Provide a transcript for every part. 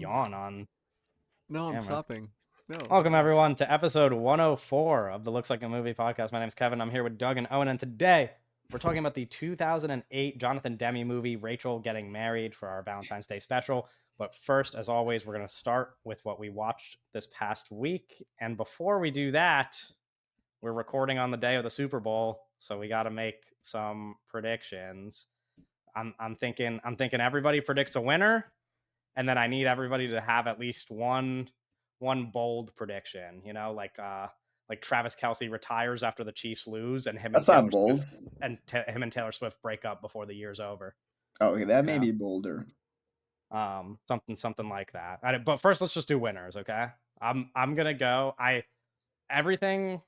yawn on No, I'm camera. stopping. No. Welcome everyone to episode 104 of the Looks Like a Movie podcast. My name's Kevin. I'm here with Doug and Owen, and today we're talking about the 2008 Jonathan Demme movie, Rachel Getting Married, for our Valentine's Day special. But first, as always, we're going to start with what we watched this past week. And before we do that, we're recording on the day of the Super Bowl, so we got to make some predictions. I'm thinking everybody predicts a winner, and then I need everybody to have at least one bold prediction. You know, like Travis Kelce retires after the Chiefs lose, and That's not bold. Him and Taylor Swift break up before the year's over. Oh, okay, that may be bolder. Something like that. But first, let's just do winners, okay? I'm gonna go. Everything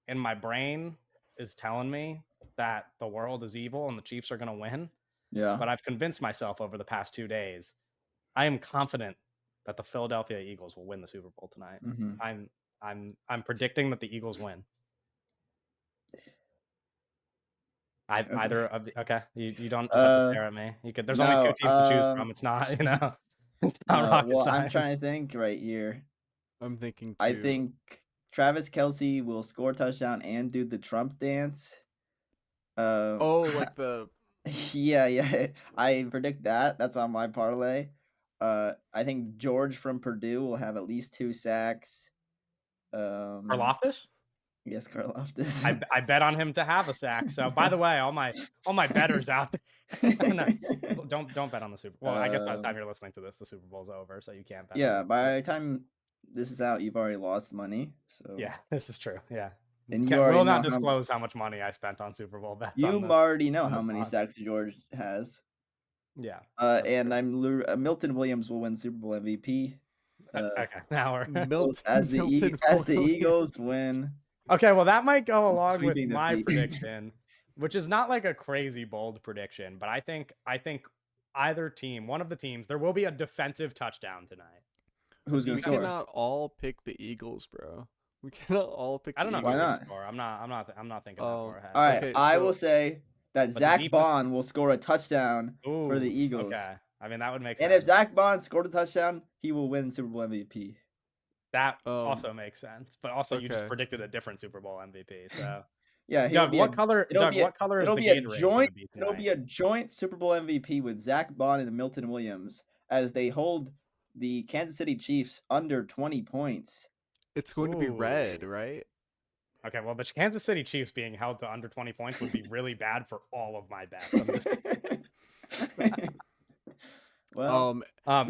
in my brain is telling me that the world is evil and the Chiefs are gonna win. Yeah. But I've convinced myself over the past 2 days. I am confident that the Philadelphia Eagles will win the Super Bowl tonight. Mm-hmm. I'm predicting that the Eagles win. Either of the, okay. You don't just have to stare at me. You could. There's only 2 teams to choose from. It's not, it's not rocket science. I'm trying to think right here. I'm thinking too. I think Travis Kelce will score a touchdown and do the Trump dance. Like the yeah. I predict that. That's on my parlay. I think George from Purdue will have at least 2 sacks. Karlaftis? Yes, Karlaftis. I bet on him to have a sack. So, by the way, all my bettors out there, no, don't bet on the Super Bowl. Well, I guess by the time you're listening to this, the Super Bowl's over, so you can't bet. Yeah, by the time this is out, you've already lost money. So yeah, this is true. Yeah, and you already will not disclose how much money I spent on Super Bowl bets. You already know how many sacks George has. Yeah. And Milton Williams will win Super Bowl MVP. Okay, now we're as the Eagles win. Okay, well that might go along with my prediction, which is not like a crazy bold prediction, but I think either team, one of the teams, there will be a defensive touchdown tonight. Who's going to score? We cannot all pick the Eagles, bro. We cannot all pick. I don't know why not. Score. I'm not thinking that far ahead. All right, okay, I will say that Zach Bond will score a touchdown for the Eagles. Okay, I mean that would make sense. And if Zach Bond scored a touchdown, he will win Super Bowl MVP. That also makes sense, but also you just predicted a different Super Bowl MVP. So yeah, Doug, what color is the Gatorade? It'll be a joint Super Bowl MVP with Zach Bond and Milton Williams as they hold the Kansas City Chiefs under 20 points. It's going to be red, right? Okay, well, the Kansas City Chiefs being held to under 20 points would be really bad for all of my bets. Well,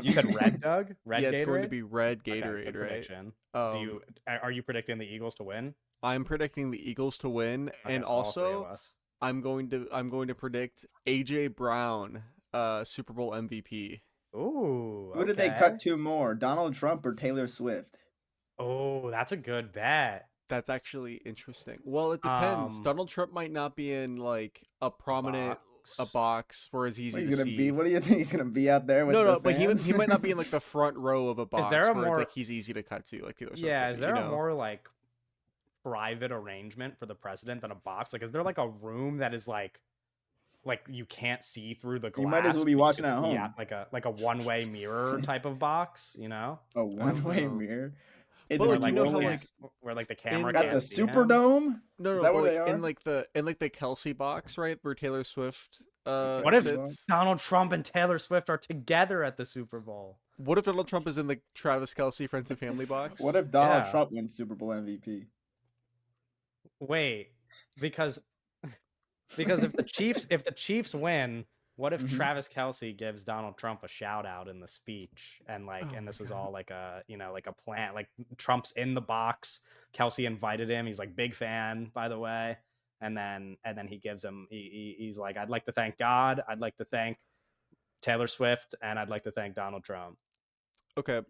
you said red, Doug? Red Gatorade? It's going to be red Gatorade, right? Are you predicting the Eagles to win? I'm predicting the Eagles to win, and also I'm going to predict AJ Brown, Super Bowl MVP. Ooh. Who did they cut to more, Donald Trump or Taylor Swift? Oh, that's a good bet. That's actually interesting. Well, it depends. Donald Trump might not be in like a prominent box where it's easy to see. What do you think he's gonna be out there with? No, but he might not be in like the front row of a box where it's like he's easy to cut to, like Taylor Swift. Yeah, is there a more like private arrangement for the president than a box? Like, is there like a room that is like you can't see through the glass? You might as well be watching at home. Yeah, like a one-way mirror type of box, you know? A one-way mirror. But like, you know how where like the camera got the Superdome? No, but like, in like the Kelsey box, right, where Taylor Swift what if Donald Trump and Taylor Swift are together at the Super Bowl? What if Donald Trump is in the Travis Kelce Friends and Family box? What if Donald Trump wins Super Bowl MVP? Wait, because if the Chiefs win, what if Travis Kelce gives Donald Trump a shout out in the speech and this is all like a plan, like Trump's in the box, Kelce invited him, he's like big fan, by the way, and then he gives him he's like, I'd like to thank God, I'd like to thank Taylor Swift, and I'd like to thank Donald Trump. Okay,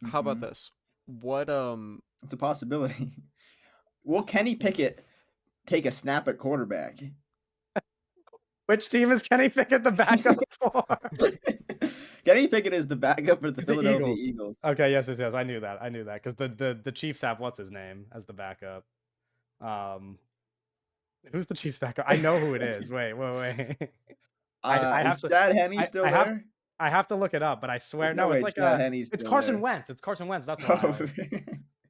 how about this? What it's a possibility. Will Kenny Pickett take a snap at quarterback? Which team is Kenny Pickett the backup for? Kenny Pickett is the backup for the Philadelphia Eagles. Okay, yes. I knew that because the Chiefs have what's his name as the backup. Who's the Chiefs backup? I know who it is. Wait. Is Chad Henne still there? I have to look it up, but I swear There's no no, it's way like Chad Henne's it's still Carson there. Wentz. It's Carson Wentz. That's why. Oh,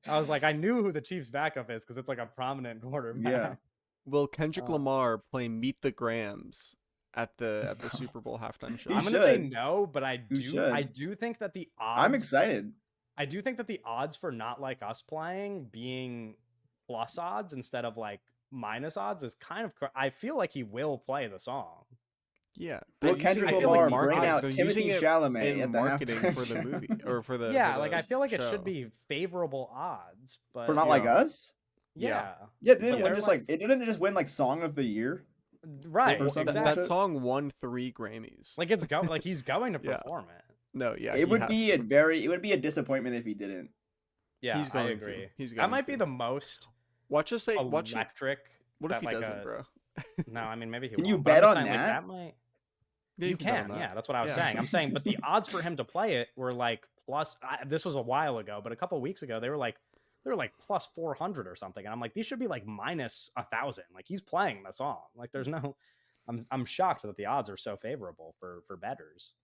I was like, I knew who the Chiefs' backup is because it's like a prominent yeah. quarterback. Will Kendrick Oh. Lamar play Meet the Grams at the Super Bowl halftime show? He I'm gonna say should. no, but I You should. do think that the I'm odds excited. I do think that the odds for Not Like Us playing being plus odds instead of like minus odds is kind of I feel like he will play the song. Yeah, Will they're using Kendrick it in Lamar like bring marketing. out They're Timothy using it Chalamet in at the marketing halftime for the show? movie or for the Yeah, like I feel like show. it should be favorable odds, For but Not Like Yeah. Us? Yeah. yeah. Yeah, it But didn't win they're just like it didn't just win like Song of the Year. right, or something that exactly. song won 3 Grammys. Like like he's going to Yeah. perform it. No, yeah, It he would has be to. it would be a disappointment if he didn't. Yeah, He's I going agree. to. He's That going might be to. the most Watch us say. Watch. electric. What if that, he like, doesn't, bro? No, I mean maybe he Can won't. you But I'm bet just on saying, like, that? that might. Yeah, You can bet on can, that. yeah. That's what I was Yeah. saying. I'm saying, but the odds for him to play it were like plus. This was a while ago, but a couple weeks ago they were like plus 400 or something, and I'm like, these should be like minus 1,000. Like he's playing the song. Like there's no. I'm shocked that the odds are so favorable for bettors.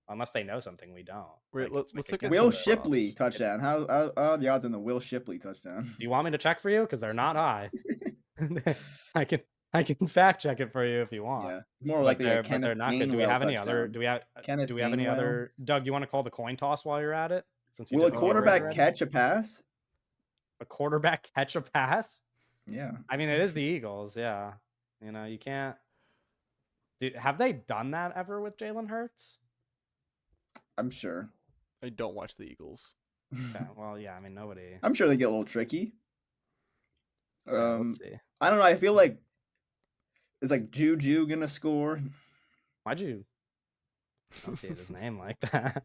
Unless they know something we don't. Wait, Like, let's look at Will some Shipley props. touchdown. How are the odds on the Will Shipley touchdown? Do you want me to check for you? Because they're not high. I can fact check it for you if you want. Yeah, more But likely a they're Kenneth not good. Do we Gainwell have any other? touchdown. Do we have? Kenneth Do we have any Gainwell? other? Doug, you want to call the coin toss while you're at it? Since you Will a did the favorite quarterback already? catch a pass? A quarterback catch a pass? Yeah. I mean, it is the Eagles. Yeah, you know you can't. Dude, have they done that ever with Jalen Hurts? I'm sure. I don't watch the Eagles. Okay, well, yeah. I mean, nobody. I'm sure they get a little tricky. Okay, let's see. I don't know. I feel like is like Juju gonna score? Why'd you? I don't see his name like that.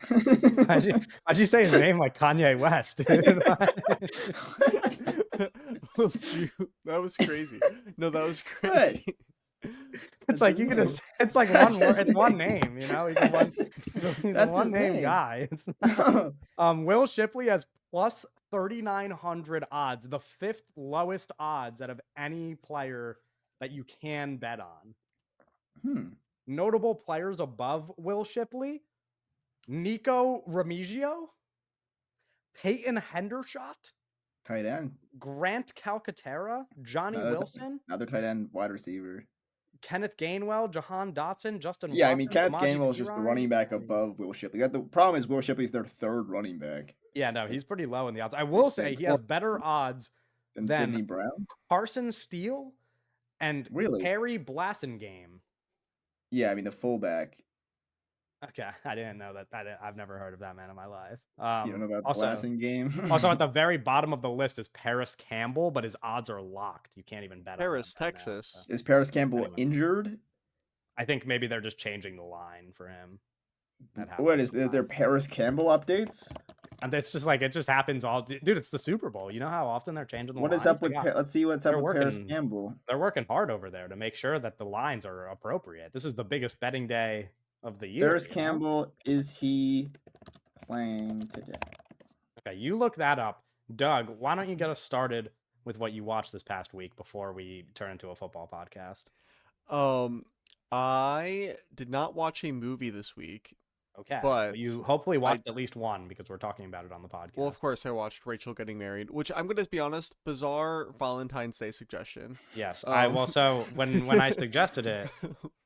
Why'd you say his name like Kanye West? That was crazy. No, that was crazy. It's like you could just. It's like That's one. his It's one name. name. You know, he's a one. He's a That's his one name name. guy. It's not, Will Shipley has plus 3,900 odds, the fifth lowest odds out of any player that you can bet on. Notable players above Will Shipley: Nico Remigio, Peyton Hendershot, Tight end. Grant Calcaterra, Johnny Wilson, Another tight end wide receiver. Kenneth Gainwell, Jahan Dotson, Justin Yeah, Watson, I mean Kenneth Samaje Gainwell is just the running back above Will Shipley. The problem is Will Shipley's their third running back. Yeah, no, he's pretty low in the odds. I will say he has better odds than than Sidney Brown, Carson Steele, and Harry Blassingame. Yeah, I mean the fullback. Okay, I didn't know that. I've never heard of that man in my life. You don't know about the Blassingame? Also, at the very bottom of the list is Paris Campbell, but his odds are locked. You can't even bet Paris, on him right Texas. now, so. Is Paris Campbell injured? I think maybe they're just changing the line for him. What is there Paris Campbell updates? And it's just like it just happens all, dude. It's the Super Bowl. You know how often they're changing the lines. What is up with? Let's see what's up with Paris Campbell. They're working hard over there to make sure that the lines are appropriate. This is the biggest betting day of the year. Paris Campbell, is he playing today? Okay, you look that up, Doug. Why don't you get us started with what you watched this past week before we turn into a football podcast? I did not watch a movie this week. Okay, but you hopefully watched at least one because we're talking about it on the podcast. Well, of course, I watched Rachel Getting Married, which I'm going to be honest, bizarre Valentine's Day suggestion. Yes, so when I suggested it,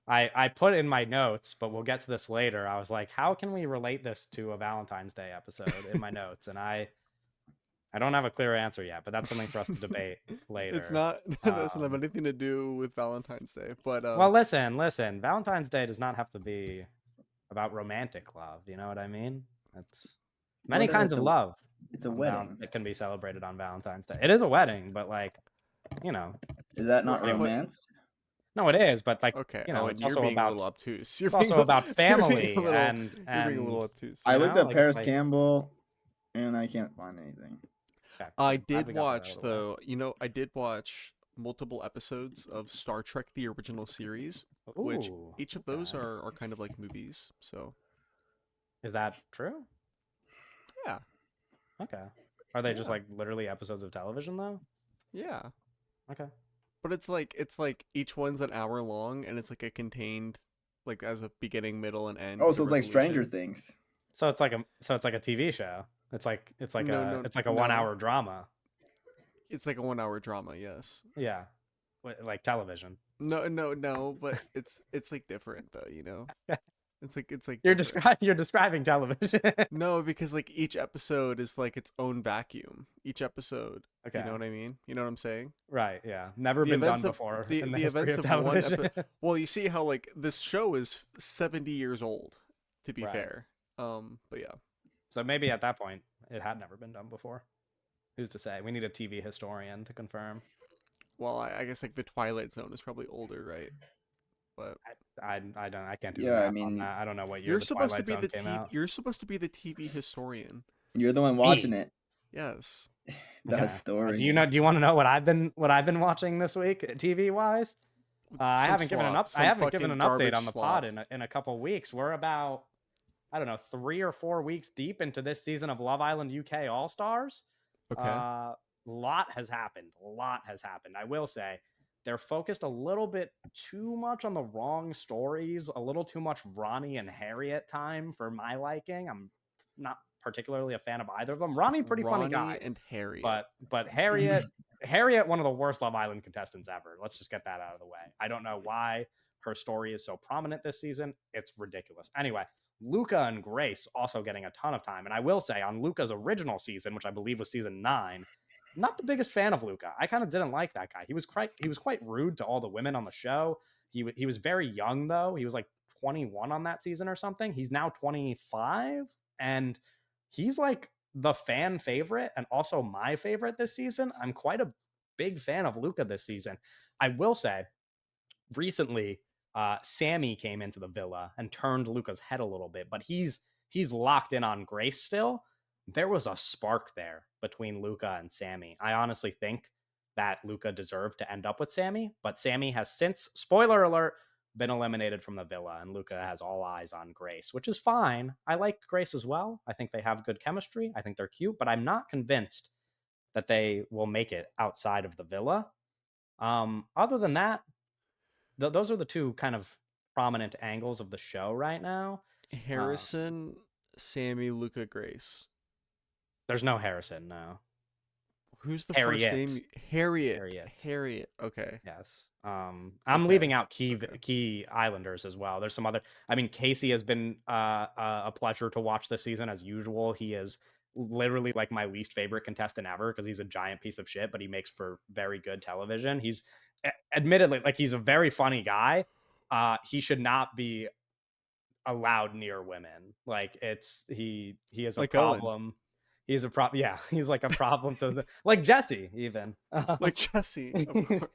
I put in my notes, but we'll get to this later. I was like, how can we relate this to a Valentine's Day episode in my notes? And I don't have a clear answer yet, but that's something for us to debate later. It's not. It doesn't have anything to do with Valentine's Day, but well, listen. Valentine's Day does not have to be about romantic love. You know what I mean? It's many kinds of love. It's a wedding. It can be celebrated on Valentine's Day. It is a wedding, but like, you know, is that not romance? No, it is, but like, okay, you know, it's you're also being about a little obtuse. It's also about family and you're being a little obtuse. I looked up Paris Campbell, and I can't find anything. Okay. I did watch though. You know, I did watch multiple episodes of Star Trek: The Original Series, which each of those are kind of like movies. So, is that true? Yeah. Okay. Are they just like literally episodes of television though? Yeah. Okay. But it's like each one's an hour long, and it's like a contained like as a beginning, middle, and end Oh, with so a it's like Stranger resolution. Things. So it's like a TV show. It's like No, no, a no. 1 hour drama. It's like a 1 hour drama. Yes. Yeah, like television. No, no, no. But it's like different though. You know. It's like You're different. describing television. No, because like each episode is like its own vacuum. Each episode. You Okay. know what I mean? You know what I'm saying? Right. Yeah. Never The been done events of before the in the the history events of of one television. well, you see how like this show is 70 years old, to be Right. fair. But yeah. So maybe at that point it had never been done before. Who's to say? We need a TV historian to confirm. Well, I guess like the Twilight Zone is probably older, right? But I can't do the Yeah, I math on mean, that. I don't know what year you're the supposed to Twilight be Zone the came out. You're supposed to be the TV historian. you're the one watching Me. it. Yes. The Okay. Do historian. you want to know what I've been watching this week TV wise? I Some haven't given slop, I some haven't given fucking an update garbage on the pod slop. in a couple weeks. We're about, I don't know, 3 or 4 weeks deep into this season of Love Island UK All Stars. Okay. Lot has happened. A lot has happened. I will say they're focused a little bit too much on the wrong stories, a little too much Ronnie and Harriet time for my liking. I'm not particularly a fan of either of them. Ronnie, pretty funny Ronnie guy, and Harriet. but Harriet, one of the worst Love Island contestants ever. Let's just get that out of the way. I don't know why her story is so prominent this season. It's ridiculous. Anyway, Luca and Grace also getting a ton of time. And I will say, on Luca's original season, which I believe was season 9, not the biggest fan of Luca. I kind of didn't like that guy. He was quite rude to all the women on the show. He was very young though. He was like 21 on that season or something. He's now 25, and he's like the fan favorite and also my favorite this season. I'm quite a big fan of Luca this season. I will say, recently, Sammy came into the villa and turned Luca's head a little bit, but he's locked in on Grace still. There was a spark there between Luca and Sammy. I honestly think that Luca deserved to end up with Sammy, but Sammy has since, spoiler alert, been eliminated from the villa, and Luca has all eyes on Grace, which is fine. I like Grace as well. I think they have good chemistry. I think they're cute, but I'm not convinced that they will make it outside of the villa. Other than that, those are the two kind of prominent angles of the show right now. Harrison, Sammy, Luca, Grace. There's no Harrison, no. Who's the first Harriet. name? Harriet. Okay. Yes. I'm leaving out key Islanders as well. There's some other. I mean, Casey has been a pleasure to watch this season as usual. He is literally like my least favorite contestant ever because he's a giant piece of shit, but he makes for very good television. He's admittedly like he's a very funny guy. He should not be allowed near women. Like he is a Like problem. Owen. He's a problem. Yeah, he's like a problem to the like Jesse even. Like Jesse, of course.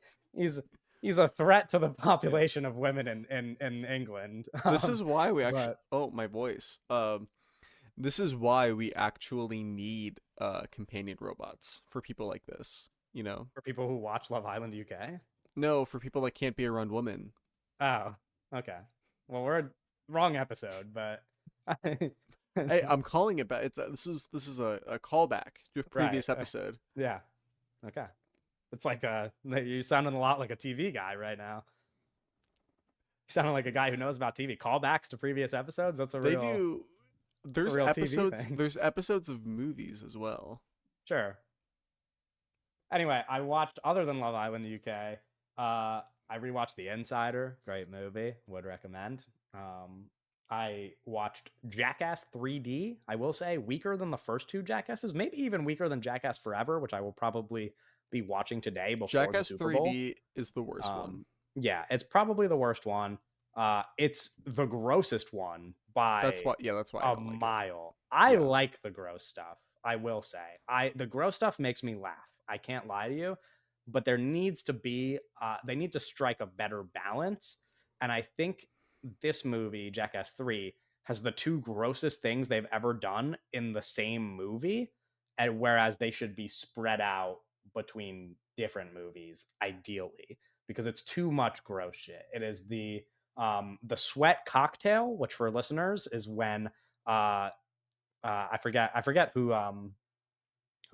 He's a threat to the population of women in England. This is why we actually. But Oh, my voice. This is why we actually need companion robots for people like this. You know. for people who watch Love Island UK. No, for people that can't be around women. Oh, okay. Well, we're wrong episode, but Hey, I'm calling it back. This is a callback to a previous Right. episode. Yeah. Okay. It's like you're sounding a lot like a TV guy right now. You sounding like a guy who knows about TV. Callbacks to previous episodes. That's a They real. do. It's There's a real TV episodes. thing. There's episodes of movies as well. Sure. Anyway, I watched other than Love Island UK. I rewatched The Insider. Great movie. Would recommend. I watched Jackass 3D. I will say weaker than the first two Jackasses. Maybe even weaker than Jackass Forever, which I will probably be watching today before Jackass the Super Bowl. 3D is the worst one. Yeah, it's probably the worst one. It's the grossest one by That's why. Yeah, that's why I a don't like it. mile. I Yeah. like the gross stuff. I will say, the gross stuff makes me laugh. I can't lie to you, but there needs to be. They need to strike a better balance, and I think this movie, Jackass 3, has the two grossest things they've ever done in the same movie, and whereas they should be spread out between different movies, ideally, because it's too much gross shit. It is the sweat cocktail, which for listeners is when I forget who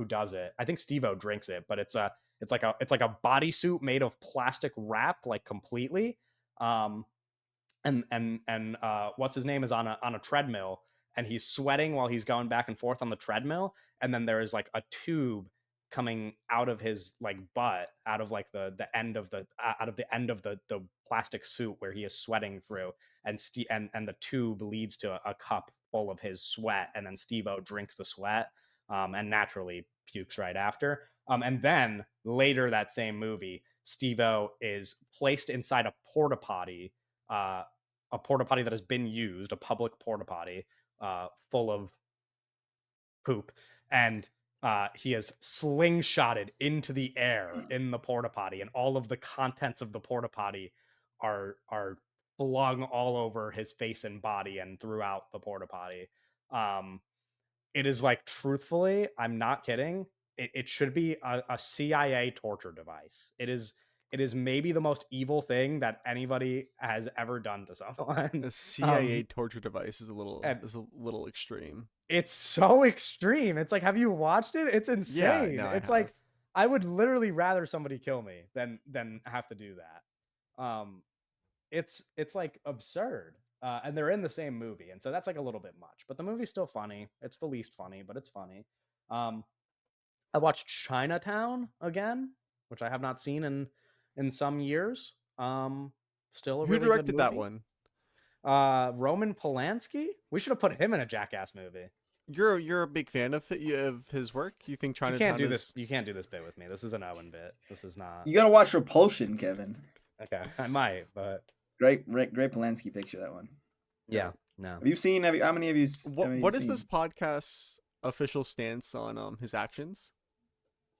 does it. I think Steve-O drinks it, but it's like a bodysuit made of plastic wrap, like completely. and what's his name is on a treadmill, and he's sweating while he's going back and forth on the treadmill, and then there is like a tube coming out of his like butt, out of like the end of the out of the end of the plastic suit where he is sweating through, and the tube leads to a cup full of his sweat, and then Steve-O drinks the sweat, and naturally pukes right after. And then later that same movie, Steve-O is placed inside uh, a porta potty that has been used, a public porta potty, full of poop, and he is slingshotted into the air in the porta potty, and all of the contents of the porta potty are flung all over his face and body and throughout the porta potty. Um, it is like, truthfully, I'm not kidding. It should be a CIA torture device. It is maybe the most evil thing that anybody has ever done to someone. A CIA Um, torture device and is a little extreme. it's so extreme. It's like, have you watched it? It's Yeah, insane. no, I It's have. like I would literally rather somebody kill me than have to do that. It's like absurd. And they're in the same movie, and so that's like a little bit much. But the movie's still funny. It's the least funny, but it's funny. Um, I watched Chinatown again, which I have not seen in some years. Still a Who really good directed that movie. one? Roman Polanski. We should have put him in a Jackass movie. You're a big fan of his work. You think You can't Chinatown do this. is? You can't do this bit with me. This is an Owen bit. This is not You gotta watch Repulsion, Kevin. okay. I might, but Great Polanski picture, that one. yeah, no. Have you seen? How many have you? How many have What you is seen? this podcast's official stance on his actions?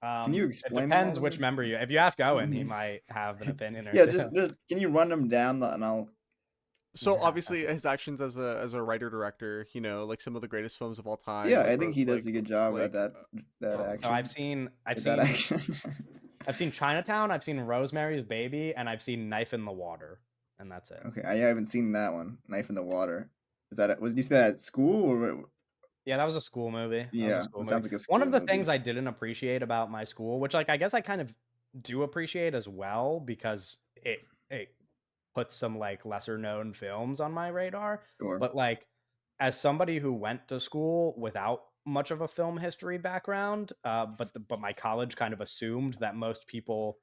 Can you It explain them all depends to which me? member you. If you ask Owen, he might have an opinion or Yeah, two. just can you run them down and I'll. So obviously his actions as a writer director, like some of the greatest films of all time. Yeah, Like I think he does a good job at that So action. I've With that seen action. I've seen Chinatown. I've seen Rosemary's Baby, and I've seen Knife in the Water, and that's it. Okay, I haven't seen that one. Knife in the Water. Is that was you say that at school or? Yeah, that was a school movie. That was a Yeah, school it movie. sounds like a One school of the movie. things I didn't appreciate about my school, which like I guess I kind of do appreciate as well, because it puts some like lesser known films on my radar. Sure. But like, as somebody who went to school without much of a film history background, but my college kind of assumed that most people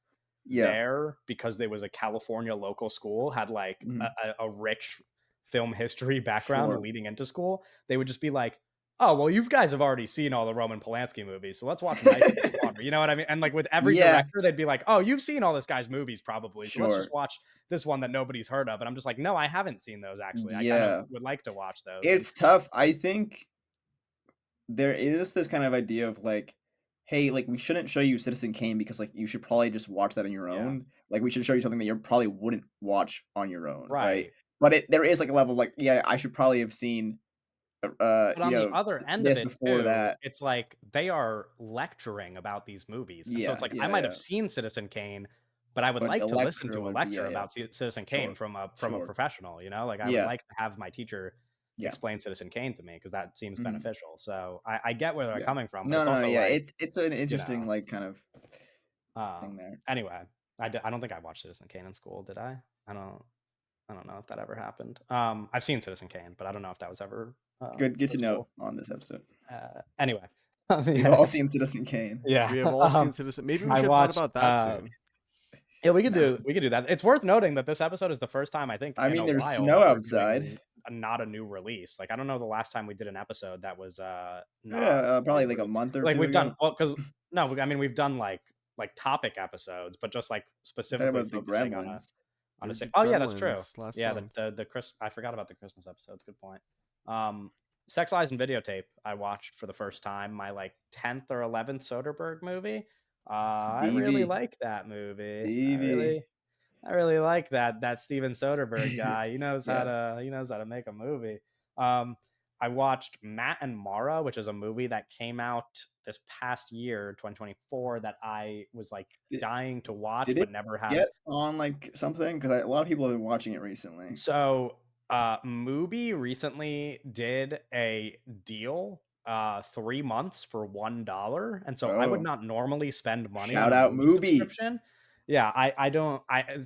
Yeah. there, because there was a California local school, had like Mhm. a rich film history background Sure. leading into school. They would just be like, oh, well, you guys have already seen all the Roman Polanski movies, so let's watch Knife in the Water. You know what I mean? And like with every Yeah. director, they'd be like, oh, you've seen all this guy's movies probably, so let's Sure. just watch this one that nobody's heard of. And I'm just like, no, I haven't seen those actually. I kind of Yeah. would like to watch those. And It's tough. I think there is this kind of idea of like, hey, like we shouldn't show you Citizen Kane because like you should probably just watch that on your yeah, own. Like we should show you something that you probably wouldn't watch on your own, right? right. But there is like a level of like, yeah, I should probably have seen But on the other end of this it before too, that. it's like they are lecturing about these movies. And so it's Yeah, like I yeah, might have yeah. seen Citizen Kane, but I would But like the to listen lecturer to a would be lecture yeah, yeah. about Citizen Kane Sure. from a Sure. professional, you know? Like I would Yeah. like to have my teacher Yeah. explain Citizen Kane to me, because that seems Mhm. beneficial. So I get where they're Yeah. coming from, but No, it's no, no, also yeah. like, It's an you interesting know, like kind of thing um there. anyway, I don't think I watched Citizen Kane in school, did I? I don't I don't know if that ever happened. I've seen Citizen Kane, but I don't know if that was ever Good to for know school. on this episode. Anyway. We've Yeah. all seen Citizen Kane. Yeah. We have all seen Citizen. Maybe we I should pod watched about that soon. yeah, Nah. we could do that. It's worth noting that this episode is the first time I think I in mean, a there's while snow that we're outside. doing not a new release. Like I don't know the last time we did an episode that was Yeah, not a probably new like a release. month or Like two we've ago. done well, because no, I mean we've done like topic episodes, but just like Talking specifically about the focusing on Gremlins. a We sick. did Oh yeah, that's true. Gremlins last Yeah, month. the Chris. I forgot about the Christmas episodes. Good point. Sex Lies and Videotape. I watched for the first time. My like 10th or 11th Soderbergh movie. I really Stevie. like that movie. Stevie. I really like that Steven Soderbergh guy. He knows how Yeah. to make a movie. I watched Matt and Mara, which is a movie that came out this past year, 2024, that I was like Did, dying to watch did it but never had. get on like something? Because a lot of people have been watching it recently. So, Mubi recently did a deal, 3 months for $1, and so I would Oh, not normally spend money on shout a out movie Mubi. subscription. Yeah, I don't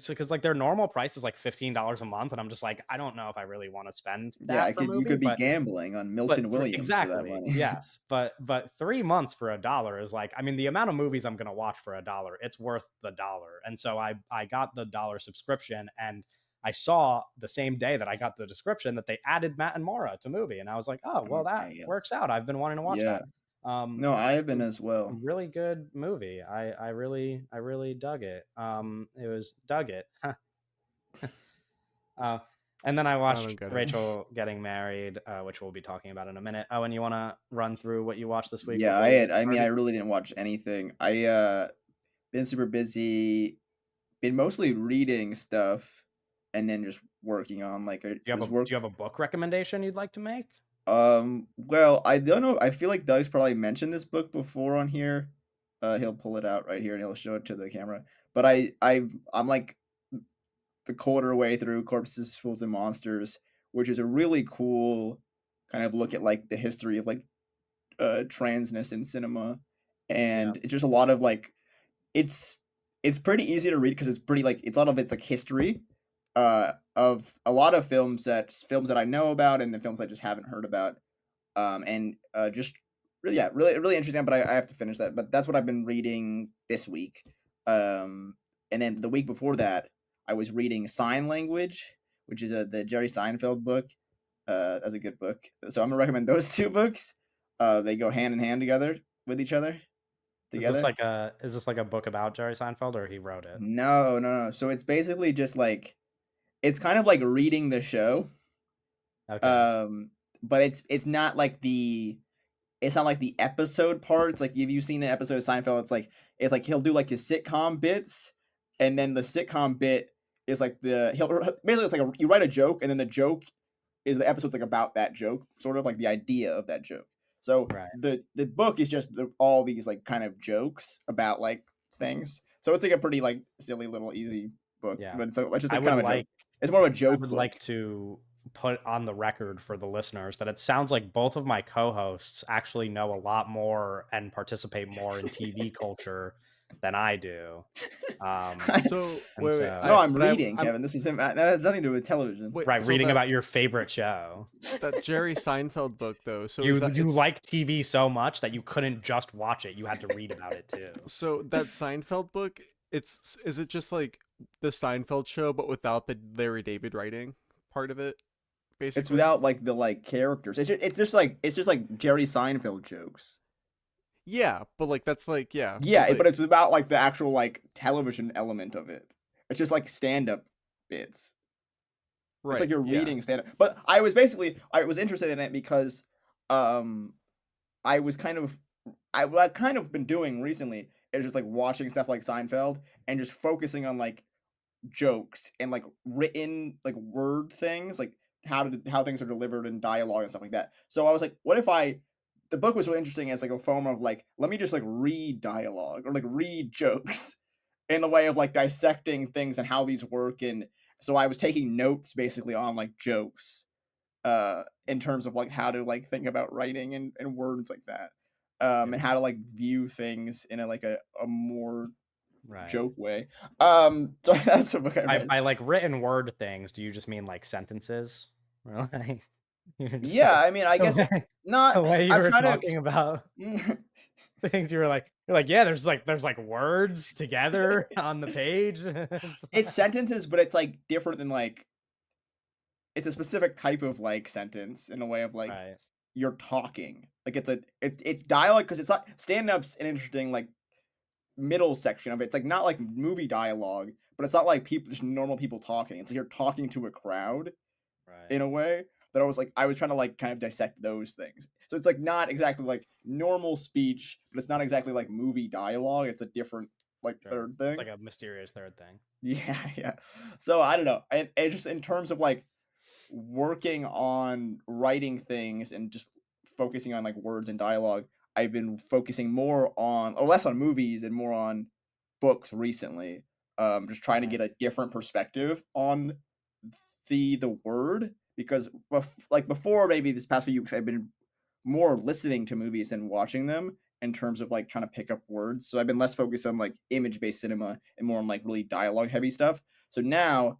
because like their normal price is like $15 a month, and I'm just like, I don't know if I really want to spend Yeah, that for a you movie, could be gambling on Milton Williams for that exactly, money. yes, but 3 months for $1 is like, I mean, the amount of movies I'm gonna watch for $1, it's worth the dollar, and so I got the dollar subscription, and I saw the same day that I got the description that they added Matt and Mora to movie, and I was like, oh well, that Okay, works yes. out. I've been wanting to watch Yeah. that. Um, No, I have a been as well. really good movie. I really dug it. It was dug it. uh, and then I I watched don't get it. Rachel Getting Married, which we'll be talking about in a minute. Oh, and you want to run through what you watched this week Yeah, before we get I mean, I started? really didn't watch anything. Been super busy, been mostly reading stuff and then just working on like Do you have just a work. book recommendation you'd like to make? Well, I don't know. I feel like Doug's probably mentioned this book before on here. He'll pull it out right here and he'll show it to the camera. But I'm like the quarter way through Corpses, Fools, and Monsters, which is a really cool kind of look at like the history of like transness in cinema, Yeah, and it's just a lot of like it's it's pretty easy to read because it's pretty like it's a lot of it's like history of a lot of films that I know about and the films I just haven't heard about, and just really, yeah, really interesting. But I have to finish that. But that's what I've been reading this week. Um, and then the week before that, I was reading Sign Language, which is the Jerry Seinfeld book. That's a good book. So I'm gonna recommend those two books. They go hand in hand together with each other together. is this like a book about Jerry Seinfeld, or he wrote it? No, no, no. So it's basically just like it's kind of like reading the show. Okay, Um, but it's not like the episode parts. Like if you've seen an episode of Seinfeld, it's like he'll do like his sitcom bits, and then the sitcom bit is like he'll basically it's like you write a joke, and then the joke is the episode's like about that joke, sort of like the idea of that joke. So right. the book is just all these like kind of jokes about like things. So it's like a pretty like silly little easy book, Yeah, but it's just I like would kind of a joke. like It's more of a I joke would book. like to put on the record for the listeners that it sounds like both of my co-hosts actually know a lot more and participate more in TV culture than I do. So And No, so, I'm but reading, I'm Kevin. This is that has nothing to do with television. wait. right, So reading about your favorite show. that Jerry Seinfeld book though. So is You like TV so much that you couldn't just watch it; you had to read about it too. so that Seinfeld book? Is it just like the Seinfeld show but without the Larry David writing part of it, It's basically? without like the like characters. It's just like Jerry Seinfeld jokes. Yeah, but like that's like yeah, but Yeah, but like it's without like the actual like television element of it. It's just like stand up bits. It's like right, you're yeah. reading stand up. But I was interested in it because um I was kind of what I've kind of been doing recently is just like watching stuff like Seinfeld and just focusing on like jokes and like written like word things like how things are delivered in dialogue and stuff like that. So I was like, what if I the book was really interesting as like a form of like let me just like read dialogue or like read jokes in a way of like dissecting things and how these work. And so I was taking notes basically on like jokes in terms of like how to like think about writing and words like that, Yeah, and how to like view things in a like a more right. joke way. So that's a book I read. By like written word things, do you just mean like sentences? Or like you're just Yeah, like I mean, I the guess way not. the way you I'm were trying to. talking about things, you're like, yeah, there's like words together on the page. It's It's sentences, but it's like different than like it's a specific type of like sentence in a way of like right, you're talking. Like it's dialogue because it's not stand up's an interesting like middle section of it. It's like not like movie dialogue, but it's not like people just normal people talking. It's like you're talking to a crowd right, in a way that I was trying to like kind of dissect those things. So it's like not exactly like normal speech, but it's not exactly like movie dialogue. It's a different like sure. third It's thing. like a mysterious third thing. Yeah, yeah. So I don't know. And just in terms of like working on writing things and just focusing on like words and dialogue, I've been focusing more on or less on movies and more on books recently. Just trying to Right, get a different perspective on the word because like before maybe this past few weeks I've been more listening to movies than watching them, in terms of like trying to pick up words. So I've been less focused on like image based cinema and more on like really dialogue heavy stuff. So now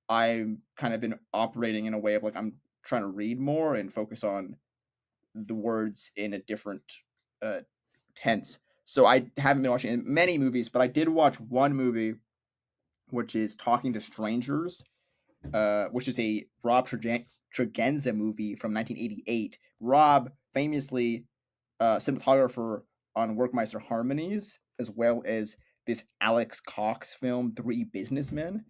I'm kind of been operating in a way of like I'm trying to read more and focus on the words in a different uh, tense. So I haven't been watching many movies, but I did watch one movie, which is Talking to Strangers, which is a Rob Tregenza movie from 1988. Rob, famously cinematographer on Workmeister Harmonies, as well as this Alex Cox film, Three Businessmen.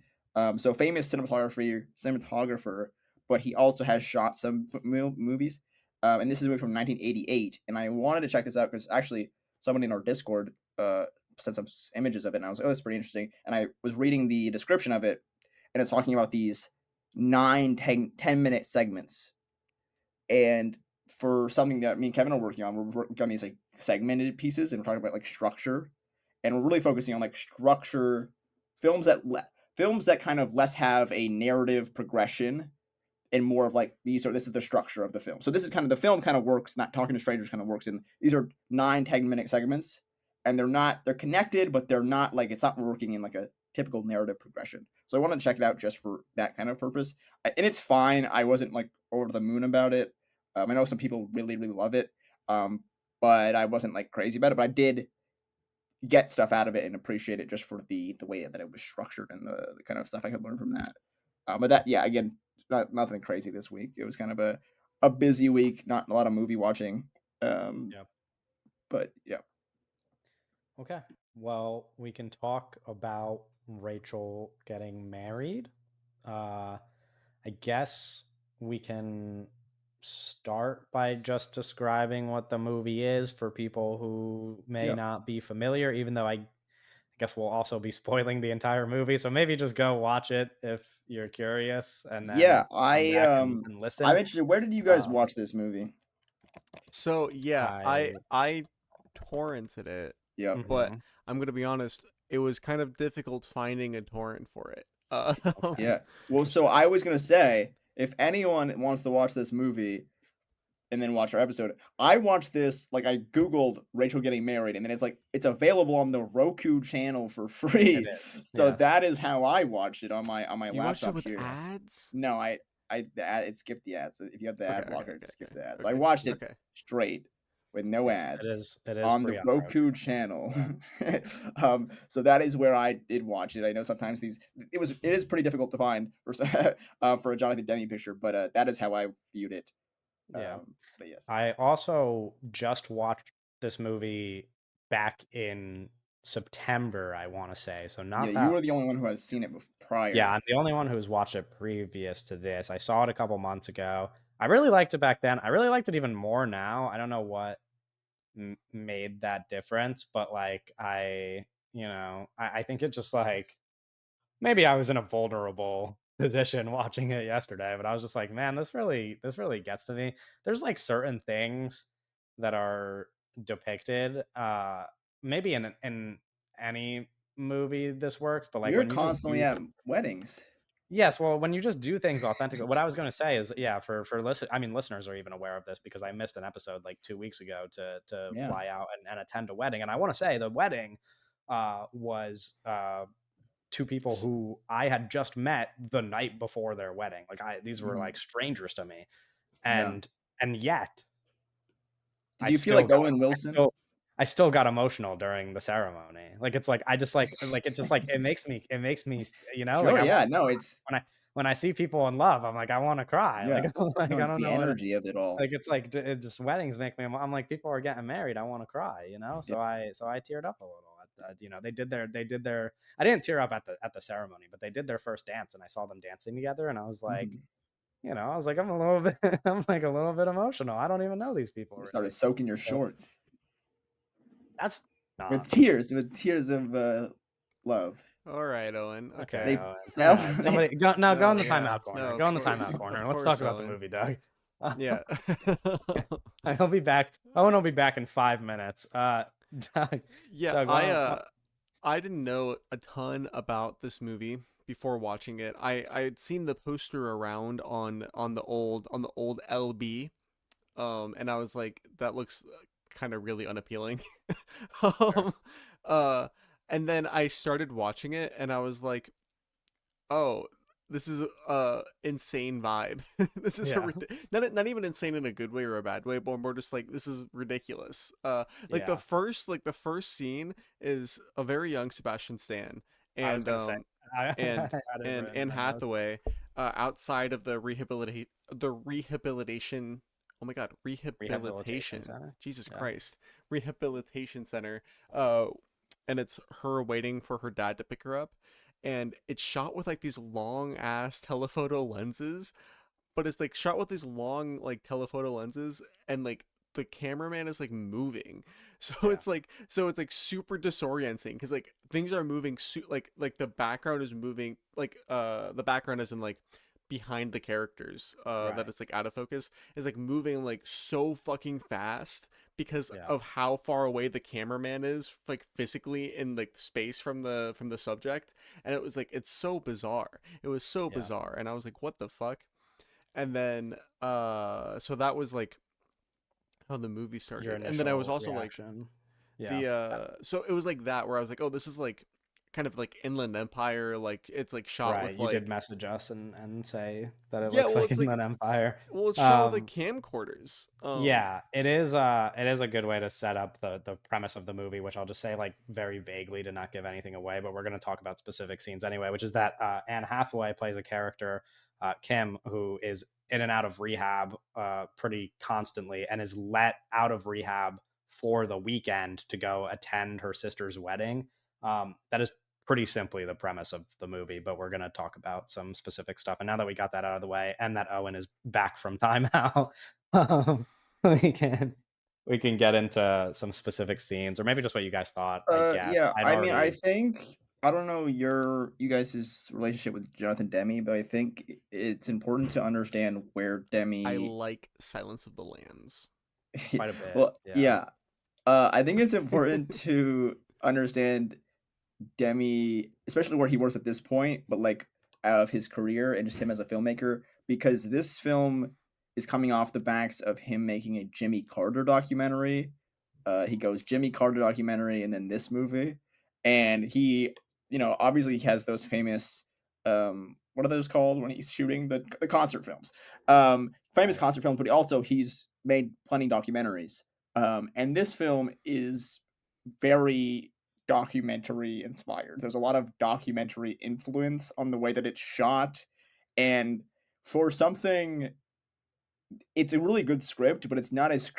So famous cinematographer, but he also has shot some movies. And this is a movie from 1988. And I wanted to check this out because actually somebody in our Discord sent some images of it, and I was like, "Oh, that's pretty interesting." And I was reading the description of it, and it's talking about these 10-minute segments. And for something that me and Kevin are working on, we're working on these like segmented pieces, and we're talking about like structure, and we're really focusing on like structure films films that kind of less have a narrative progression and more of like this is the structure of the film. So this is kind of the film kind of works, not Talking to Strangers kind of works in these are 9-10 minute segments, and they're connected, but they're not like it's not working in like a typical narrative progression. So I wanted to check it out just for that kind of purpose. And it's fine. I wasn't like over the moon about it. I know some people really, really love it. But I wasn't like crazy about it, but I did get stuff out of it and appreciate it just for the way that it was structured and the kind of stuff I could learn from that. But that, yeah, again, nothing crazy this week. It was kind of a busy week, not a lot of movie watching. Yeah. But yeah. Okay. Well, we can talk about Rachel getting married. I guess we can start by just describing what the movie is for people who may Yeah. not be familiar, even though I guess we'll also be spoiling the entire movie. So maybe just go watch it if you're curious and Yeah, then come back and I'm listen. interested. Where did you guys Uh, watch this movie? So yeah, I I I torrented it, Yep. but mhm, I'm gonna be honest, it was kind of difficult finding a torrent for it. okay, Yeah. Well, so interesting. I was gonna say, if anyone wants to watch this movie, and then watch our episode. I watched this, like I Googled Rachel getting married, and then it's like it's available on the Roku channel for It free. is. So Yes. that is how I watched it on my You watched it laptop with here. ads? No, it skipped the ads. If you have the Okay, ad okay, blocker, it okay, just skips okay, the ads. So I okay, watched it okay. straight with no Yes, ads it is on the free on the Roku Roku. channel. Yeah. So that is where I did watch it. I know sometimes it is pretty difficult to find for a Jonathan Demme picture, but that is how I viewed it. Yeah. But yes. I also just watched this movie back in September, I want to say. So Yeah, not you that. were the only one who has seen it Yeah, prior. I'm the only one who's watched it previous to this. I saw it a couple months ago. I really liked it back then. I really liked it even more now. I don't know what made that difference, but like I think it just like maybe I was in a vulnerable position watching it yesterday, but I was just like, man, this really gets to me. There's like certain things that are depicted maybe in any movie this works, but like You're when you just constantly do at weddings. yes, well, when you just do things authentically, what I was going to say is, yeah, for listeners are even aware of this because I missed an episode like 2 weeks ago to Yeah. fly out and attend a wedding, and I want to say the wedding was two people S- who I had just met the night before their wedding. Like these were mhm, like strangers to me, yeah. and yet Did you feel like Owen Wilson? I still got emotional during the ceremony. Like it's like I just like it just like it makes me like Sure. I Yeah. want No. It's when I see people in love, I'm like I want to cry. Like yeah. I'm like No. I It's don't the know what energy of it all. like it's like it just weddings make me I'm like people are getting married. I want to cry, Yep. So I teared up a little. They did their I didn't tear up at the ceremony, but they did their first dance and I saw them dancing together and I was like, Mhm. I was like I'm a little bit I'm like a little bit emotional. I don't even know these people You started really. soaking your So shorts that's nah. with tears of love. All right, Owen. Okay, Okay. They Owen. All fell. right. Somebody go now go in No, the yeah. timeout corner. No, Go in the timeout of corner. Let's talk course, about the Owen. movie, Doug. Yeah. I'll be back. Owen will be back in 5 minutes. Doug, Yeah, Doug, I didn't know a ton about this movie before watching it. I had seen the poster around on the old LB, and I was like, that looks kind of really unappealing. Sure. um, uh, and then I started watching it, and I was like, oh, this is insane vibe. This is Yeah. not even insane in a good way or a bad way, but more just like this is ridiculous. Like Yeah. the first scene is a very young Sebastian Stan I was and gonna say I, and I had it written in Anne my notes. Hathaway outside of the rehabilitation. Oh my God, Rehabilitation rehabilitation. center. Jesus Yeah. Christ, rehabilitation center. Uh, and it's her waiting for her dad to pick her up, and it's shot with like these long ass telephoto lenses, but it's like shot with these long like telephoto lenses, and like the cameraman is like moving. So Yeah. it's like super disorienting because like things are moving like the background is moving, like the background is in like behind the characters that Right. is like out of focus, is like moving like so fucking fast because Yeah. of how far away the cameraman is like physically in like space from the subject. And it was like it's so bizarre, it was so Yeah. bizarre, and I was like, what the fuck. And then so that was like how the movie Your started. And then I was initial also like reaction. Yeah. the so it was like that where I was like, oh, this is like kind of like Inland Empire, like it's like shot Right. with You did like, message us and say that it yeah, looks well like it's like Inland Empire. it's shot with like Um, camcorders. yeah, it is a good way to set up the premise of the movie, which I'll just say like very vaguely to not give anything away, but we're going to talk about specific scenes anyway, which is that Anne Hathaway plays a character, Kim, who is in and out of rehab pretty constantly and is let out of rehab for the weekend to go attend her sister's wedding. That is pretty simply the premise of the movie, but we're going to talk about some specific stuff. And now that we got that out of the way and that Owen is back from timeout, um, we can we can get into some specific scenes or maybe just what you guys thought. I guess Yeah, I'd I mean, I already think I don't know you guys' relationship with Jonathan Demme, but I think it's important to understand where I Demme. like Silence of the Lambs. quite a bit. Well, Yeah. yeah, I think it's important to understand Demi, especially where he works at this point, but like of his career and just him as a filmmaker, because this film is coming off the backs of him making a Jimmy Carter documentary. He goes Jimmy Carter documentary and then this movie, and he, obviously he has those famous, what are those called when he's shooting the concert films, famous Right. concert films, but he's made plenty documentaries, and this film is very documentary inspired. There's a lot of documentary influence on the way that it's shot. And for something, it's a really good script, but it's not as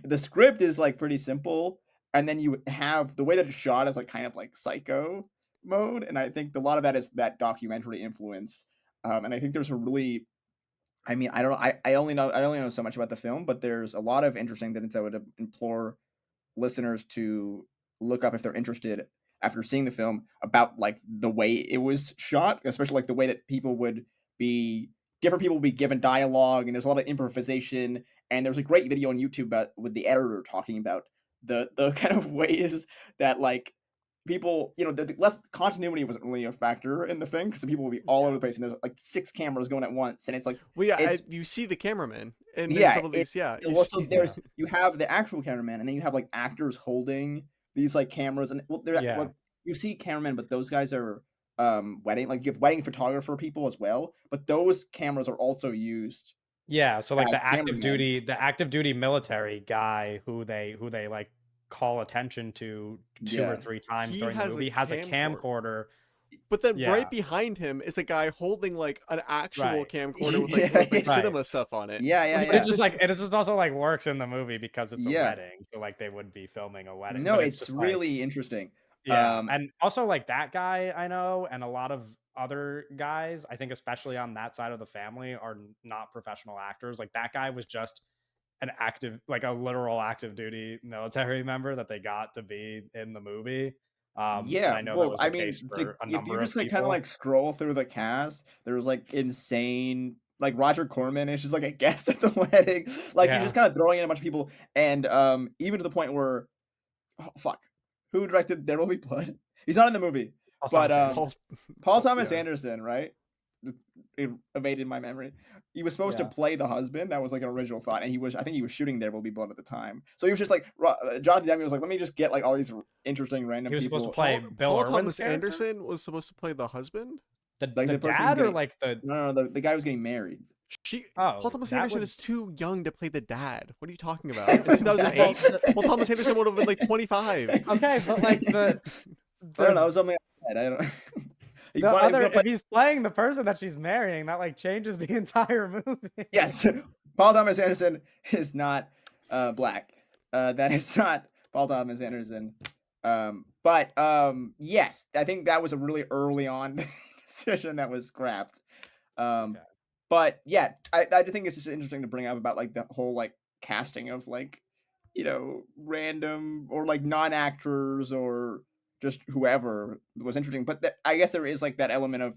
the script is like pretty simple. And then you have the way that it's shot is like kind of like psycho mode. And I think a lot of that is that documentary influence. And I think there's a really, I mean, I don't know. I only know so much about the film, but there's a lot of interesting things I would implore listeners to look up if they're interested after seeing the film about like the way it was shot, especially like the way that be different people will be given dialogue, and there's a lot of improvisation. And there's a great video on YouTube about with the editor talking about the kind of ways that like people, the less continuity wasn't really a factor in the thing because the people will be all over Yeah. the place, and there's like six cameras going at once, and it's like Well, yeah, it's you see the cameraman, and in yeah, some of these, yeah, you well, so see. Yeah. you have the actual cameraman, and then you have like actors holding these like cameras, and Yeah. you see cameramen, but those guys are wedding, like you have wedding photographer people as well, but those cameras are also used Yeah, so like as cameramen. the active duty military guy who they like call attention to 2 or Yeah, 3 times He during the has a movie has a camcorder. camcorder. But then right Yeah, behind him is a guy holding like an actual right. camcorder with yeah, like Right. cinema stuff on it. yeah, yeah, Like But it yeah, just like it just also like works in the movie because it's a yeah. wedding. So like they would be filming a wedding, No, but it's it's just like really interesting. yeah, Um, and also like that guy I know and a lot of other guys, I think especially on that side of the family are not professional actors. Like that guy was just an active like a literal active duty military member that they got to be in the movie. And Yeah, I know that well, was I the case mean, for a if you number of just like kind of people. like scroll through the cast, there's like insane, like Roger Corman is just like a guest at the wedding. Like he's just Yeah, kind of throwing in a bunch of people, and even to the point where, oh, fuck, who directed There Will Be Blood? He's not in the movie, Paul but Thomas Anderson. Paul, Paul Thomas yeah. Anderson, right? it evaded my memory. He was supposed to Yeah. play the husband. That was like an original thought, and I think he was shooting There Will Be Blood at the time. So he was just like Jonathan Demme was like, let me just get like all these interesting random He was supposed to people, play Paul, Bill Paul Irwin's Thomas character? Anderson was supposed to play the husband. like The the person who's dad or getting like the the guy who's getting married. Paul oh Thomas that Anderson would is too young to play the dad. What are you talking about? In Well, 2008, Paul Thomas Anderson would have been like 25. okay, but like I don't know. the Something like that. I don't. He the wanted, he was other gonna play. if he's playing the person that she's marrying, that like changes the entire movie. Yes, Paul Thomas Anderson is not black. That is not Paul Thomas Anderson. But yes, I think that was a really early on decision that was scrapped. Um, Okay. but yeah, I do think it's just interesting to bring up about like the whole like casting of like random or like non-actors or just whoever was interesting. But I guess there is like that element of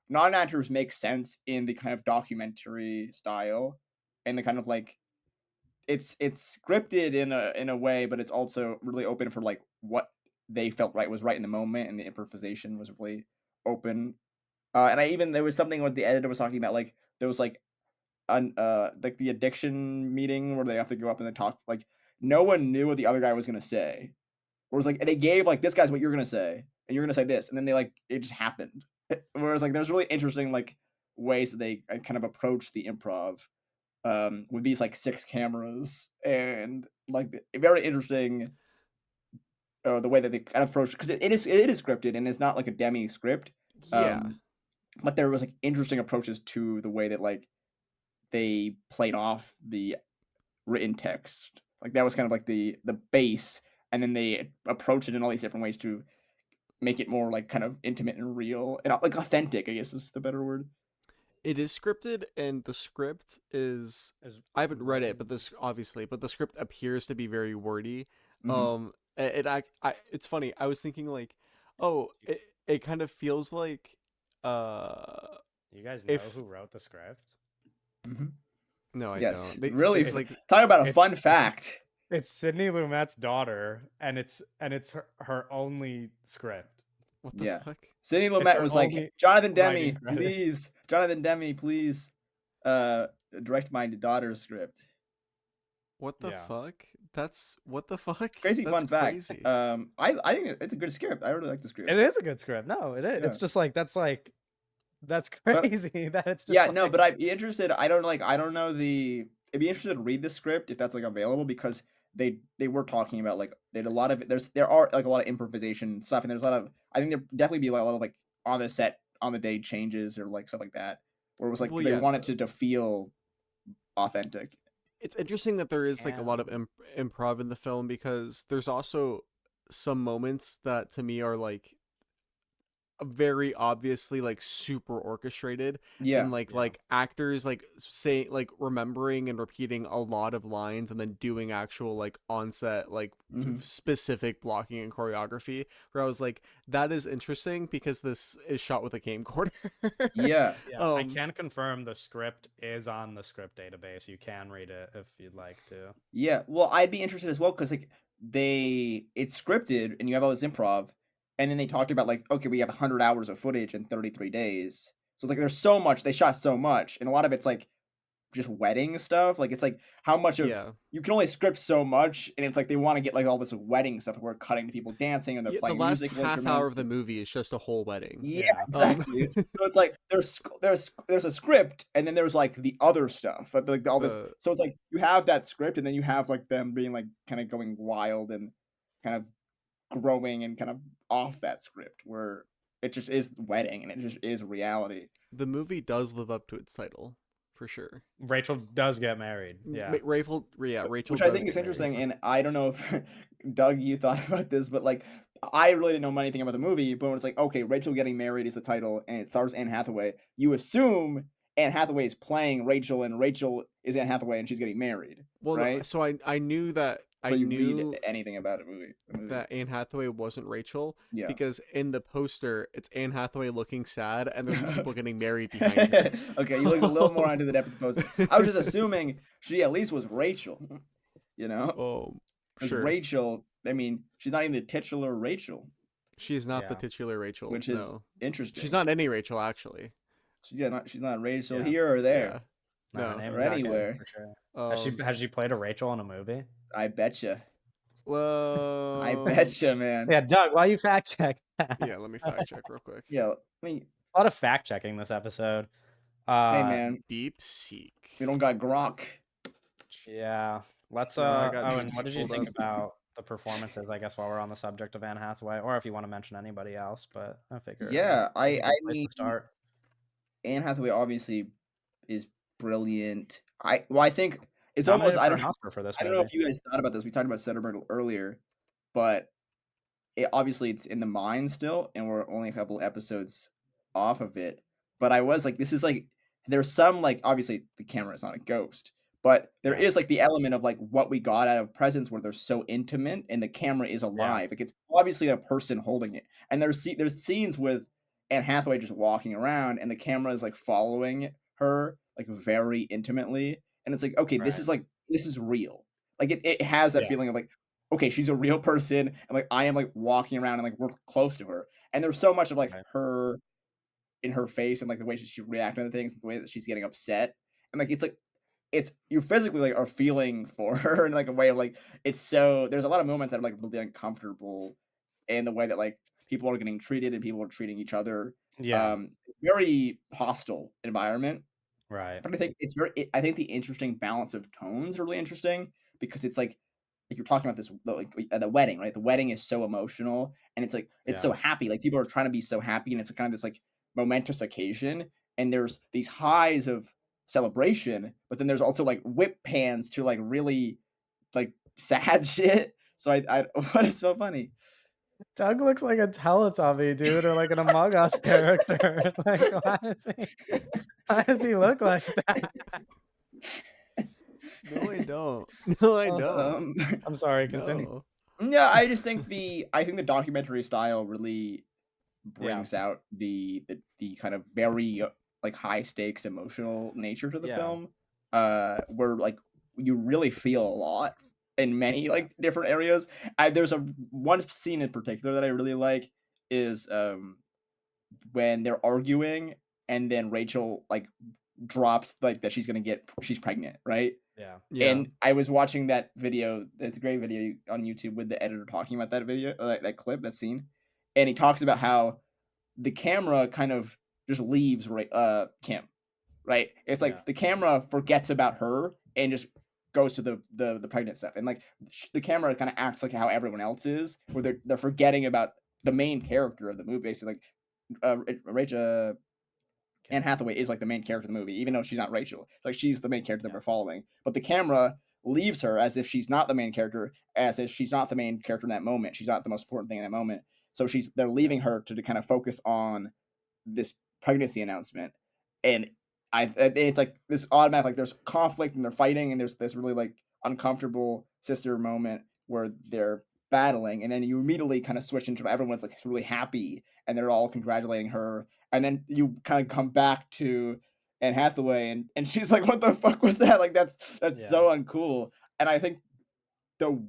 non-actors make sense in the kind of documentary style and the kind of like it's scripted in a way, but it's also really open for like what they felt right was right in the moment, and the improvisation was really open. And there was something what the editor was talking about, like there was like the addiction meeting where they have to go up and they talk, like no one knew what the other guy was gonna say. Whereas like they gave like this guy's what you're gonna say, and you're gonna say this, and then they like it just happened. Whereas like there's really interesting like ways that they kind of approach the improv with these like 6 cameras and like very interesting the way that they kind of approach, because it is scripted and it's not like a demi script. Yeah, Um, but there was like interesting approaches to the way that like they played off the written text. Like that was kind of like the base, and then they approach it in all these different ways to make it more like kind of intimate and real and like authentic, I guess is the better word. it is scripted, and the script is. Is I haven't read it, written. but this obviously, but the script appears to be very wordy. Hmm. It's funny. I was thinking like, oh, it kind of feels like, uh, You guys know if who wrote the script? Hmm. no, I Yes, don't. really. It's like Talk about a It's fun fact. it's Sidney Lumet's daughter, and it's her only script. what the Yeah. fuck? Sidney It's Lumet her was like, only Jonathan writing Demme, credit. please, Jonathan Demme, please, uh, direct my daughter's script. What the Yeah. fuck? That's what the fuck? Crazy That's fun fact. crazy. I think it's a good script. I really like the script. It is a good script. No, it is. Yeah. It's just that's But crazy that it's just yeah, no, like but I'd be interested. I don't know the. I'd be interested to read the script if that's like available, because they were talking about like there's a lot of there are like a lot of improvisation stuff, and there's a lot of, I think there definitely be like a lot of like on the set on the day changes or like stuff like that, where it was like Well, they yeah, wanted to feel authentic. it's interesting that there is like a lot of and improv in the film, because there's also some moments that to me are like very obviously like super orchestrated, and Yeah. like yeah. actors like saying like remembering and repeating a lot of lines and then doing actual like onset like Hmm. specific blocking and choreography, where I was like, that is interesting because this is shot with a camcorder. Yeah. Yeah, I um can confirm the script is on the script database. You can read it if you'd like to. Yeah. Well, I'd be interested as well, because like it's scripted and you have all this improv, and then they talked about like, okay, we have 100 hours of footage in 33 days. So it's like there's so much, they shot so much, and a lot of it's like just wedding stuff. Like it's like how much of yeah. you can only script so much, and it's like they want to get like all this wedding stuff where we're cutting to people dancing and they're Yeah, the playing last musical half hour of instruments. the movie is just a whole wedding. Yeah, Yeah. exactly. So it's like there's a script, and then there's like the other stuff, like all this. the So it's like you have that script, and then you have like them being like kind of going wild and kind of growing and kind of off that script, where it just is wedding and it just is reality. the movie does live up to its title, for sure. Rachel does get married. Yeah. Rachel Which I does think is get married. interesting, and I don't know if Doug, you thought about this, but like I really didn't know anything about the movie. But when it's like, okay, Rachel getting married is the title, and it stars Anne Hathaway, you assume Anne Hathaway is playing Rachel, and Rachel is Anne Hathaway, and she's getting married, Well, no, right? so I knew that So I you read knew anything about the movie, that Anne Hathaway wasn't Rachel, yeah. because in the poster it's Anne Hathaway looking sad and there's people getting married behind her. Okay, you looked a little more into the depth of the poster. I was just assuming she at least was Rachel, you know, Oh, because sure. Rachel, I mean, she's not even the titular Rachel, She is not the Yeah. titular Rachel. which is No. interesting. She's not any Rachel, actually. she's not Rachel Yeah. here or Yeah. there No, her No, name or is Kim anywhere. for sure. Um, Has she played a Rachel in a movie? I betcha. I well, betcha, man. Yeah, Doug, why you fact check that? yeah, let me fact check real quick. Yeah, I mean, A lot of fact checking this episode. hey, Uh, man, Deep Seek. we don't got Gronk. yeah. Let's No, I got Owen, Deep what Seek did you pulled think up. about the performances, I guess, while we're on the subject of Anne Hathaway, or if you want to mention anybody else, but I figure Yeah, that's a I good place mean, to start. Anne Hathaway obviously is brilliant. I think it's almost Nominated for an Oscar for this I don't know movie. if you guys thought about this. We talked about Soderbergh earlier, but obviously it's in the mind still, and we're only a couple episodes off of it. But I was like, this is like there's some like obviously the camera is not a ghost, but there Yeah. is like the element of like what we got out of Presents where they're so intimate and the camera is Yeah. alive. Like it's obviously a person holding it, and there's scenes with Anne Hathaway just walking around, and the camera is like following her like very intimately, and it's like okay, Right. this is real. Like it has that Yeah. feeling of like okay, she's a real person, and like I am like walking around and like we're close to her, and there's so much of like Right. her in her face and like the way she reacting to things, the way that she's getting upset, and like it's you physically like are feeling for her in like a way of like it's so there's a lot of moments that are like really uncomfortable in the way that like people are getting treated and people are treating each other. Yeah. Very hostile environment, Right. but I think I think the interesting balance of tones are really interesting because it's like you're talking about this the wedding, right? The wedding is so emotional and it's like it's Yeah. so happy. Like people are trying to be so happy and it's kind of this like momentous occasion and there's these highs of celebration, but then there's also like whip pans to like really like sad shit. So I what is so funny? Doug looks like a Teletubby, dude, or like an Among Us character. Like, why does he look like that? No, I don't. No, I don't. Um, I'm sorry, continue. No. yeah, I think the documentary style really Yeah. brings out the kind of very like high stakes emotional nature to the Yeah. film where like you really feel a lot in many Yeah. like different areas. There's a one scene in particular that I really like is when they're arguing and then Rachel like drops like that she's pregnant, right? Yeah. Yeah. And I was watching that video. It's a great video on YouTube with the editor talking about that video, that clip, that scene, and he talks about how the camera kind of just leaves Kim, right? It's Yeah. like the camera forgets about her and just goes to the pregnant stuff, and like the camera kind of acts like how everyone else is, where they're forgetting about the main character of the movie. Basically, like Rachel Anne Kim. Hathaway is like the main character of the movie, even though she's not Rachel. Like she's the main character that Yeah. we're following. But the camera leaves her as if she's not the main character, as if she's not the main character in that moment. She's not the most important thing in that moment. So they're Yeah. leaving her to kind of focus on this pregnancy announcement. And it's like this automatic like there's conflict and they're fighting and there's this really like uncomfortable sister moment where they're battling and then you immediately kind of switch into everyone's like really happy and they're all congratulating her and then you kind of come back to Anne Hathaway and she's like, "What the fuck was that?" Like that's Yeah. so uncool. And I think the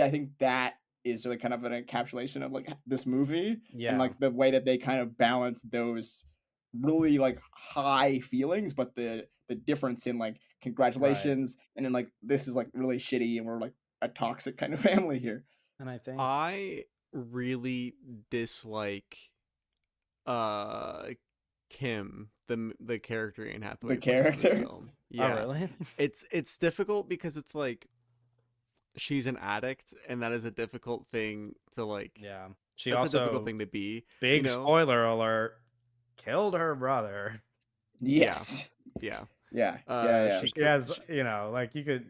I think that is really kind of an encapsulation of like this movie and Yeah. like the way that they kind of balance those really like high feelings, but the difference in like Right. congratulations and then like this is like really shitty and we're like a toxic kind of family here. And I think I really dislike uh Kim, the character Anne The Hathaway plays in this character. film. oh Yeah. really? It's difficult because it's like she's an addict and that is a difficult thing to like Yeah. She that's a difficult also, thing to be, you big know? spoiler alert, killed her brother. Yeah. Yes. Yeah. Yeah. Yeah. Yeah. So She she could has, like you could,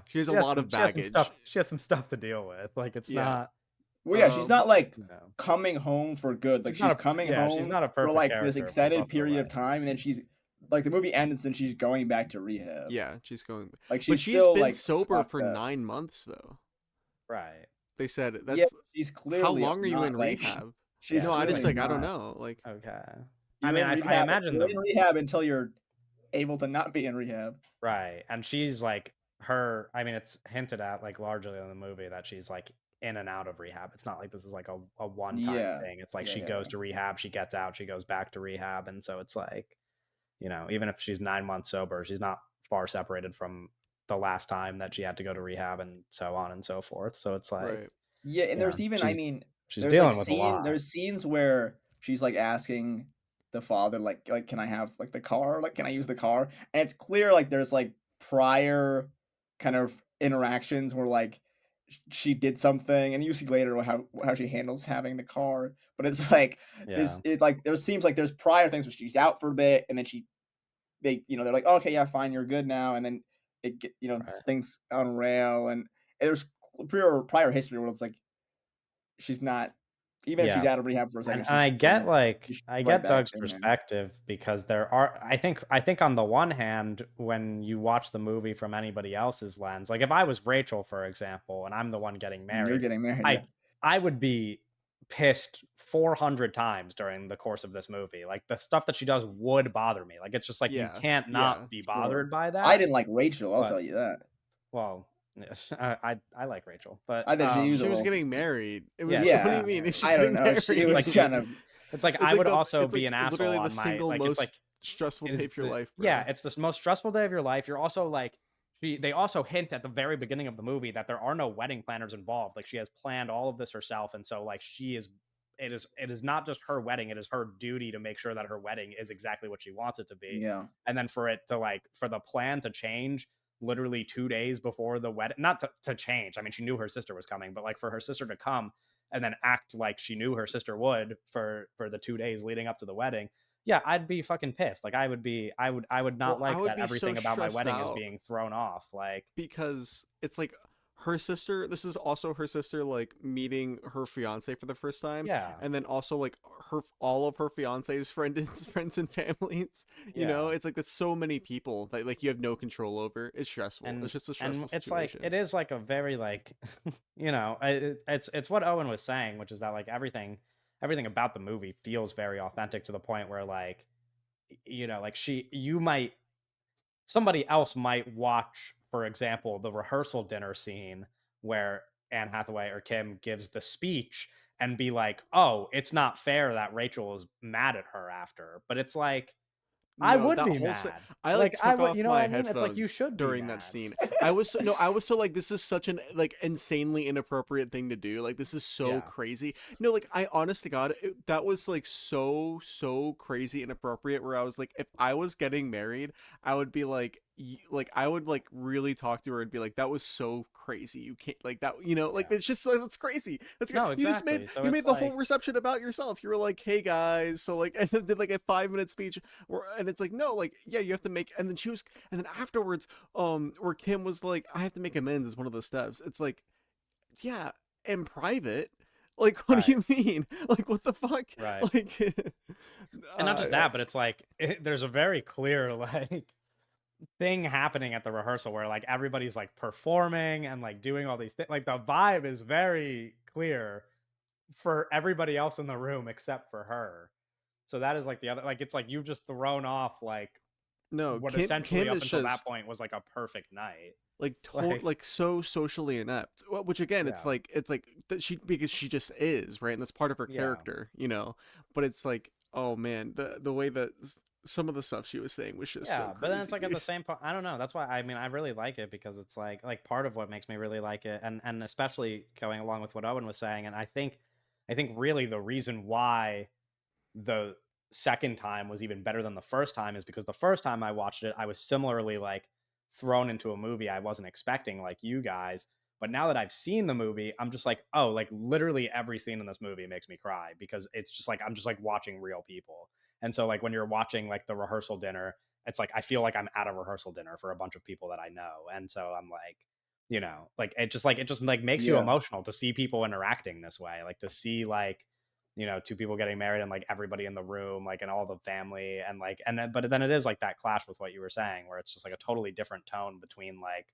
she has a lot of she has some stuff baggage. she has some stuff to deal with. Like it's Yeah. not, Well, yeah, she's not like you know. coming home for good. Like she's coming She's home not a for perfect like this character, but it's extended also the period of way. time, and then she's like the movie ends, and she's going back to rehab. Yeah, she's going Like but she's she's still been like sober fucked for up. 9 months though. Right. They said Yeah, that's she's how clearly long are you not in like rehab? she's Yeah, No, I she's just clearly like, like I don't not. know. Like okay. I You're mean, in I rehab. imagine You're in rehab until you're able to not be in rehab. right. And she's like I mean, it's hinted at like largely in the movie that she's like in and out of rehab. It's not like this is like a one-time Yeah. thing. It's like Yeah, she yeah, goes yeah. to rehab, she gets out, she goes back to rehab. And so it's like, even if she's 9 months sober, she's not far separated from the last time that she had to go to rehab and so on and so forth. So it's like, Right. Yeah, and there's even I she's mean, she's dealing with a lot. there's scenes where she's, like, asking the father, like, "Can I have, like, the car? Like, can I use the car?" And it's clear, like, there's, like, prior kind of interactions where, like, she did something, and you see later how she handles having the car, but it's like, Yeah. there seems like there's prior things where she's out for a bit, and then they're like, "Oh, okay, yeah, fine, you're good now," and then Right. things unravel, and there's prior history where it's like she's not even if she's Yeah. out of rehab for a And second, I get like she's I right get back Doug's in there. perspective because there are I think on the one hand, when you watch the movie from anybody else's lens, like if I was Rachel, for example, and I'm the one getting And you're married, getting married, yeah. I I would be pissed 400 times during the course of this movie. Like the stuff that she does would bother me. Like it's just like you Yeah. can't Yeah. not be Sure. bothered by I that. didn't like Rachel, I'll But tell you that. well, yes, I like Rachel, but I thought she was a She was little getting st married. It was yeah, she's what do you getting yeah, mean? It's married. just I don't getting know, she it married. It's like was you kind of it's like It's I like would the also it's be like an asshole literally the on my single like it's most like stressful it day is of your life, yeah, bro. it's the most stressful day of your life. You're also like they also hint at the very beginning of the movie that there are no wedding planners involved. Like she has planned all of this herself, and so like it is not just her wedding, it is her duty to make sure that her wedding is exactly what she wants it to be. yeah, And then for it to like for the plan to change literally 2 days before the wedding, not to change. I mean, she knew her sister was coming, but like for her sister to come and then act like she knew her sister would for the 2 days leading up to the wedding. Yeah, I'd be fucking pissed. Like I would not Well, I like would that be so everything about my stressed wedding is out being thrown off. Like, because it's like her sister, this is also her sister like meeting her fiance for the first time, yeah, and then also like her all of her fiance's friends and families. yeah. It's like there's so many people that like you have no control over. It's stressful. and It's just a and stressful it's like situation. it is like a very like it's what Owen was saying, which is that like everything about the movie feels very authentic to the point where like like you might somebody else might watch, for example, the rehearsal dinner scene where Anne Hathaway or Kim gives the speech and be like, "Oh, it's not fair that Rachel is mad at her after." But it's like I No, would that be whole mad. I like Like I took would, you off know what my I mean? It's like you headphones should be during that mad. scene. I was so no, I was so like this is such an like insanely inappropriate thing to do. Like this is so Yeah. crazy. No, like I honest to God, that was like so crazy inappropriate where I was like if I was getting married, I would be like like I would like really talk to her and be like that was so crazy. You can't like that, like Yeah. it's just like that's crazy. No, exactly. So you it's made the whole like reception about yourself. You were like, "Hey guys." So like and then did like a 5-minute speech and it's like no like yeah you have to make and then she was and then afterwards where Kim was like I have to make amends as one of the steps. It's like yeah, in private, like what do right, you mean, like what the fuck, right. like And not just that, but that's it's like there's a very clear like thing happening at the rehearsal where like everybody's like performing and like doing all these things. Like the vibe is very clear for everybody else in the room except for her. So that is like the other like it's like you've just thrown off like no what Kim essentially Kim up is until that just point was like a perfect night. like Like like so socially inept. Which again yeah. it's like that she because she just is right and that's part of her Yeah. character. But it's like oh man the way that some of the stuff she was saying was just so Yeah, but then it's crazy, like at the dude. same point, I don't know. That's why I mean I really like it because it's like part of what makes me really like it, and especially going along with what Owen was saying, and I think really the reason why the second time was even better than the first time is because the first time I watched it, I was similarly like thrown into a movie I wasn't expecting, like you guys. But now that I've seen the movie, I'm just like, oh, like literally every scene in this movie makes me cry because it's just like I'm just like watching real people. And so like when you're watching like the rehearsal dinner, it's like I feel like I'm at a rehearsal dinner for a bunch of people that I know. And so I'm like it just makes you Yeah, emotional to see people interacting this way, like to see like two people getting married and like everybody in the room, like and all the family and like and then but then it is like that clash with what you were saying where it's just like a totally different tone between like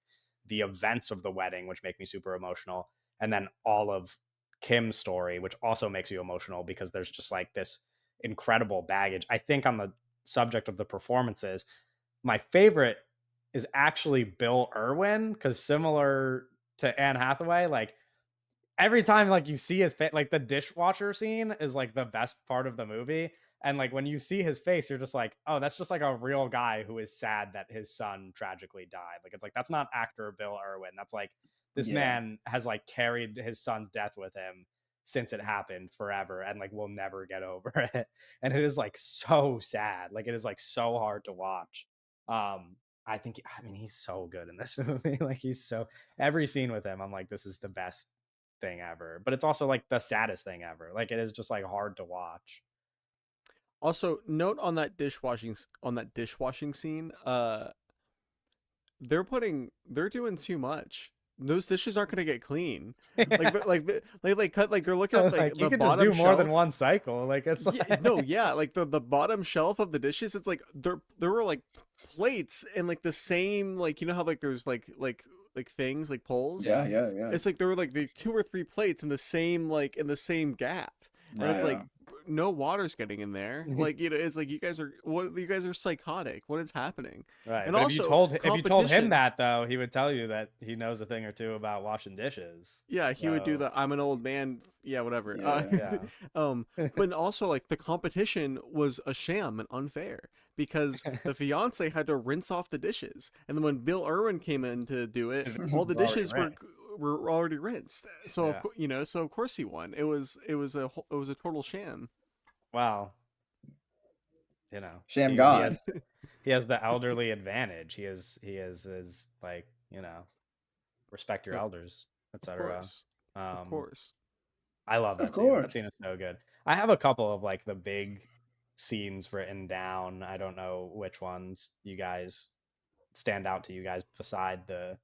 the events of the wedding, which make me super emotional, and then all of Kim's story, which also makes you emotional because there's just like this incredible baggage. I think on the subject of the performances, my favorite is actually Bill Irwin because similar to Anne Hathaway, like every time like you see his face, like the dishwasher scene is like the best part of the movie. And like when you see his face, you're just like, oh, that's just like a real guy who is sad that his son tragically died. Like it's like that's not actor Bill Irwin. That's like this Yeah. man has like carried his son's death with him since it happened forever and like will never get over it. And it is like so sad. Like it is like so hard to watch. Um, I mean he's so good in this movie. Like he's so every scene with him, I'm like, this is the best thing ever. But it's also like the saddest thing ever. Like it is just like hard to watch. Also, note on that dishwashing scene, they're doing too much. Those dishes aren't gonna get clean. Like Yeah. like cut like they're looking at like Like you the could just bottom do more than shelf. one cycle. Like it's Yeah, no, like yeah, like the bottom shelf of the dishes. It's like there were like plates and like the same, like you know how like there's like things like poles. Yeah, yeah, yeah. It's like there were like the two or three plates in the same in the same gap, and it's Yeah. like no water's getting in there. Like it's like you guys are psychotic. What is happening? right. And But also if you told him competition. that though, he would tell you that he knows a thing or two about washing dishes. Yeah, he would do So the I'm an old man. Yeah, whatever. Yeah. yeah. Um, but also like the competition was a sham and unfair because the fiance had to rinse off the dishes, and then when Bill Irwin came in to do it, all the It's already dishes ran. were already rinsed. So Yeah. so of course he won. It was a total sham. Well, you know, Sham God. he has the elderly advantage. He is like, you know, respect your Uh, elders, Of etc. course, of Um, course. I love Of that scene. That scene course. is so good. I have a couple of like the big scenes written down. I don't know which ones you guys stand out to you guys beside the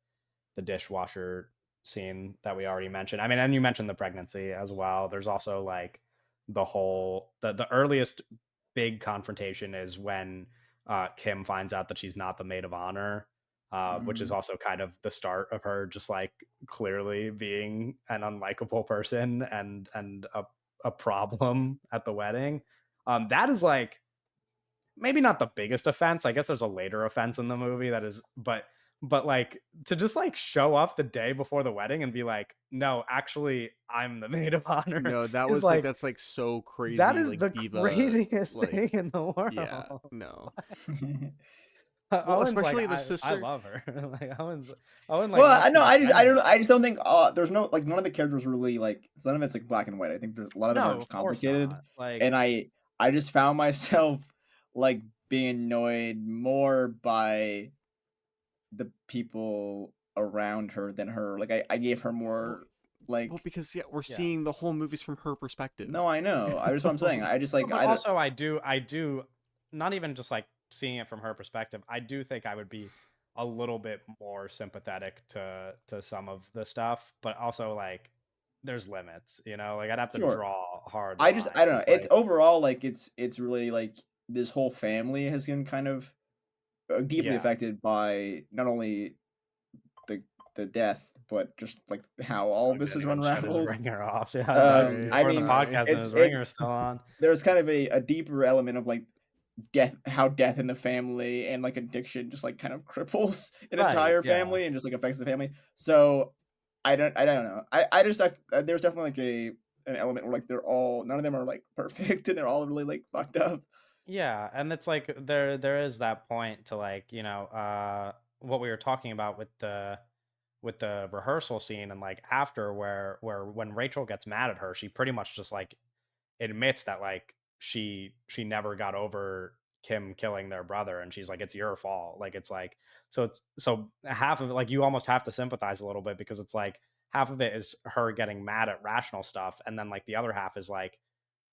dishwasher scene that we already mentioned. I mean, and you mentioned the pregnancy as well. There's also like the earliest big confrontation is when Kim finds out that she's not the maid of honor, which is Mm. also kind of the start of her just like clearly being an unlikable person and a problem at the wedding. That is like maybe not the biggest offense. I guess there's a later offense in the movie that is, but like to just like show up the day before the wedding and be like, no, actually, I'm the maid of honor No, that is was like like that's like so that crazy, is like the diva, craziest like thing in the yeah, world. no. Well, Owen's like, especially the I sister. love her. Like Owen like Well, wants I to know. defend I don't. her. I just don't think. There's no like none of the characters really like. None of it's like black and white. I think there's a lot of them are No, just of course complicated, not. Like, and I just found myself like being annoyed more by the people around her than her. Like I gave her Well, more well, like. because yeah, we're yeah. seeing the whole movies from her perspective. No, I know. I just what I'm saying. I just like But I don't. also I do not even just like seeing it from her perspective. I do think I would be a little bit more sympathetic to some of the stuff, but also like there's limits, you know? Like I'd have to Sure. draw hard I don't know. lines. It's Like overall like it's really like this whole family has been kind of deeply yeah, affected by not only the the death, but just like how all of Doug this didn't is even shut his unraveled. ringer off. Yeah, Doug's I recording the mean, Sorry. podcast and his it's ringer's still on. there's kind of a deeper element of like death, how death in the family and like addiction just like kind of cripples an Right, entire yeah. family and just like affects the family. So I don't know. There's definitely like an element where like they're all none of them are like perfect and they're all really like fucked up. Yeah, and it's like there is that point to like, you know, what we were talking about with the rehearsal scene and like after where when Rachel gets mad at her, she pretty much just like admits that like she never got over Kim killing their brother and she's like it's your fault. Like it's like so half of it like you almost have to sympathize a little bit because it's like half of it is her getting mad at rational stuff and then like the other half is like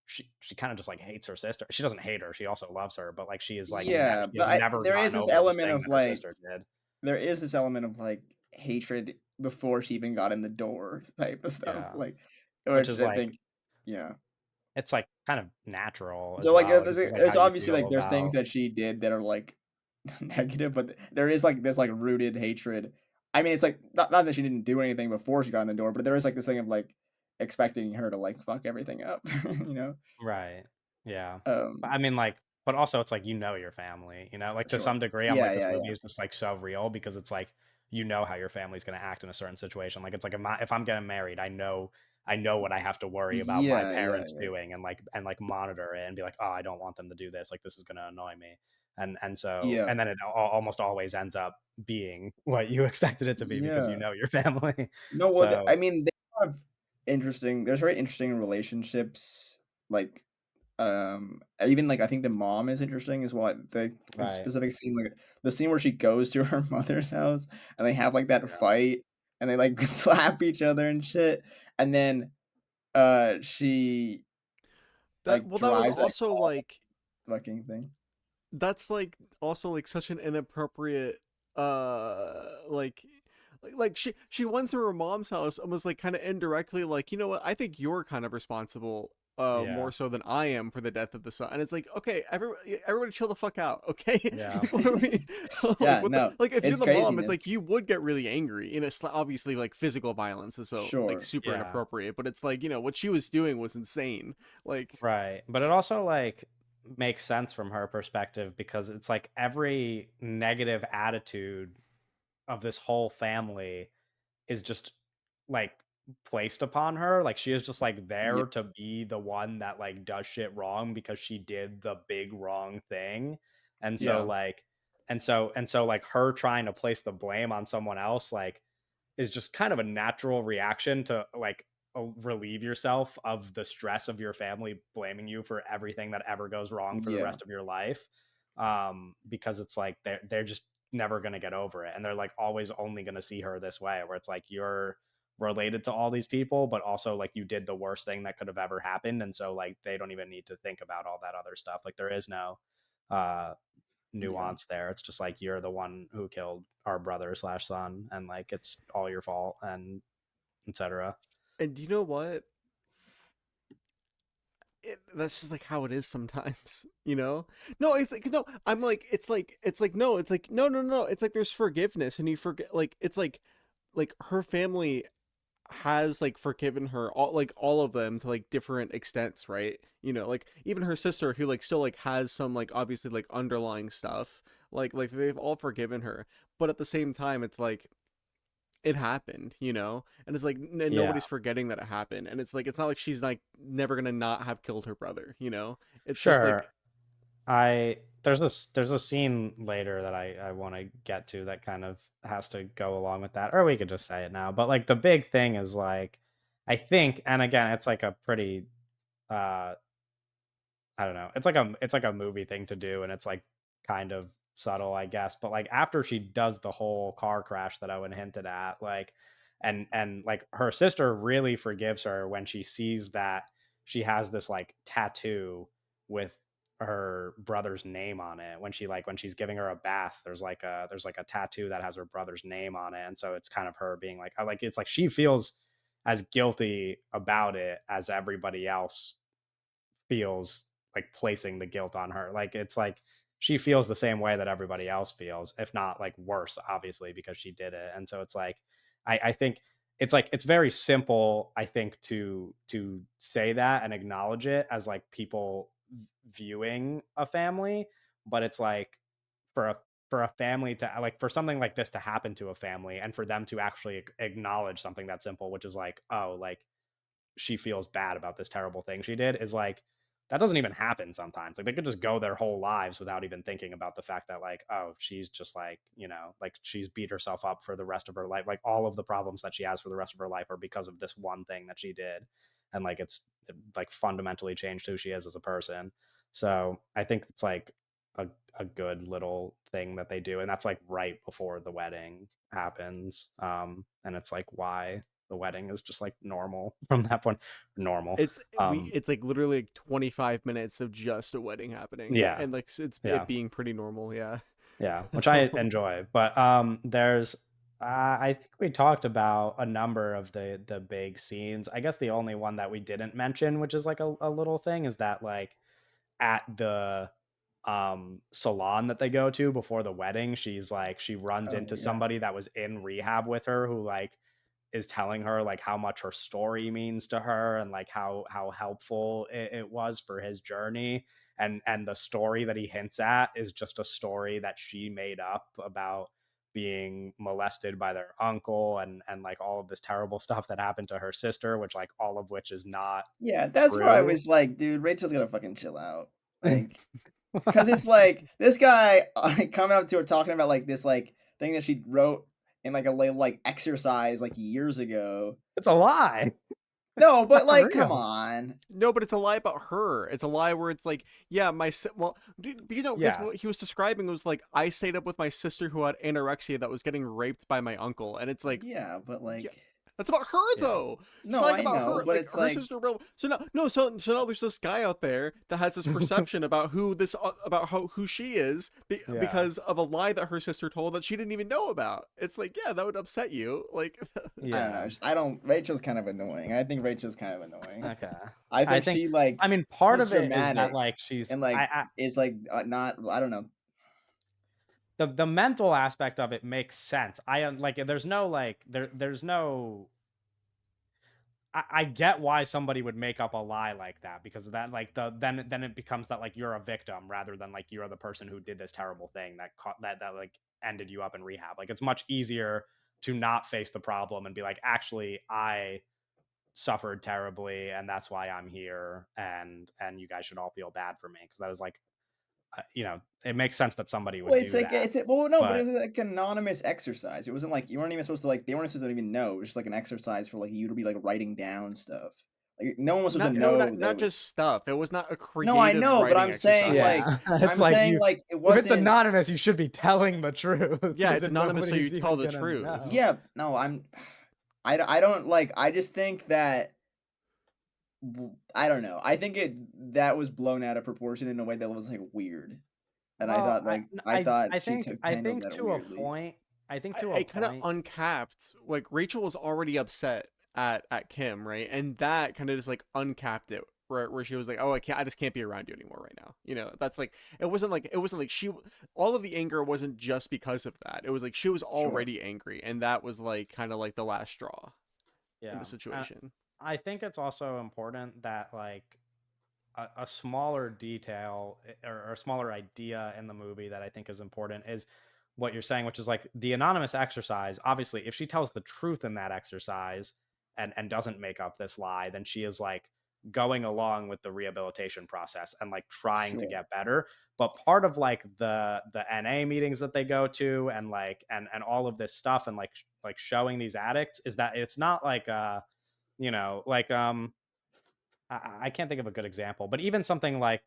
she kind of just like hates her sister. She doesn't hate her. She also loves her, but like she is like Yeah, she but has never there is gotten this over this element thing of that her like sister did. there is this element of like hatred before she even got in the door type of stuff Yeah. like Which which is I like think yeah. it's like kind of natural as So like well. Like, this is like how there's you obviously feel like there's things about that she did that are like negative, but there is like this like rooted hatred. I mean, it's like not that she didn't do anything before she got in the door, but there is like this thing of like expecting her to like fuck everything up, you know? right. Yeah. But Um, I mean like but also it's like you know your family, you know? Like to some sure. degree I'm Yeah, like this yeah, movie yeah. is just like so real because it's like you know how your family's going to act in a certain situation. Like it's like if I'm getting married, I know what I have to worry about my Yeah, yeah, parents yeah. doing, and like monitor it and be like, oh, I don't want them to do this. Like this is going to annoy me. And so Yeah. and then it almost always ends up being what you expected it to be because you Yeah. know your family. No, well, I So mean, they have there's very interesting relationships, like, even, like, I think the mom is interesting as well, the right, specific scene, like, the scene where she goes to her mother's house, and they have, like, that yeah, fight, and they, like, slap each other and shit, and then, she, That like, well, that was drives that also car like fucking thing. that's like also like such an inappropriate like she went to her mom's house and was like kind of indirectly like, you know what, I think you're kind of responsible yeah, more so than I am for the death of the son. And it's like, okay, everybody chill the fuck out, okay? yeah, What are we like Yeah, what the no, like if you're it's the mom, it's craziness. like you would get really angry. And it's obviously like physical violence is so like Sure. super yeah. inappropriate, but it's like, you know, what she was doing was insane. Like Right. But it also like makes sense from her perspective because it's like every negative attitude of this whole family is just like placed upon her. Like she is just like Yeah, there to be the one that like does shit wrong because she did the big wrong thing. And so yeah, like and so like her trying to place the blame on someone else like is just kind of a natural reaction to like relieve yourself of the stress of your family blaming you for everything that ever goes wrong for the yeah, rest of your life, because it's like they're just never going to get over it and they're like always only going to see her this way where it's like you're related to all these people but also like you did the worst thing that could have ever happened and so like they don't even need to think about all that other stuff. Like there is no uh yeah. nuance there. It's just like you're the one who killed our brother slash son, and like it's all your fault, and etc. and you know what, that's just like how it is sometimes, you know. No, it's like no, I'm like it's like no, it's like no, it's like there's forgiveness and you forget, like it's like her family has like forgiven her all of them to like different extents, right? You know, like even her sister who like still like has some like obviously like underlying stuff, like they've all forgiven her, but at the same time it's like it happened, you know. And it's like Yeah, nobody's forgetting that it happened, and it's like it's not like she's like never gonna not have killed her brother, you know. It's just like sure. I there's a scene later that I want to get to that kind of has to go along with that, or we could just say it now. But like the big thing is like I think, and again, it's like a pretty uh I don't know. It's like a movie thing to do, and it's like kind of subtle, I guess. But like after she does the whole car crash that Owen hinted at, like, and like her sister really forgives her when she sees that she has this like tattoo with her brother's name on it. When she like when she's giving her a bath, there's like a tattoo that has her brother's name on it, and so it's kind of her being like, I like it's like she feels as guilty about it as everybody else feels like placing the guilt on her. Like it's like she feels the same way that everybody else feels, if not like worse, obviously, because she did it. And so it's like I think it's like it's very simple, I think, to say that and acknowledge it as like people viewing a family, but it's like for a family to like for something like this to happen to a family and for them to actually acknowledge something that simple, which is like, oh, like she feels bad about this terrible thing she did is like that doesn't even happen sometimes. Like they could just go their whole lives without even thinking about the fact that like, oh, she's just like, you know, like she's beat herself up for the rest of her life. Like all of the problems that she has for the rest of her life are because of this one thing that she did. And like it, like fundamentally changed who she is as a person. So I think it's like a, a good little thing that they do. And that's like right before the wedding happens. And it's like why the wedding is just like normal from that point. Normal. it's like literally like 25 minutes of just a wedding happening, Yeah, and like it's it yeah, being pretty normal, yeah. yeah, which I enjoy. But there's I think we talked about a number of the big scenes. I guess the only one that we didn't mention, which is like a little thing, is that like at the salon that they go to before the wedding, she's like she runs Oh, into yeah. somebody that was in rehab with her who like is telling her like how much her story means to her and like how helpful it was for his journey, and the story that he hints at is just a story that she made up about being molested by their uncle, and like all of this terrible stuff that happened to her sister, which like all of which is not Yeah, that's where I true. was like, dude, Rachel's gonna fucking chill out. Like, because it's like this guy coming up to her talking about like this like thing that she wrote in like a little like exercise like years ago. It's a lie. No, It's but not like, come real. on. No, but it's a lie about her. It's a lie where it's like, yeah, well, because what he Yes. was describing was like, I stayed up with my sister who had anorexia that was getting raped by my uncle, and it's like, Yeah, but yeah, like, that's about her Yeah. though. She's no, lying I about know, her, but like it's her like, sister. So now, no, so now there's this guy out there that has this perception about who she is Yeah. because of a lie that her sister told that she didn't even know about. It's like, yeah, that would upset you. Like, I don't Yeah. know. I don't. Rachel's kind of annoying. I think Rachel's kind of annoying. Okay. I I think think she like I mean, part is of it is that, dramatic like, she's and like I is like not. I don't know. the mental aspect of it makes sense. like, there's no, like there's no I get why somebody would make up a lie like that, because of that, like, then it becomes that, like, you're a victim rather than, like, you're the person who did this terrible thing that like, ended you up in rehab. Like, it's much easier to not face the problem and be like, "Actually, I suffered terribly, and that's why I'm here, and you guys should all feel bad for me," because that was like, it makes sense that somebody Well, would it's do like that. it's well, no, but it But was like anonymous exercise. It wasn't like you weren't even supposed to like they weren't supposed to even know. It was just like an exercise for like you to be like writing down stuff. Like no one was supposed to not no, know that not it was. just stuff. It was not a No, I creative know, but writing I'm saying exercise. like yeah, it's I'm like saying you like it if it's wasn't. anonymous, you should be telling the truth Yeah, because it's then anonymous, so you nobody's tell even the gonna truth. know. Yeah, no, I don't like. I just think that I don't know. I think that was blown out of proportion in a way that was like weird, and I Well, thought like I thought I she think took handled that to a weirdly. point. I think I, to a I kind of point. uncapped. Like Rachel was already upset at Kim, right? And that kind of just like uncapped it, where she was like, "Oh, I just can't be around you anymore right now." That's like it wasn't like she all of the anger wasn't just because of that. It was like she was Sure, already angry, and that was like kind of like the last straw in the Yeah, situation. I think it's also important that, like, a smaller detail, or a smaller idea in the movie that I think is important is what you're saying, which is like the anonymous exercise. Obviously, if she tells the truth in that exercise and doesn't make up this lie, then she is like going along with the rehabilitation process and like trying to sure, get better. But part of like the NA meetings that they go to, and like and all of this stuff, and like like showing these addicts, is that it's not like like I can't think of a good example, but even something like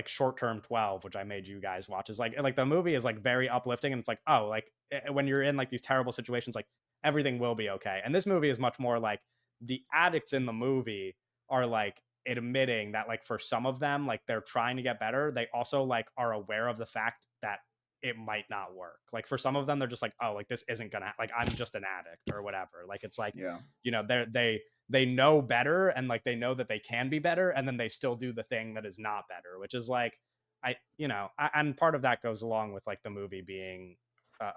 Short Term 12, which I made you guys watch, is like the movie is like very uplifting, and it's like, oh, like when you're in like these terrible situations, like everything will be okay. And this movie is much more like the addicts in the movie are like admitting that, like, for some of them, like, they're trying to get better. They also like are aware of the fact that it might not work. Like, for some of them, they're just like, oh, like, this isn't gonna, like, I'm just an addict or whatever. Like, it's like, yeah. they know better, and like they know that they can be better, and then they still do the thing that is not better, which is like, and part of that goes along with like the movie being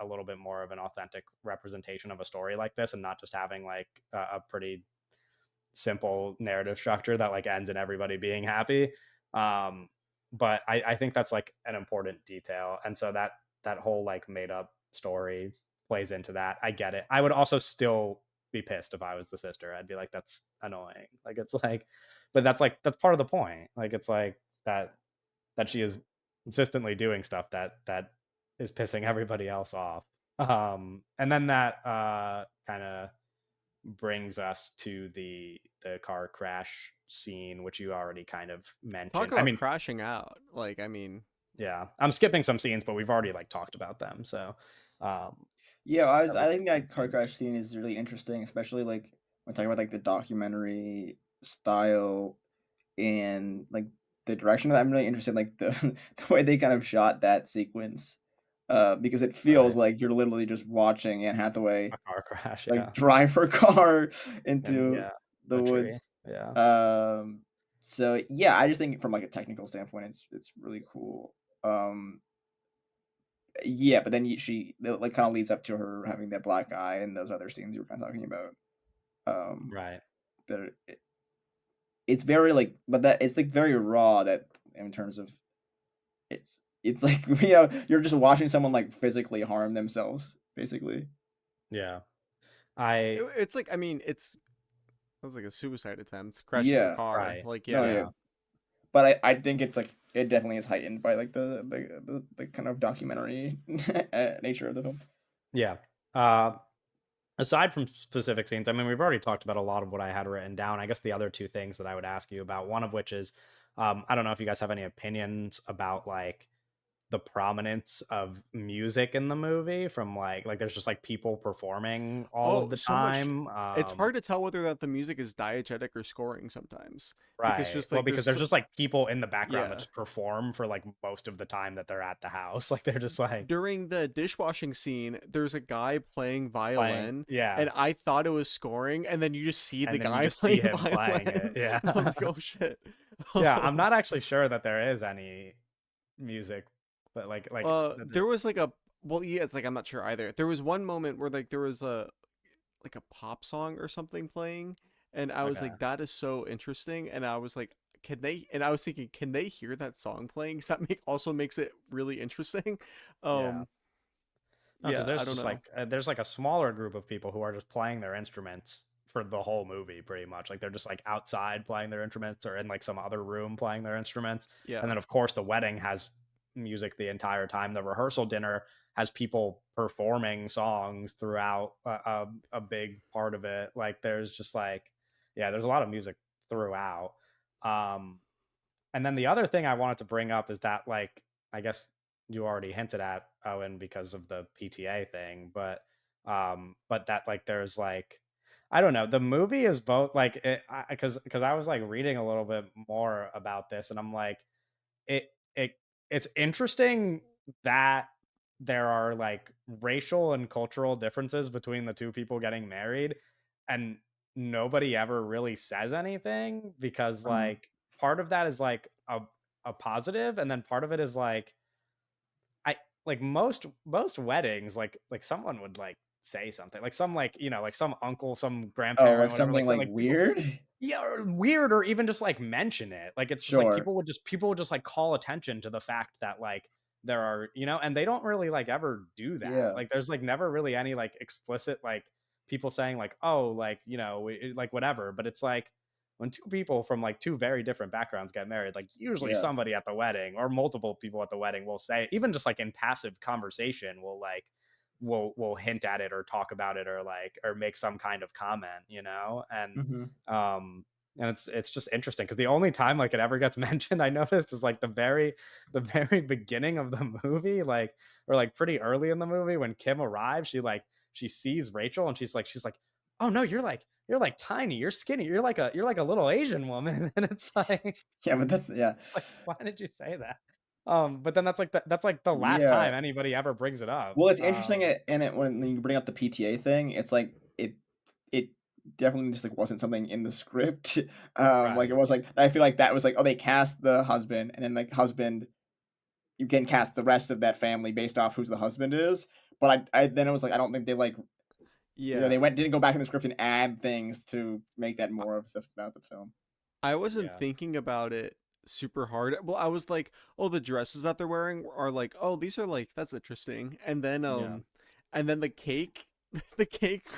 a little bit more of an authentic representation of a story like this, and not just having like a pretty simple narrative structure that like ends in everybody being happy. um but I think that's like an important detail, and so that whole like made up story plays into that. I get it. I would also still be pissed if I was the sister. I'd be like, that's annoying. Like, it's like, but that's part of the point. Like, it's like that she is consistently doing stuff that is pissing everybody else off. And then that kind of brings us to the car crash scene, which you already kind of Talk mentioned. I about mean, crashing out. Like, I mean, yeah, I'm skipping some scenes, but we've already like talked about them. So, um, Yeah, I everything think in that the car scene. crash scene is really interesting, especially like when talking about like the documentary style and like the direction of that. I'm really interested in like the the way they kind of shot that sequence. Because it feels Right, like you're literally just watching Anne Hathaway a car crash. like Yeah, drive her car and into yeah, the a tree. woods. Yeah, Um, so yeah, I just think from like a technical standpoint, it's really cool. Um, yeah, but then it, like kind of leads up to her having that black eye and those other scenes you were kind of talking about. Um, right. that it's very like, but that it's like very raw that in terms of it's it's like, you're just watching someone, like, physically harm themselves, basically. Yeah. I It's like, I mean, it was like a suicide attempt, crashing their Yeah. car. right. Like, No, yeah. yeah. Yeah. But I think it's, like, it definitely is heightened by, like, the kind of documentary nature of the film. Yeah. Uh Aside from specific scenes, I mean, we've already talked about a lot of what I had written down. I guess the other two things that I would ask you about, one of which is, I don't know if you guys have any opinions about like the prominence of music in the movie from like there's just like people performing all of Oh, the so much. time. It's hard to tell whether that the music is diegetic or scoring sometimes because Right. just Well, like because there's there's just like people in the background that yeah. just perform for like most of the time that they're at the house. Like they're just like During the dishwashing scene, there's a guy playing playing. violin, Yeah. and I thought it was scoring, and then you just see the And then you guy just see playing him playing it. violin. Yeah. I was like, oh shit. Yeah. I'm not actually sure that there is any music, but There was like a well, yeah, it's like I'm not sure either. There was one moment where like there was a like a pop song or something playing, and I was okay. like, that is so interesting, and I was like, can they? And I was thinking, can they hear that song playing? Because that also makes it really interesting. Yeah. Um, No, because yeah, I there's don't just know. like there's like a smaller group of people who are just playing their instruments for the whole movie, pretty much. Like they're just like outside playing their instruments or in like some other room playing their instruments. And Yeah, then of course the wedding has music the entire time. The rehearsal dinner has people performing songs throughout a big part of it. Like there's just like yeah, there's a lot of music throughout. Um, and then the other thing I wanted to bring up is that, like, I guess you already hinted at Owen because of the PTA thing, but that like there's like, I don't know, the movie is both like it because I was like reading a little bit more about this, and I'm like, it it it's interesting that there are like racial and cultural differences between the two people getting married and nobody ever really says anything because Mhm. like part of that is like a positive and then part of it is like I like most weddings like someone would like say something like some like like some uncle some Oh, grandparent like whatever something, like, like people weird? yeah, or weird, or even just like mention it. Like it's just like Sure. people would just like call attention to the fact that like there are, and they don't really like ever do that. Yeah. Like there's like never really any like explicit like people saying like, oh, like, like whatever. But it's like when two people from like two very different backgrounds get married, like usually Yeah. somebody at the wedding or multiple people at the wedding will say, even just like in passive conversation, will like will hint at it or talk about it or like or make some kind of comment, Mhm. um and it's just interesting because the only time like it ever gets mentioned I noticed is like the very beginning of the movie, like or like pretty early in the movie when Kim arrives, she sees Rachel and she's like, oh no, you're like tiny, you're skinny, you're like a little Asian woman, and it's like Yeah, but that's yeah. like why did you say that? But then that's like the last Yeah. time anybody ever brings it up. Well, it's interesting when you bring up the PTA thing, it's like it definitely just, like, wasn't something in the script. Like, it Right. was like I feel like that was like, oh, they cast the husband, and then, like, husband you can cast the rest of that family based off who the husband is, but I then it was like, I don't think they, like, they yeah. didn't go back in the script and add things to make that more of the about the film. I wasn't Yeah. thinking about it super hard. Well, I was like, oh, the dresses that they're wearing are like, oh, these are like that's interesting. Yeah. And then the cake the cake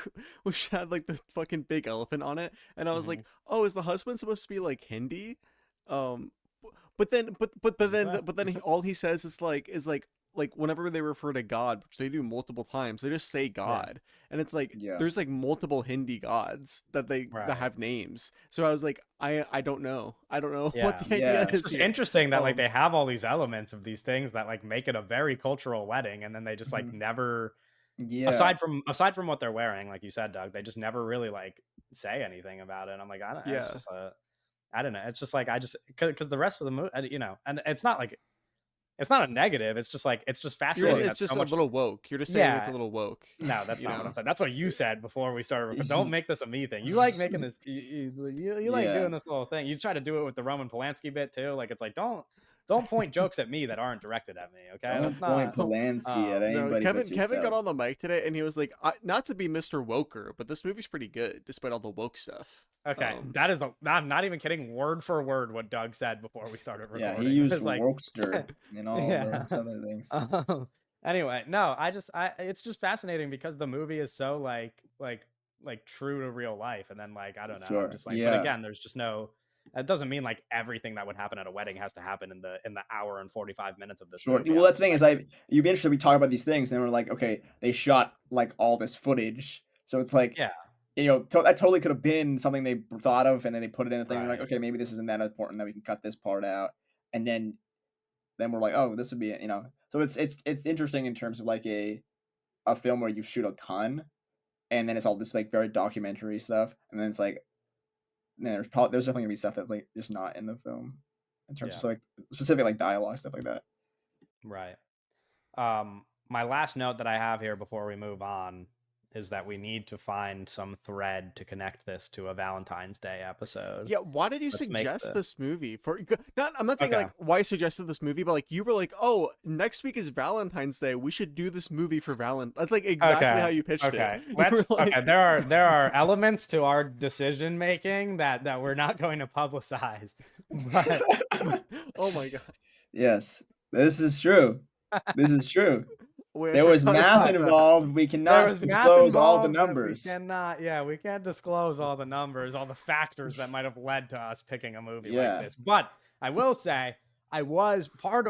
which had like the fucking big elephant on it, and I was Mhm. like, oh, is the husband supposed to be like Hindi? Um Okay. but then all he says is like whenever they refer to God, which they do multiple times, they just say Yeah. God, and it's like Yeah. there's like multiple Hindi gods that Right. have names. So I was like, I don't know what Yeah. the idea Yeah. It's is just here. interesting that, like, Um, they have all these elements of these things that, like, make it a very cultural wedding, and then they just, like, Mhm. never Yeah. aside from what they're wearing, like you said, Doug, they just never really, like, say anything about it. I'm like, I don't it's yeah, just I don't know. It's just like I just because the rest of the movie, and it's not like it's not a negative. It's just like it's just fascinating Sure. it's that so just a much. little woke. You're just saying it's a Yeah. little woke, No, that's you not what I'm know. saying. That's what you said before we started recording. Don't make this a me thing. You like making this. You like Yeah. doing this little thing. You try to do it with the Roman Polanski bit too. Like it's like don't don't point jokes at me that aren't directed at me. Okay, Don't let's point not. Polanski at No, anybody Kevin but Kevin got yourself. on the mic today and he was like, not to be Mr. Woker, but this movie's pretty good despite all the woke stuff. Okay, that is the. I'm not even kidding, word for word what Doug said before we started Yeah, he recording. It used was like, Wokester and all yeah. those other things. Anyway, no, it's just fascinating because the movie is so like true to real life, and then like I don't know, I'm Sure. just like, but Yeah. again, there's just no. That doesn't mean like everything that would happen at a wedding has to happen in the hour and 45 minutes of this Sure. movie. Well, I'm that's the just thing is, like, you'd be interested. We talk about these things, and we're like, okay, they shot like all this footage, so it's like, yeah, that totally could have been something they thought of, and then they put it in a thing. They're like, right, okay, maybe this isn't that important that we can cut this part out, and then we're like, oh, this would be, So it's interesting in terms of like a film where you shoot a ton, and then it's all this like very documentary stuff, and then it's like, man, there's definitely gonna be stuff that's like just not in the film, in terms yeah, of like specific like dialogue stuff like that. right. My last note that I have here before we move on is that we need to find some thread to connect this to a Valentine's Day episode. Yeah, why did you Let's make suggest the this movie? Not, I'm not saying okay. like why you suggested this movie, but like you were like, oh, next week is Valentine's Day. We should do this movie for Valentine. That's like exactly how Okay. you pitched it. Okay. You were Let's okay. like, There are elements to our decision making that we're not going to publicize. But oh my god, Yes, this is true. This is true. wait, I There was forgot math about but that. involved. We there cannot was math disclose all the involved that we numbers. cannot, yeah, we can't disclose all the numbers, all the factors that might have led to us picking a movie like Yeah. this. But I will say I was part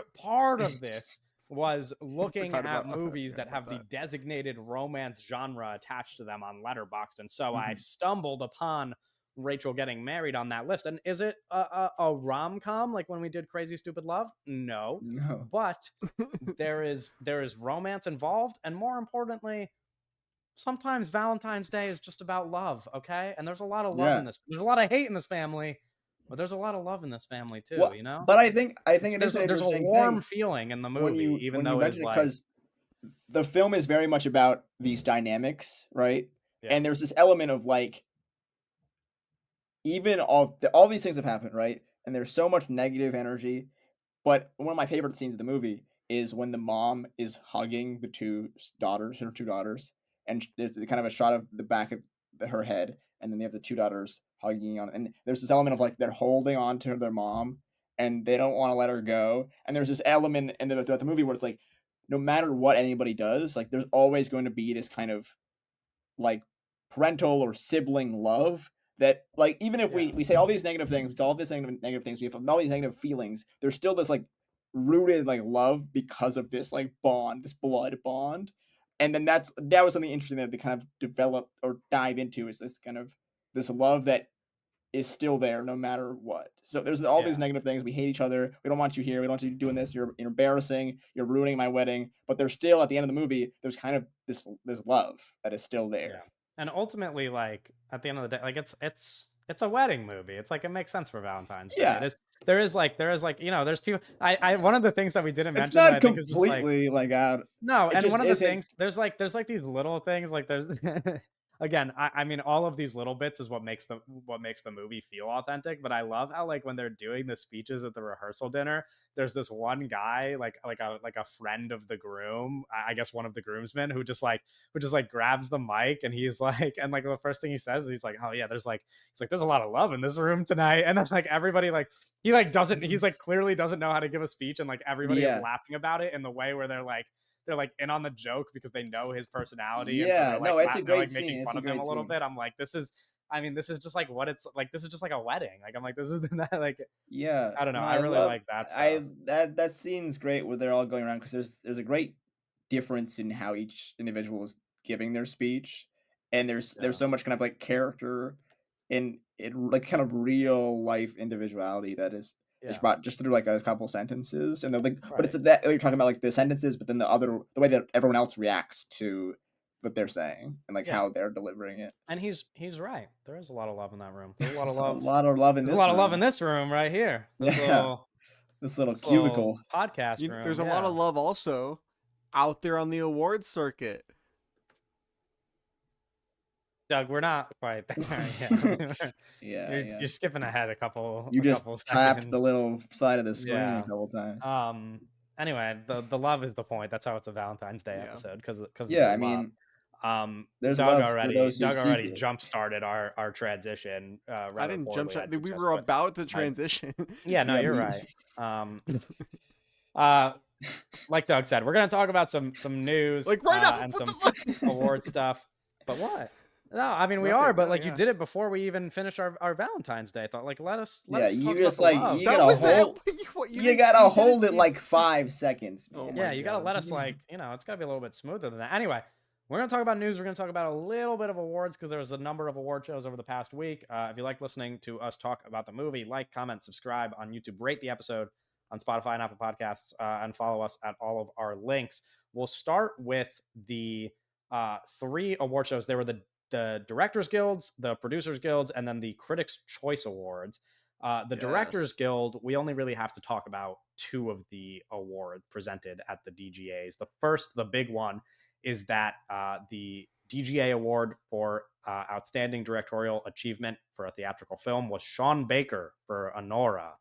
of this was looking at I movies forgot that about have the that. designated romance genre attached to them on Letterboxd, and so I Mhm. stumbled upon Rachel getting married on that list. And is it a rom com like when we did Crazy Stupid Love? No, No. but there is romance involved, and more importantly, sometimes Valentine's Day is just about love, okay? And there's a lot of love in Yeah. this. There's a lot of hate in this family, but there's a lot of love in this family too, Well, you know? but I think It's it is an there's a interesting warm thing feeling in the when movie, you even when you though it is mention it, like, because the film is very much about these dynamics, right? yeah, And there's this element of like, even all these things have happened, right? And there's so much negative energy. But one of my favorite scenes of the movie is when the mom is hugging her two daughters, and there's kind of a shot of the back of her head, and then they have the two daughters hugging on, and there's this element of like they're holding on to their mom, and they don't want to let her go. And there's this element throughout the movie where it's like, no matter what anybody does, like there's always going to be this kind of like parental or sibling love that, like, even if yeah, we say all these negative things, all these negative things, we have all these negative feelings, there's still this like rooted like love because of this like bond, this blood bond. And then that was something interesting that they kind of develop or dive into, is this kind of this love that is still there no matter what. So there's all these yeah, negative things. We hate each other. We don't want you here. We don't want you doing this. You're embarrassing. You're ruining my wedding. But there's still, at the end of the movie, there's kind of this love that is still yeah. there. And ultimately, like at the end of the day, like it's a wedding movie. It's like it makes sense for Valentine's Day. It Yeah, is there is like, there's people I one of the things that we didn't it's mention that not I think is just like, completely like out. no, It and just one of the isn't. things there's like these little things like there's again, I mean all of these little bits is what makes the movie feel authentic, but I love how like when they're doing the speeches at the rehearsal dinner, there's this one guy like a friend of the groom, I guess one of the groomsmen who just like grabs the mic and he's like and like the first thing he says is he's like, "Oh yeah, there's a lot of love in this room tonight." And then like everybody like he like doesn't he's like clearly doesn't know how to give a speech, and like everybody is Yeah, laughing about it in the way where they're like in on the joke because they know his personality, and so yeah. No, it's a they're great like making scene. It's fun a of him great a little scene. bit. I'm like, this is, I mean, this is just like what it's like. This is just like a wedding. Like I'm like, this is not like, Yeah, I don't know. no, I I really love like that I stuff. that scene's great where they're all going around, because there's a great difference in how each individual is giving their speech, and there's Yeah, so much kind of like character in like kind of real life individuality that is yeah, brought just through like a couple sentences, and they're like, but right. it's that you're talking about like the sentences, but then the way that everyone else reacts to what they're saying and like Yeah, how they're delivering it. and he's right. There is a lot of love in that room. There's a lot of There's a love. lot of love in There's a this lot of love room. in this room right here. This Yeah, little this little this little cubicle. podcast room. There's a lot of Yeah. love also out there on the awards circuit. Doug, we're not quite there yet. Yeah, yeah. You're skipping ahead a couple You just tapped seconds. the little side of the screen a Yeah. couple times. Anyway, the love is the point. That's how it's a Valentine's Day Yeah. episode because of Yeah, the I love. mean, there's love for those who Doug seek already it. jump started our transition I rather didn't jump poorly, shot. I'd We suggest. were But about to I, transition. yeah, no, Yeah, you're right. Uh, like Doug said, we're gonna talk about some news Like right now. and What the some fuck? award stuff. But what? No, I mean we Nothing, are, but no, like you yeah. did it before we even finished our Valentine's Day. I thought like let us yeah, talk you about just the like love. you That gotta was that. hold. What, You didn't- gotta didn't- hold it you- like 5 seconds, Oh man. my Yeah, you gotta God. let us like it's gotta be a little bit smoother than that. Anyway, we're gonna talk about news. We're gonna talk about a little bit of awards because there was a number of award shows over the past week. If you like listening to us talk about the movie, like, comment, subscribe on YouTube, rate the episode on Spotify and Apple Podcasts, and follow us at all of our links. We'll start with the 3 award shows. There were the Directors Guilds, the Producers Guilds, and then the Critics' Choice Awards. The Directors Yes. Guild, we only really have to talk about 2 of the awards presented at the DGAs. The first, the big one, is that the DGA Award for Outstanding Directorial Achievement for a Theatrical Film was Sean Baker for Honora.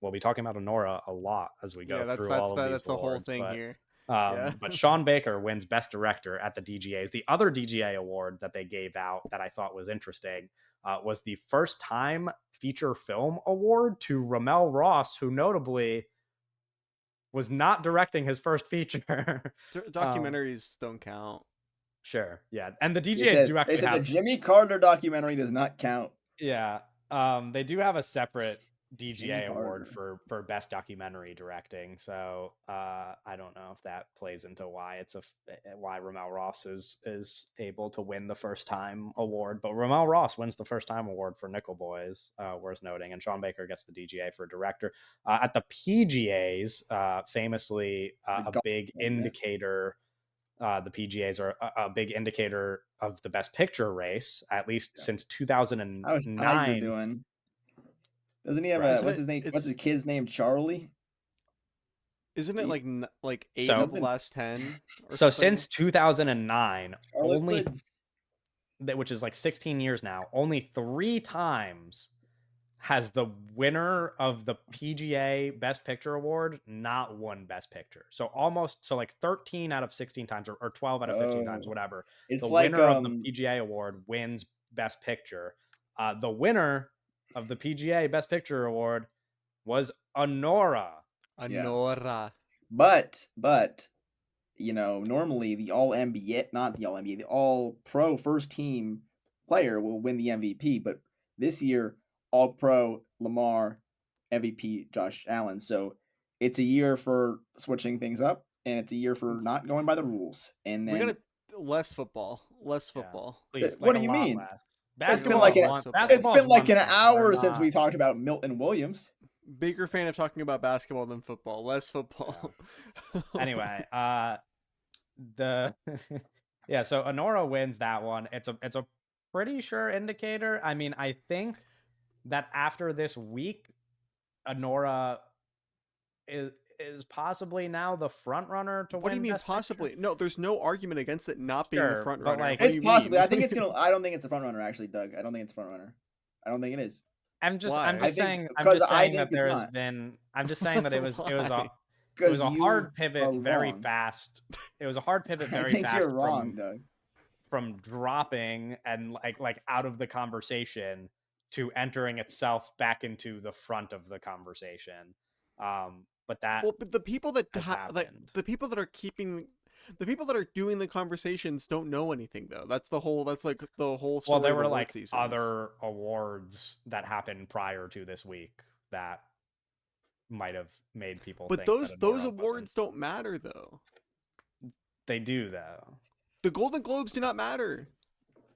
We'll be talking about Honora a lot as we go Yeah, through all of these that's the whole awards, thing here. Yeah. but Sean Baker wins Best Director at the DGAs. The other DGA award that they gave out that I thought was interesting was the First Time Feature Film Award to Ramel Ross, who notably was not directing his first feature. Documentaries don't count. Sure, yeah, and the They DGAs do they actually said the have Jimmy Carter documentary does not count. yeah, they do have a separate Jimmy DGA award Carter. for best documentary directing. So I don't know if that plays into why why Ramel Ross is able to win the First Time award. But Ramel Ross wins the First Time award for Nickel Boys, worth noting, and Sean Baker gets the DGA for director. At the PGAs, famously a golf big one, yeah. indicator. The PGAs are a big indicator of the Best Picture race, at least since How's Tiger 2009. doing? Doesn't he have Right. a what's his name? What's his kid's name? Charlie? Isn't it like 8 So- of the last 10? Or So something? since 2009, Charlotte only Woods. which is like 16 years now, only 3 times has the winner of the PGA Best Picture Award not won Best Picture. So like 13 out of 16 times or 12 out of 15 times, Oh. whatever. It's The like winner of the PGA Award wins Best Picture. The winner of the PGA Best Picture Award was Honora. Honora. but normally the all NBA, not the all NBA, the all pro first team player will win the MVP, but this year all pro Lamar, MVP Josh Allen. So it's a year for switching things up, and it's a year for not going by the rules. And then We gotta less football. Less Yeah. football. Please, What like do a you lot mean? less. It's been Basketball like is an- one. it's it's basketball been is like one an thing. hour We're since not- we talked about Milton Williams. Bigger fan of talking about basketball than football. Less football. Anyway, the yeah, so Honora wins that one. It's a pretty sure indicator. I mean, I think that after this week, Honora is possibly now the front runner to win. What do you mean Best possibly? Picture. No, there's no argument against it not being the Sure, front but, runner. like- What do It's you possibly. mean? I think it's gonna. I don't think it's the front runner, actually, Doug. I don't think it's front runner. I don't think it is. I'm just Why? I'm I just think- saying because I that think it's there's not. been I'm just saying that it was Why? a Because hard pivot are very wrong. fast. It was a hard pivot I very think fast you're wrong, Doug. from dropping and like out of the conversation to entering itself back into the front of the conversation. But that Well, but the people that has happened. the people that are doing the conversations don't know anything though. That's like the whole story well, there of were award like seasons. other awards that happened prior to this week that might have made people But think those that Honora awards don't matter though. they do though. The Golden Globes do not matter.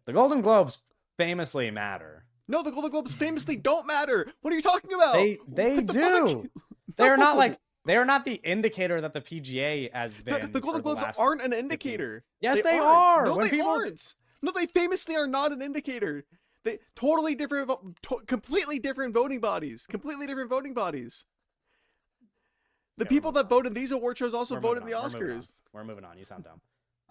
The Golden Globes famously matter. No, the Golden Globes famously don't matter. What are you talking about? They What the fuck? do. They're not No. like they're not the indicator that the PGA has been. The Golden for the Globes last aren't an 15 indicator. Yes, they aren't. are. No, When they people- aren't. No, they famously are not an indicator. They totally different, completely different voting bodies. Completely different voting bodies. The Yeah, people we're that vote in these award shows also We're vote in moving the on, we're moving Oscars. on. We're moving on. You sound dumb.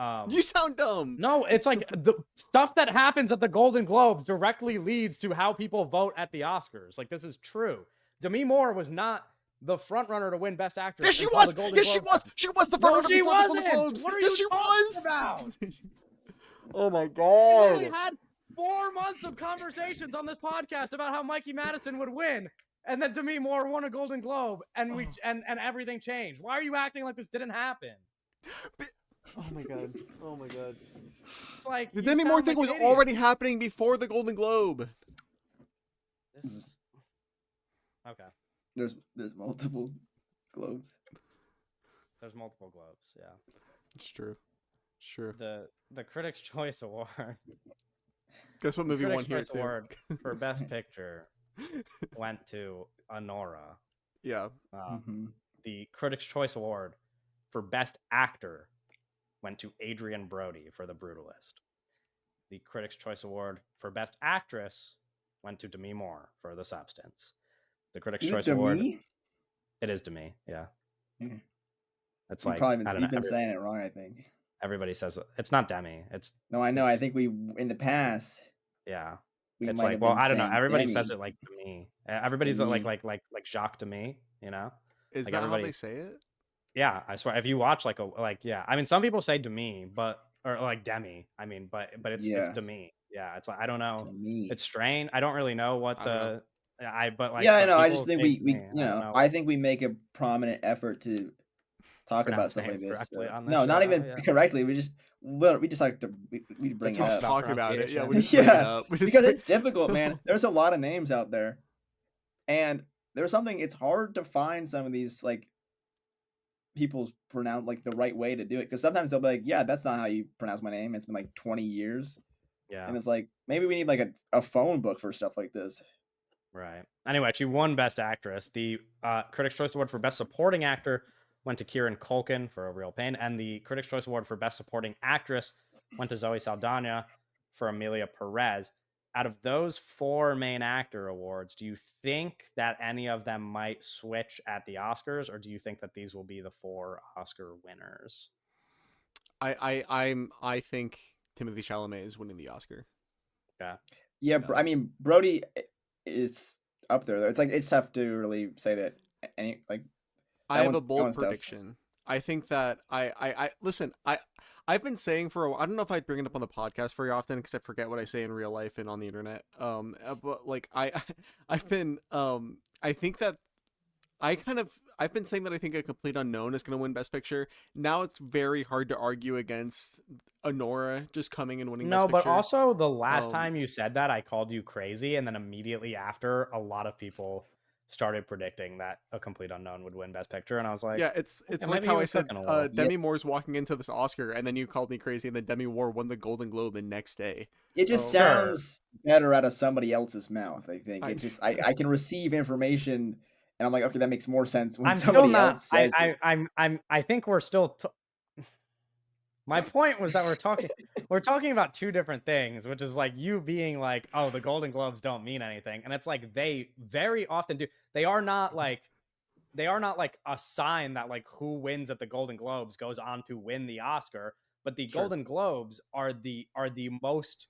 You sound dumb. No, it's like the stuff that happens at the Golden Globes directly leads to how people vote at the Oscars. Like, this is true. Demi Moore was not the front runner to win Best Actress. Yes, she until was. The Golden Yes, she Globes was. happened. She was the front No, runner she before the Golden wasn't. Globes. What are Yes, you she talking was. about? Oh my We god. literally had 4 months of conversations on this podcast about how Mikey Madison would win, and then Demi Moore won a Golden Globe, and and everything changed. Why are you acting like this didn't happen? Oh my god. Oh my god. It's like The you Demi Moore sound thing like was an idiot. already happening before the Golden Globe. This is... Okay. There's multiple globes. There's multiple Globes. Yeah. It's true. It's true. The Critics' Choice Award. Guess what movie won Critics' here Choice too? Award for Best Picture went to Honora. Yeah. The Critics' Choice Award for Best Actor went to Adrian Brody for The Brutalist. The Critics' Choice Award for Best Actress went to Demi Moore for The Substance. The Critics' Choice Award. It is Demi, yeah. It's like, I don't know. You've been saying it wrong, I think. Everybody says it's not Demi. It's No, I know. I think we in the past. Yeah. We It's might like, have well, been I don't know. saying Everybody Demi. says it like Demi. Everybody's Demi. like Jacques Demi, you know? Is Like that everybody... how they say it? Yeah, I swear. If you watch yeah. I mean, some people say Demi, or like Demi. I mean, but it's Demi. Yeah, it's like, I don't know. Demi. It's strange. I don't really know what I know. I just think we I think we make a prominent effort to talk about pronounce stuff like names this. correctly on this No, not show, even yeah. correctly. We just like to we bring it talk up. about Talk about it. Yeah, we pronunciation. just bring it up. Because it's difficult, man. There's a lot of names out there, and there's something. It's hard to find some of these like people's pronounce like the right way to do it, because sometimes they'll be like, yeah, that's not how you pronounce my name. It's been like 20 years. Yeah. And it's like, maybe we need like a phone book for stuff like this. Right. Anyway, she won Best Actress. The Critics' Choice Award for Best Supporting Actor went to Kieran Culkin for A Real Pain, and the Critics' Choice Award for Best Supporting Actress went to Zoe Saldana for Amelia Perez. Out of those 4 main actor awards, do you think that any of them might switch at the Oscars, or do you think that these will be the 4 Oscar winners? I think Timothée Chalamet is winning the Oscar. Yeah. Yeah, I mean, Brody is up there though. It's like it's tough to really say that any like. I have a bold prediction. I think that listen. I've been saying for a while, I don't know if I'd bring it up on the podcast very often because I forget what I say in real life and on the internet. But like I've been I think that I've been saying that I think A Complete Unknown is going to win Best Picture. Now it's very hard to argue against Honora just coming and winning Best Picture. No, but also the last time you said that, I called you crazy, and then immediately after, a lot of people started predicting that A Complete Unknown would win Best Picture, and I was like, yeah, it's okay, like how I said Demi Yeah. Moore's walking into this Oscar, and then you called me crazy, and then Demi Moore won the Golden Globe the next day. It just Sure. sounds better out of somebody else's mouth. I think I- it just I can receive information, and I'm like, okay, that makes more sense when I'm still somebody not. else says it. I think we're still. My point was that we're talking about 2 different things, which is like you being like, oh, the Golden Globes don't mean anything, and it's like they very often do. They are not like a sign that like who wins at the Golden Globes goes on to win the Oscar, but the Sure. Golden Globes are the most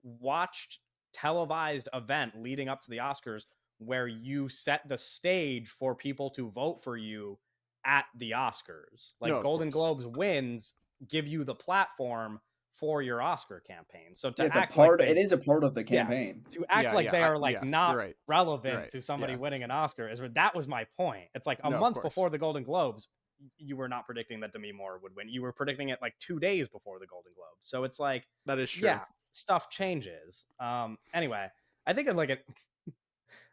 watched televised event leading up to the Oscars, where you set the stage for people to vote for you at the Oscars. Like No, of Golden course. Globes wins give you the platform for your Oscar campaign. So to It's a act part. like it is a part of the campaign. to act Yeah, like yeah, they I- are like yeah, not you're right. relevant right, to somebody yeah. winning an Oscar that was my point. It's like a No, of month course. before the Golden Globes, you were not predicting that Demi Moore would win. You were predicting it like 2 days before the Golden Globes. So it's like, That is true. yeah, stuff changes. Anyway, I think it's like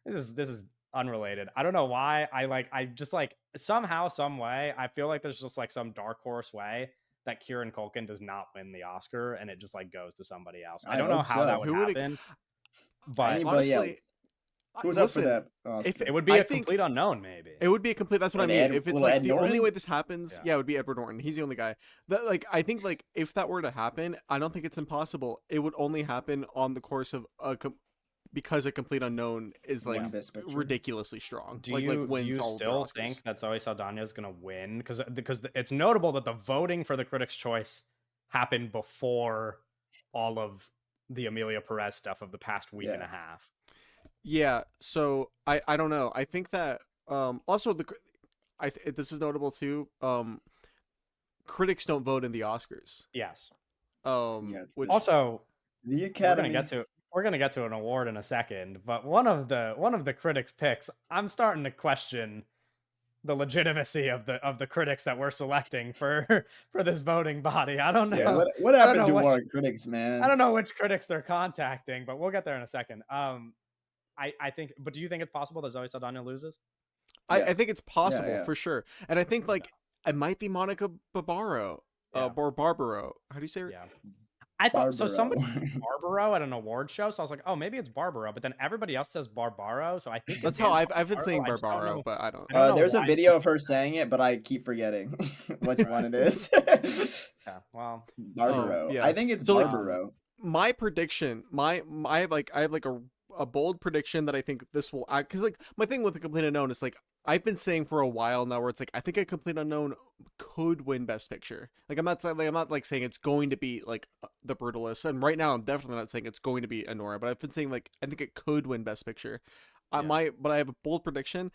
this is unrelated. I don't know why. I just like somehow, some way, I feel like there's just like some dark horse way that Kieran Culkin does not win the Oscar and it just like goes to somebody else. I I don't know hope how so. that would Who would it- happen, but Anybody honestly, Who's up listen, for that Oscar? it would be I a think- complete unknown, maybe. It would be a complete. That's what I Like mean. Ed- If it's little like Ed the only Norton? way this happens, Yeah. yeah, it would be Edward Norton. He's the only guy. That like I think like if that were to happen, I don't think it's impossible. It would only happen on the course of because A Complete Unknown is like Won Best Picture. ridiculously strong. Do like you wins all of their still Oscars. think that Zoe Saldana is going to win? Because it's notable that the voting for the Critics' Choice happened before all of the Amelia Perez stuff of the past week and Yeah. a half. Yeah, so I don't know. I think that also this is notable too. Critics don't vote in the Oscars. Yes. Yeah. It's Which Also, the we're gonna Academy. get to an award in a second, but one of the critics' picks, I'm starting to question the legitimacy of the critics that we're selecting for for this voting body. I don't Yeah. know. What I don't happened know to which our critics, I man? don't know which critics they're contacting, but we'll get there in a second. I think, but do you think it's possible that Zoe Saldana loses? I Yes. think it's Yeah. possible Yeah. for sure, and I think like it might be Monica Barbaro, Yeah. or Barbaro. How do you say her? Yeah. I thought so. Barbaro. Somebody said Barbaro at an award show, so I was like, oh, maybe it's Barbaro. But then everybody else says Barbaro, so I think it That's is how I've been Barbaro. saying I just don't Barbaro, know. but I don't. I don't know There's a why. video of her saying it, but I keep forgetting which one it is. Yeah. Well, Barbaro. Yeah. I think it's So like Barbaro. my prediction, I have like a bold prediction that I think this will act, because like my thing with the Complete Unknown is like I've been saying for a while now where it's like I think a Complete Unknown could win Best Picture. Like I'm not saying it's going to be like The Brutalist, and right now I'm definitely not saying it's going to be Anora, but I've been saying like I think it could win Best Picture. yeah. But I have a bold prediction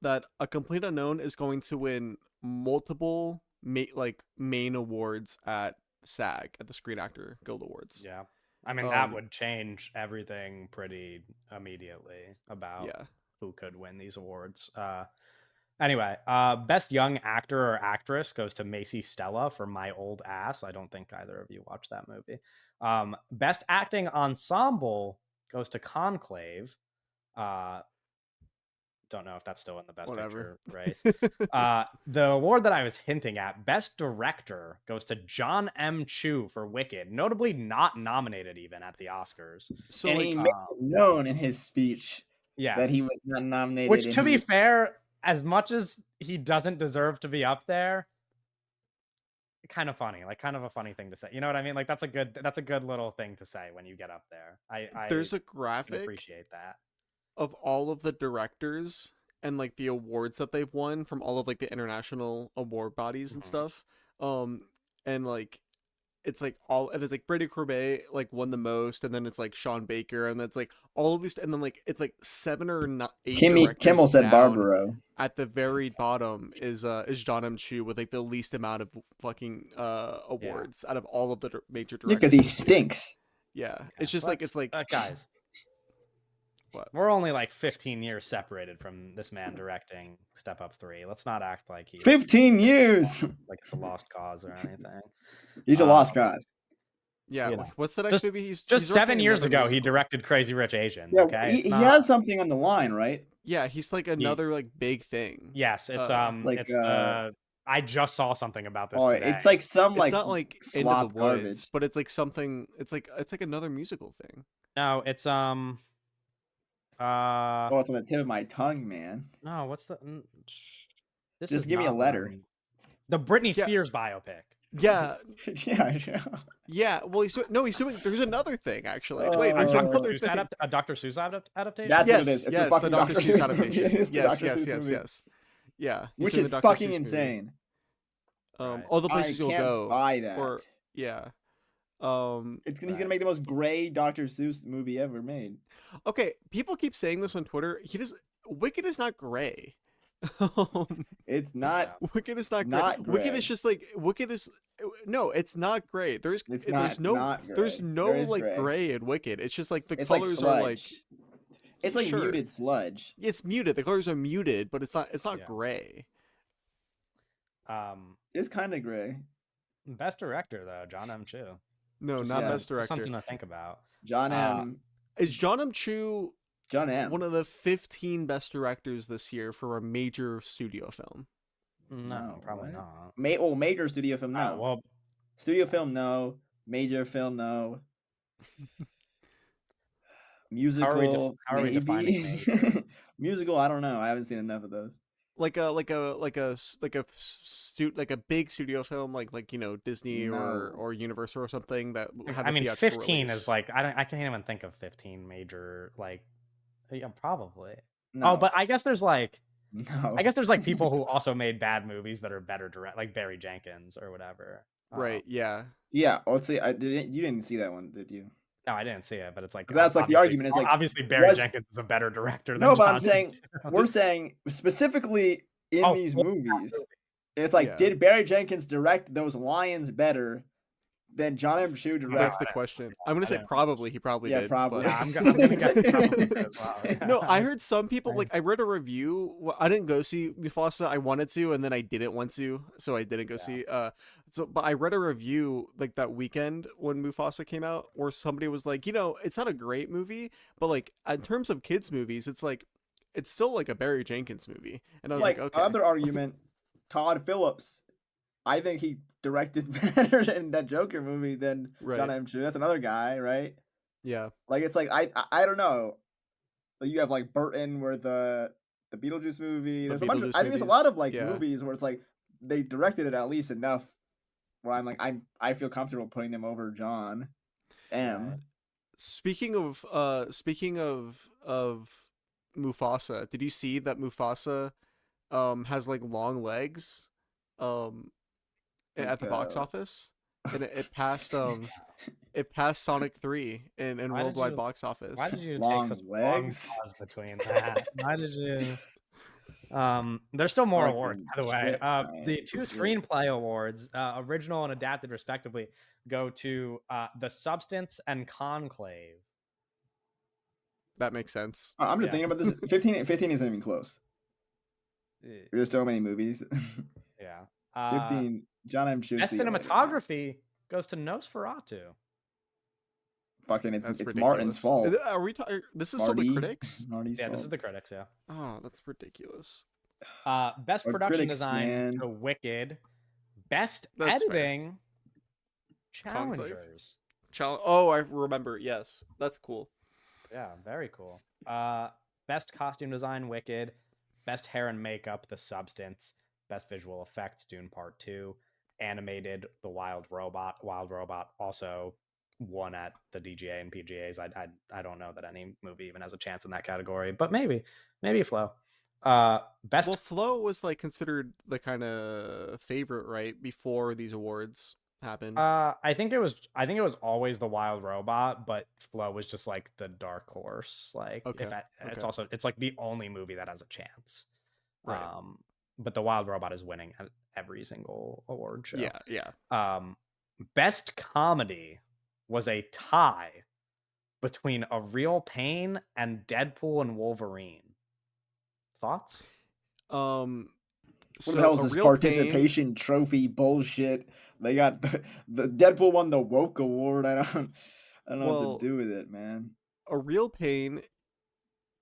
that a Complete Unknown is going to win multiple main awards at SAG, at the Screen Actor Guild Awards. Yeah. I mean, that would change everything pretty immediately about Yeah. who could win these awards. Anyway, best young actor or actress goes to Macy Stella for My Old Ass. I don't think either of you watched that movie. Best acting ensemble goes to Conclave. Don't know if that's still in the best Whatever. picture race. The award that I was hinting at, best director, goes to John M. Chu for Wicked, notably not nominated even at the Oscars. So And like he made it known in his speech that he Yes. was not nominated. Which, And to be he, fair, as much as he doesn't deserve to be up there, kind of funny, like kind of a funny thing to say. You know what I mean? Like that's a good little thing to say when you get up there. I there's a can graphic appreciate that. of all of the directors and like the awards that they've won from all of like the international award bodies and Mhm. stuff. And like it's like all, and it's like Brady Corbet like won the most, and then it's like Sean Baker, and it's like all of these, and then like it's like 7 or 8 Kimmel directors said down. Barbaro. At the very bottom is John M. Chu with like the least amount of fucking awards out of all of the major Yeah, directors. because he stinks. Yeah, Okay, it's just like it's like guys. What? We're only like 15 years separated from this man directing Step Up 3. Let's not act like he's 15 years. like it's a lost cause or anything. He's a lost cause. Yeah, You know, what's the next just movie? He's just 7 directing years another ago he musical. directed Crazy Rich Asians. Yeah, Okay, he has something on the line, right? Yeah, he's like another like big thing. Yes, it's Like, it's the I just saw something about this today. it's like some It's like not like Into the slop Woods, garbage. but it's like something. It's like another musical thing. No, it's Oh, it's on the tip of my tongue, man. no, what's the this Just is give me a not letter. one. The Britney Yeah. Spears biopic. Yeah, Yeah. yeah. Well, he's doing. There's another thing actually. Wait, Oh. there's Dr. another Seuss thing. a Dr. Seuss adaptation? That's Yes, what it is. It's yes, the fucking the Dr. Seuss movie. adaptation. It's the Yes, Dr. yes, Seuss yes, movie. yes. Yeah, he's Which doing is the Dr. fucking Seuss movie. insane. Right. All the I places you'll can't go. buy that. Or yeah. He's gonna Right. make the most gray Dr. Seuss movie ever made. Okay, people keep saying this on Twitter. Wicked is not gray. It's not. Wicked is not gray. Not Wicked gray. is just like Wicked is. No, it's not gray. There's It's there's not no there's gray. no There is like gray. gray in Wicked. It's just like the It's like colors are like sludge. It's like Sure. muted sludge. it's muted. The colors are muted, but it's not Yeah. gray. It's kind of gray. Best director though, John M. Chu. No, Just, not yeah, best director. Something to think about. John M. Is John M. Chu John M. one of the 15 best directors this year for a major studio film? No, probably what? not. Major studio film, no. Well, Studio film, no. Major film, no. Musical, how are we defining maybe. Musical, I don't know. I haven't seen enough of those. Like a big studio film like Disney No. or Universal or something that had I a mean, theatrical 15 release. is like I can't even think of 15 major like. Yeah, probably. No. Oh, but I guess there's like no. I guess there's like people who also made bad movies that are better direct, like Barry Jenkins or whatever. Right. Yeah. Yeah, let's see. You didn't see that one, did you? No, I didn't see it, but it's like 'Cause that's like the obviously, argument is like, obviously Barry was Jenkins is a better director than no, but I'm John. saying The, we're saying specifically in Oh, these for that movies, movie. it's like, yeah. did Barry Jenkins direct those lions better than John M. Chu No, That's direct? the I didn't. question. I'm gonna I say didn't. probably. He probably Yeah, did, probably. but Yeah, I'm gonna guess he probably did as well. no, I Yeah. heard some people like I read a review. Well, I didn't go see Mufasa. I wanted to, and then I didn't want to, so I didn't go Yeah. see. So but I read a review like that weekend when Mufasa came out, where somebody was like, it's not a great movie, but like in terms of kids movies, it's like it's still like a Barry Jenkins movie, and I was like, Like, okay, other argument, Todd Phillips, I think he directed better in that Joker movie than John right, M. Chu. That's another guy, right? yeah, Like, it's like I don't know. Like, you have like Burton, where the Beetlejuice movie. the There's a bunch of. Beetlejuice I think there's a lot movies, of like yeah. movies where it's like they directed it at least enough where I'm like I feel comfortable putting them over John M. Right. Speaking of Mufasa, did you see that Mufasa has like long legs um at Like, the box office? And it passed Sonic 3 in Why did worldwide you? box Why office. did you take such long a long legs. pause between that? Why did you? There's still more awards, Fucking by the way. shit, The man. two Shit. screenplay awards, original and adapted respectively, go to The Substance and Conclave. That makes sense. I'm just Yeah. thinking about this. 15 isn't even close. Eh, There's so many movies. yeah. 15. John M. Chu. Best See you later. cinematography goes to Nosferatu. Fucking, That's it's Martin's ridiculous. fault. Are we talking? This is still the critics? Marty's Yeah, this fault. is the critics. Yeah. Oh, that's ridiculous. Best Or production critics, design man. to Wicked. Best That's fair. editing, Conclave? Challengers. Oh, I remember. Yes, that's cool. Yeah, very cool. Best costume design, Wicked. Best hair and makeup, The Substance. Best visual effects, Dune Part 2. Animated, The Wild Robot. Wild Robot also won at the DGA and PGAs. I don't know that any movie even has a chance in that category, but maybe Flo. Best Well, Flo was like considered the kind of favorite, right, before these awards happened. I think it was always the Wild Robot, but Flo was just like the dark horse. Like Okay. it's Okay. also it's like the only movie that has a chance. Right. But the Wild Robot is winning at every single award show. Yeah. Yeah. Best comedy was a tie between A Real Pain and Deadpool and Wolverine. Thoughts? What What the hell is this participation trophy bullshit? They got the Deadpool won the woke award. I don't know what to do with it, man. A Real Pain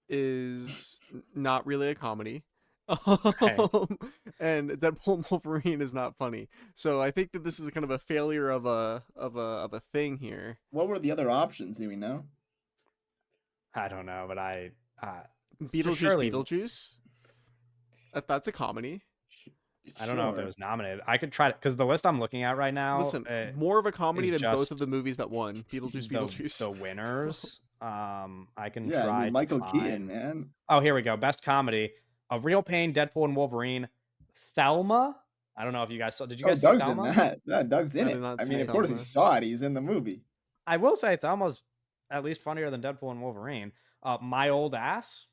is not really a comedy. Right. And Deadpool and Wolverine is not funny. So I think that this is kind of a failure of a thing here. What were the other options? Do we know? I don't know, but Beetlejuice. That's a comedy. I don't know if it was nominated. I could try it because the list I'm looking at right now. Listen, more of a comedy is than both just of the movies that won. Beetlejuice. The winners. I can Yeah, try. I mean, Michael to Keaton, find... man. Oh, here we go. Best comedy: A Real Pain, Deadpool and Wolverine, Thelma. I don't know if you guys saw. Did you guys see Doug's Thelma? in that. Yeah, Doug's in I did it. not I see mean, of course he Thelma. saw it. He's in the movie. I will say Thelma's at least funnier than Deadpool and Wolverine. My Old Ass.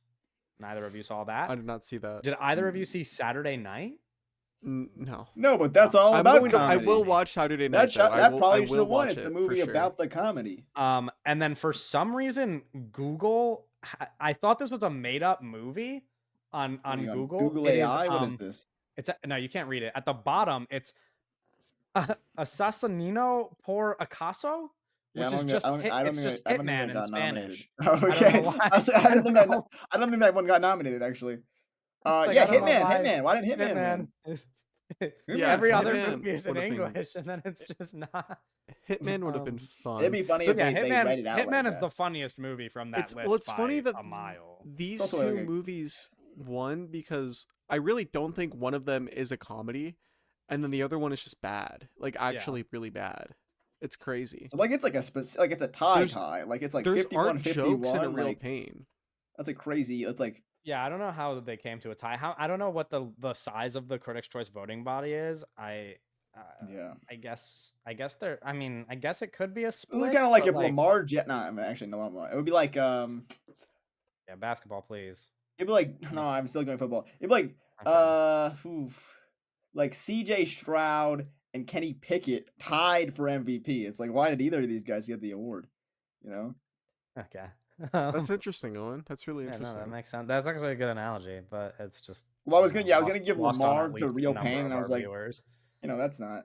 Neither of you saw that. I did not see that. Did either of you see Saturday Night? No. No, but that's all I'm about going to. I comedy. will watch Saturday Night. That probably I should will have won. watch It's the it, movie for sure. about the comedy. And then for some reason, Google. I thought this was a made up movie on Google. Google It is, AI. What is this? It's no, you can't read it. At the bottom, it's Assassinino por Acaso, which is just Hitman in Spanish. Okay, I didn't think that. know. I don't think that one got nominated actually. Like, Yeah, I don't know why Hitman. Why didn't Hitman win? Yeah, Every other Hitman movie is in would have been- English, and then it's just not. Hitman would have been fun. It'd be funny if Yeah, they read it out. Hitman like is that. the funniest movie from that list. Well, it's funny by that a mile. these Also, two like, movies won because I really don't think one of them is a comedy, and then the other one is just bad, like actually really bad. It's crazy. So, like, it's like it's a tie. Like, it's like There's 51, art jokes in A 51. Real Like, Pain. that's a crazy. It's like, Yeah, I don't know how they came to a tie. I don't know what the size of the Critics' Choice voting body is. I Yeah. I guess there. I mean, I guess it could be a This is split, kind of like but if like, Lamar Jet. Nah, actually no Lamar. It would be like yeah, basketball, please. It'd be like Yeah, no, I'm still going football. It'd be like okay. like C.J. Stroud and Kenny Pickett tied for MVP. It's like why did either of these guys get the award? You know? Okay. That's interesting, Owen. That's really Yeah, no, that interesting. makes sense. That's actually a good analogy, but it's just, Well, I was gonna give lost on Lamar at to least a Real number Pain, and of I our was like, viewers. that's not.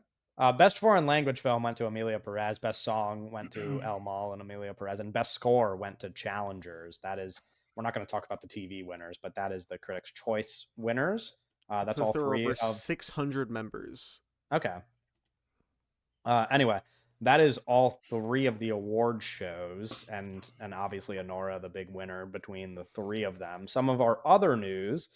Best foreign language film went to Amelia Perez. Best song went to El Mal and Amelia Perez, and best score went to Challengers. That is, we're not going to talk about the TV winners, but that is the Critics' Choice winners. It That's says all there are three over of. 600 members. Okay. Anyway, that is all three of the award shows, and obviously Honora, the big winner between the three of them. Some of our other news.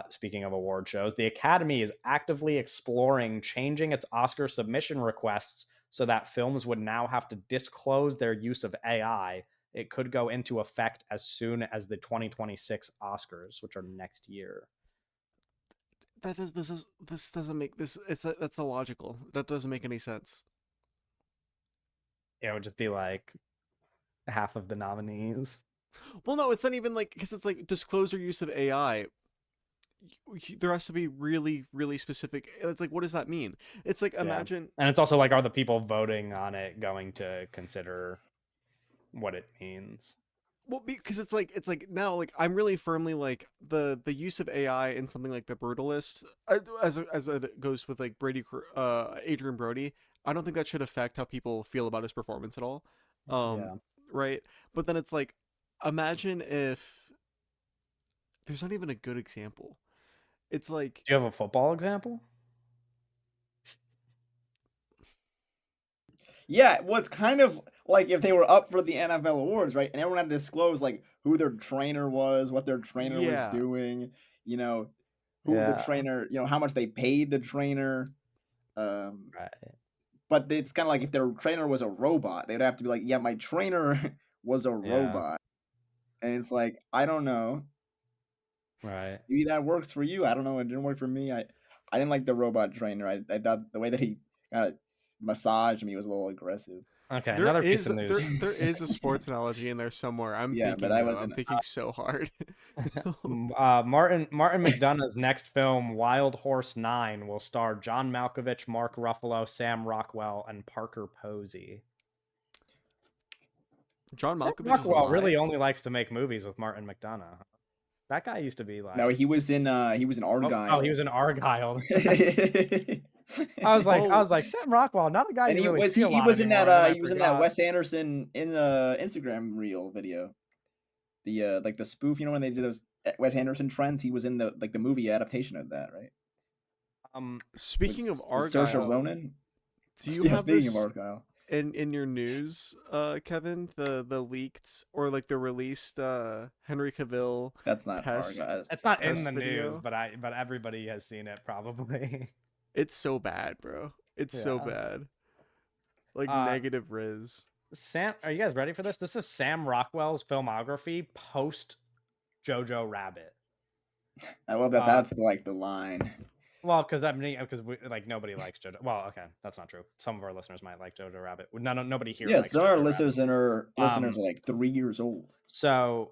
Speaking of award shows, the Academy is actively exploring changing its Oscar submission requests so that films would now have to disclose their use of AI. It could go into effect as soon as the 2026 Oscars, which are next year. This doesn't make this. That's illogical. That doesn't make any sense. It would just be like half of the nominees. Well, no, it's not even like because it's like disclosure use of AI. There has to be really, really specific. It's like, what does that mean? It's like Yeah. imagine. And it's also like, are the people voting on it going to consider what it means? Well, because it's like now like I'm really firmly like the use of AI in something like The Brutalist, as it goes with like Adrian Brody. I don't think that should affect how people feel about his performance at all. Yeah. Right. But then it's like, imagine if there's not even a good example. It's like, Do you have a football example? Yeah, well, it's kind of like if they were up for the NFL awards, right? And everyone had to disclose like who their trainer was, what their trainer was yeah, doing, you know, who the Yeah. trainer, how much they paid the trainer. Um, Right. but it's kind of like if their trainer was a robot, they'd have to be like, yeah, my trainer was a Yeah. robot. And it's like, I don't know. Right. Maybe that works for you. I don't know. It didn't work for me. I didn't like the robot trainer. I thought the way that he kind of massaged me was a little aggressive. Okay. there Another piece is of news. there is a sports analogy in there somewhere. I'm Yeah, but thinking I though. I'm wasn't. thinking so hard. Martin McDonagh's next film, Wild Horse 9, will star John Malkovich, Mark Ruffalo, Sam Rockwell, and Parker Posey. John Sam Malkovich is Rockwell really alive. only likes to make movies with Martin McDonagh. That guy used to be No, like, he was in he Argyle. was in Argyle. That's right. And I Oh, was like, Sam Rockwell, not a guy you really see a he lot was in anymore. And then I he was in that forgot. Wes Anderson in Instagram reel video. The like the spoof, when they did those Wes Anderson trends, he was in the movie adaptation of that, right? With speaking of with Saoirse Argyle, Ronan. do you Yeah, have speaking of this Argyle, in your news, Kevin? The leaked or like the released Henry Cavill that's not test Argyle. It's not in test the news, video? but everybody has seen it probably. It's so bad, bro. It's so Yeah. bad. Like Uh, negative Riz. Sam, are you guys ready for this? This is Sam Rockwell's filmography post Jojo Rabbit. I love that. Uh, That's like the line. well, because nobody likes Jojo. Well, okay, that's not true. Some of our listeners might like Jojo Rabbit. Nobody here Yeah, likes some of our Jojo Rabbit. listeners and our listeners Um, are like 3 years old. so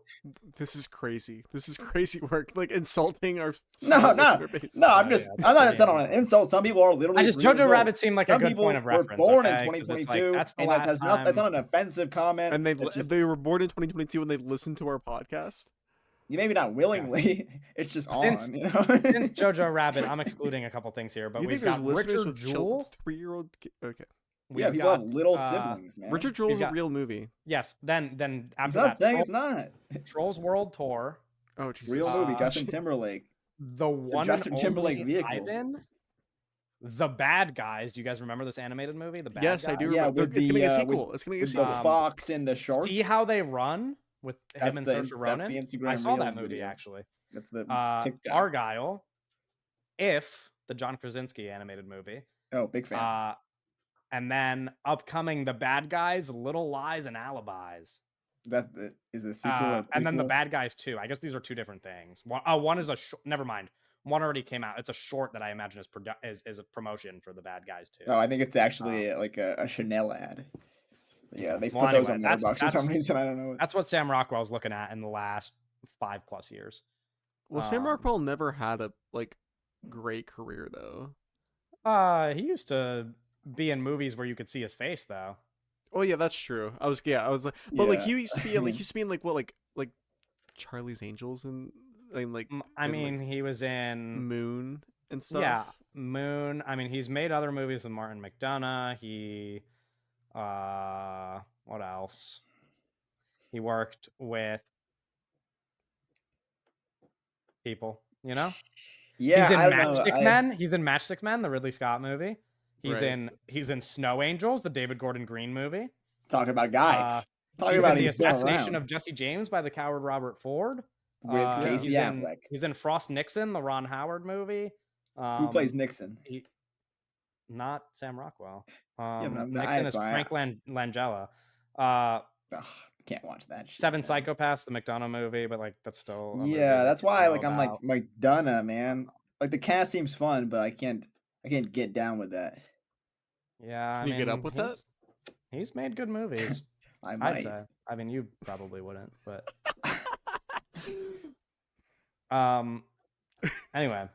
This is crazy. This is crazy work. Like insulting our No, small no, listener base. no. yeah, it's I'm not pretty it's not on an insult. Some people are I literally just 3 years Jojo old. Rabbit seemed like a Some good point people of were reference, born in okay? Because it's like 2022, that's the and last that's time. not an offensive comment. And It's just they were born in 2022 and they listened to our podcast. maybe not Yeah. willingly. It's just Since on, since Jojo Rabbit, I'm excluding a couple things here, but You think we've there's got listeners Richard with Jewell. 3-year-old? Okay. Yeah, We've people have got little siblings, man. Richard we've Jewell's a got real movie. yes. Then He's after not that, saying it's not. Trolls World Tour, Oh Real Jesus. movie. uh, Justin Timberlake. the The one and Justin Timberlake only vehicle. Ivan, the Bad Guys. Do you guys remember this animated movie, The Bad Yes, Guys? I do Yeah, remember. with It's gonna the get a sequel. It's gonna get a with the sequel. fox and the shark. See How They Run with him and Saoirse That's the Ronan. I Instagram saw reel that movie video. actually. That's the TikTok. Argyle, If, the John Krasinski animated movie. Oh, big fan. And then upcoming The Bad Guys, Little Lies and Alibis. Is the sequel or And then The prequel? Bad Guys 2. I guess these are two different things. One is never mind. one already came out. It's a short that I imagine is a promotion for the bad guys too. Oh, I think it's actually like a Chanel ad. Yeah, Okay. they Well, put those anyway, on that's Letterboxd for some that's reason. I don't know. that's what Sam Rockwell's looking at in the last 5+ years. Well, Sam Um, Rockwell never had a like great career though. he used to be in movies where you could see his face though. Oh yeah, that's true. I was like, but like Yeah, he used to be I like mean, he used to be in like Charlie's Angels and like I and like mean, he was in Moon and yeah, stuff. Moon. I mean, he's made other movies with Martin McDonough. He what else? He worked with people, you know? He's yeah, I in don't know. Matchstick Men. He's in Matchstick Men, the Ridley Scott movie. Right. He's in Snow Angels, the David Gordon Green movie. Talking about Uh guys. Talking he's in about The he's been Assassination around of Jesse James by the coward Robert Ford. with Yeah. Casey Affleck. He's in Frost Nixon, the Ron Howard movie. Who plays Nixon? He, not Sam Rockwell. Yeah, no, Nixon it's is fine. Frank Langella. Uh, Ugh, can't watch that shit. Seven Man. Psychopaths, the McDonough movie, but like that's still a movie Yeah, that that's people why know like I'm like about. McDonough, man. Like the cast seems fun, but I can't get down with that. Yeah, I Can you get up mean with that? he's made good movies. I I'd might. say. I mean, you probably wouldn't, but um. Anyway,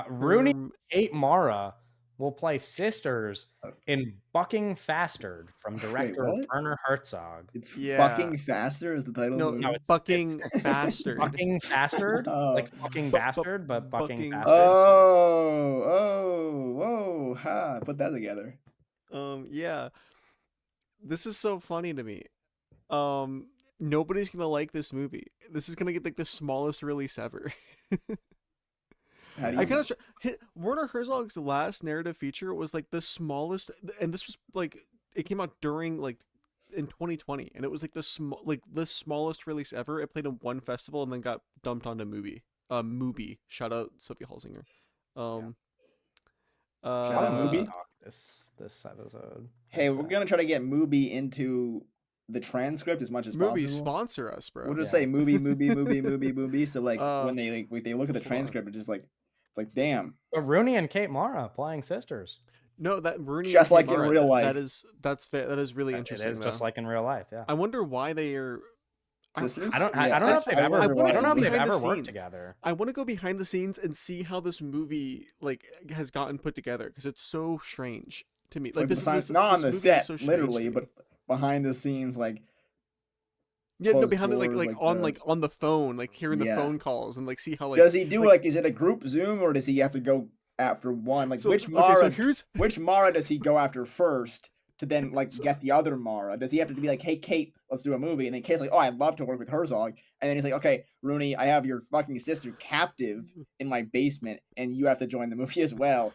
Rooney Um, Kate Mara will play sisters Uh, in Bucking Fastard from Wait, director what? Werner Herzog. It's yeah. fucking faster is the title of No, the No, movie. it's bucking bastard. Bucking Bastard, Oh. like fucking Bu- bastard, but Bucking bucking Bastard. bastard. Oh, whoa, ha! Put that together. Yeah. This is so funny to me. Um, Nobody's gonna like this movie. This is gonna get like the smallest release ever. How do I you? kind of Werner Herzog's last narrative feature was like the smallest, and this was like it came out during like in 2020, and it was like the smallest release ever. It played in one festival and then got dumped onto movie. Mubi. Shout out Sophie Halsinger. Um. Shout out Movie Mubi. Uh. talk this episode. Hey, I'd we're say. gonna try to get Mubi into the transcript as much as Movie possible. sponsor us, bro. We'll just Yeah. say movie. So like Uh. when they look at the Hold on. transcript, it's just like it's like damn, But Rooney and Kate Mara playing sisters. No, that Rooney just and like in Mara, real life. that is really It interesting. is just though. like in real life, yeah. I wonder why they are. Sisters? I don't Yeah, know if they've ever wonder wanna I don't go know if they've behind the ever worked scenes. together. I want to go behind the scenes and see how this movie like has gotten put together because it's so strange to me. Like not on this the movie set, is so strange literally, to but me. behind the scenes, like Yeah, no, closed behind the doors, like on the phone, like hearing the Yeah. phone calls and like see how like does he do like is it a group Zoom or does he have to go after one? Like so which okay, so Mara here's which Mara does he go after first to then like So- get the other Mara? Does he have to be like, hey Kate, let's do a movie? And then Kate's like, oh, I'd love to work with Herzog. And then he's like, okay, Rooney, I have your fucking sister captive in my basement, and you have to join the movie as well,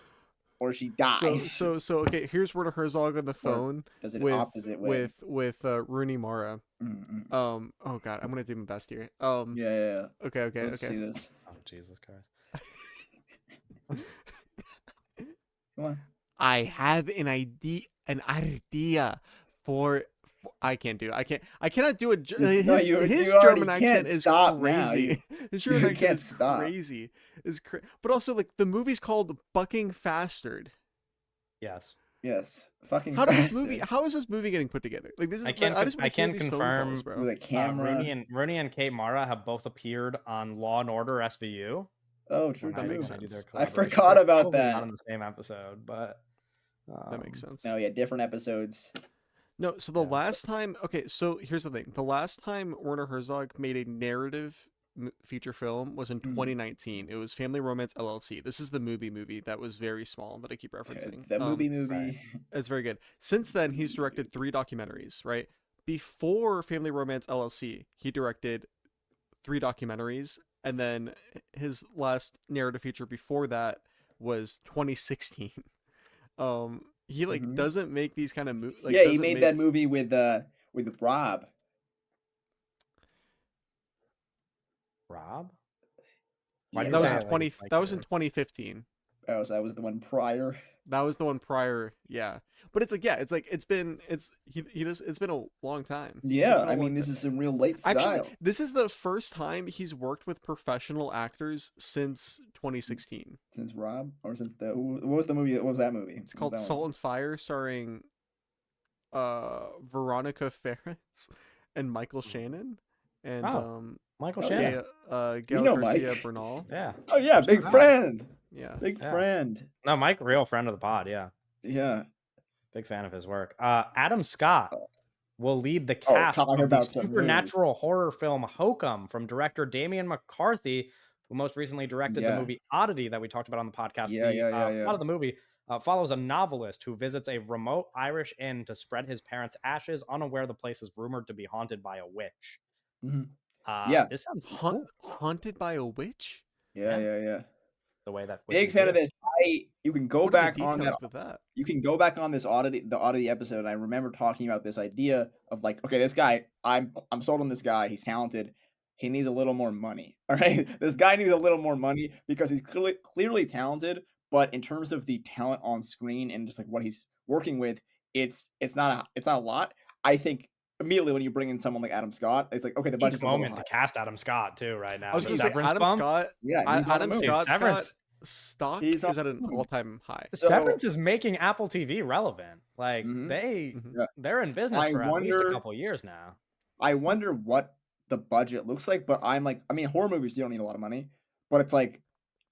or she dies. so okay, here's Werner Herzog on the phone Does it with opposite way? with Rooney Mara. Mm-mm. Oh god, I'm gonna do my best here. Yeah. Okay. Let's see this. Oh Jesus Christ. Come on. I have an idea for I can't do. I cannot do it. No, His you his already German can't accent is stop now. crazy. His German you accent can't is stop. crazy. But also like the movie's called Bucking Fastard. Yes. Yes. Fucking How bastard. how is this movie getting put together? Like this is I can just wanna hear confirm these phone calls, bro. With a camera. Rooney and Kate Mara have both appeared on Law and Order SVU. Oh, true. when That I- makes when I do sense. their I collaborations. forgot They're about probably that. Not in the same episode, but That makes sense. No, yeah, different episodes. No, so the Yeah. last time, okay, so here's the thing. The last time Werner Herzog made a narrative feature film was in 2019. It was Family Romance LLC. This is the movie that was very small that I keep referencing. The movie. right. It's very good. Since then, he's directed 3 documentaries, right? Before Family Romance LLC, he directed 3 documentaries, and then his last narrative feature before that was 2016. He like Mhm. doesn't make these kind of like Yeah, he doesn't made make- that movie with Rob. Rob? Yeah, Why do you That was say in it 20 like that was in you're- 2015. Oh, so that was the one prior. That was the one prior. Yeah, but it's like it's been it's been a long time. It's Yeah, been a I long mean, this time. is some real late Actually, style. this is the first time he's worked with professional actors since 2016. Since Rob, or since what was the movie? What was that movie? It's What was called that one? Salt and Fire, starring Veronica Ferris and Michael Shannon and Oh, Michael Oh yeah, Shannon. we Gail know Garcia Mike. Bernal. Yeah. Oh yeah, Shout big out. friend, Yeah. big Yeah. friend. No, Mike, real friend of the pod. Yeah. Yeah. Big fan of his work. Adam Scott will lead the Oh, cast talking of the about some news. supernatural horror film Hokum from director Damian McCarthy, who most recently directed the Yeah, movie Oddity that we talked about on the podcast. yeah, The yeah, yeah, yeah. plot of the movie follows a novelist who visits a remote Irish inn to spread his parents' ashes, unaware the place is rumored to be haunted by a witch. Mhm. Yeah, This sounds cool. Haunted by a witch? yeah, Yeah, yeah, yeah. the way that Big witches fan of do. this. You can go What are the back on that. details with that? You can go back on this the oddity episode. And I remember talking about this idea of like, okay, this guy, I'm sold on this guy. He's talented. He needs a little more money. All right, this guy needs a little more money because he's clearly talented, but in terms of the talent on screen and just like what he's working with, it's not a lot. I think immediately when you bring in someone like Adam Scott, it's like, okay, the Peak budget's a little moment high. to cast Adam Scott too right I now. was The gonna say Severance Adam bump. Scott. Yeah, he's on the Adam move. Dude, Scott's Severance. stock He's on is at the an move. all-time high. So, Severance is making Apple TV relevant. Like mhm, Mhm. yeah. they're in business I for at least a wonder couple years now. I wonder what the budget looks like, but I'm like, I mean, horror movies, you don't need a lot of money, but it's like,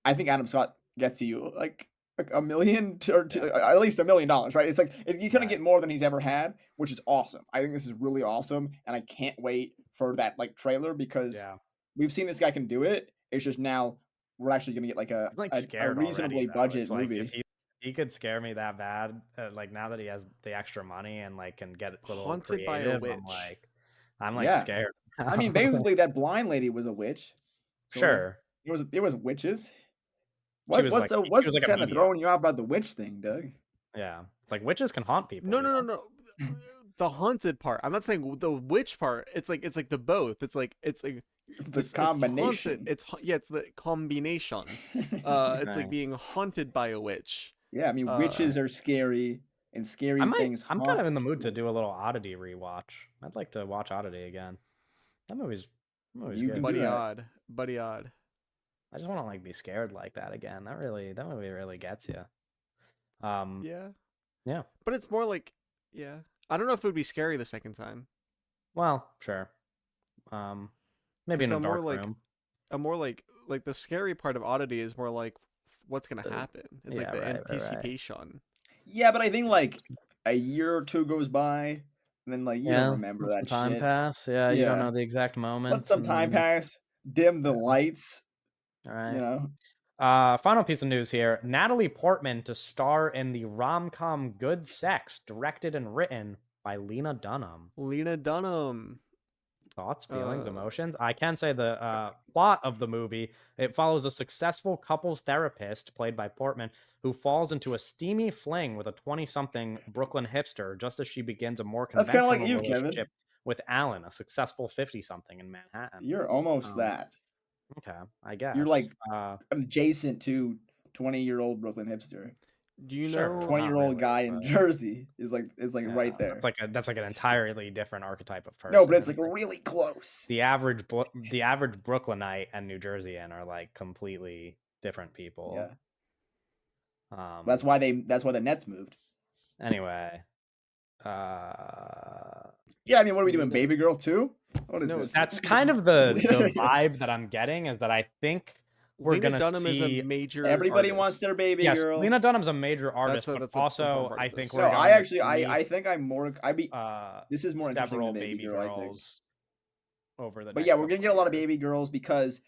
I think Adam Scott gets you like a million or two, Yeah. at least $1 million, right? It's like he's gonna Right. get more than he's ever had, which is awesome. I think this is really awesome, and I can't wait for that like trailer because Yeah. we've seen this guy can do it. It's just now we're actually gonna get like I'm like a scared already reasonably though. budget It's like if movie. he could scare me that bad, like now that he has the extra money and like can get a little Haunted by a creative, witch. I'm like Yeah, scared. I mean, basically that blind lady was a witch, sort of. Sure. It was witches. She What was like she what's was like a kind of medium. throwing you off about the witch thing, Doug? Yeah. It's like witches can haunt people. No, you no, no, know? no. The haunted part. I'm not saying the witch part. It's like the both. It's like It's the It's combination. haunted. It's the combination. It's like Right. being haunted by a witch. Yeah, I mean, witches are scary, and scary things I'm kind haunt of in the mood to people. do a little Oddity rewatch. I'd like to watch Oddity again. That movie's You good. can do Buddy that. odd. Buddy odd. I just want to like be scared like that again. That movie really gets you. Um, Yeah. yeah. But it's more like, yeah. I don't know if it would be scary the second time. Well, sure. Maybe in 'Cause a I'm more dark like room. I'm more like the scary part of Oddity is more like what's gonna happen. It's Yeah, like the right, right. anticipation. Yeah, but I think like a year or two goes by, and then like you don't Yeah, remember let some that time shit. pass. Yeah, you don't Yeah, know the exact let moment. some time pass, dim the lights, All you right. know. Final piece of news here. Natalie Portman to star in the rom-com Good Sex, directed and written by Lena Dunham. Lena Dunham. Thoughts, feelings, Uh, emotions? I can say the plot of the movie. It follows a successful couples therapist, played by Portman, who falls into a steamy fling with a 20-something Brooklyn hipster just as she begins a more That's kind of like conventional you, Kevin. relationship with Alan, a successful 50-something in Manhattan. You're almost Um, that. Okay, I guess. You're like uh, adjacent to 20-year-old Brooklyn hipster. do you Sure, know? not 20-year-old really, guy in but Jersey is like yeah, right there. that's like an entirely different archetype of person. No, but it's like Like, really close. the average Brooklynite and New Jerseyan are like completely different people. Yeah, Um. that's why the Nets moved. Anyway, Yeah, I mean, what are we doing, Lena- Baby Girl 2? What is No, this? that's kind of the vibe that I'm getting, is that I think we're Lena gonna Dunham is a see. major. Everybody artist. wants their baby Yes, girl. Lena Dunham's a major artist, That's but an important also part I of think this. we're No, going I to actually, see I think I'm more. This is more interesting several than Baby Girl, I think. girls over the But next yeah, we're couple gonna get a lot of years. baby girls because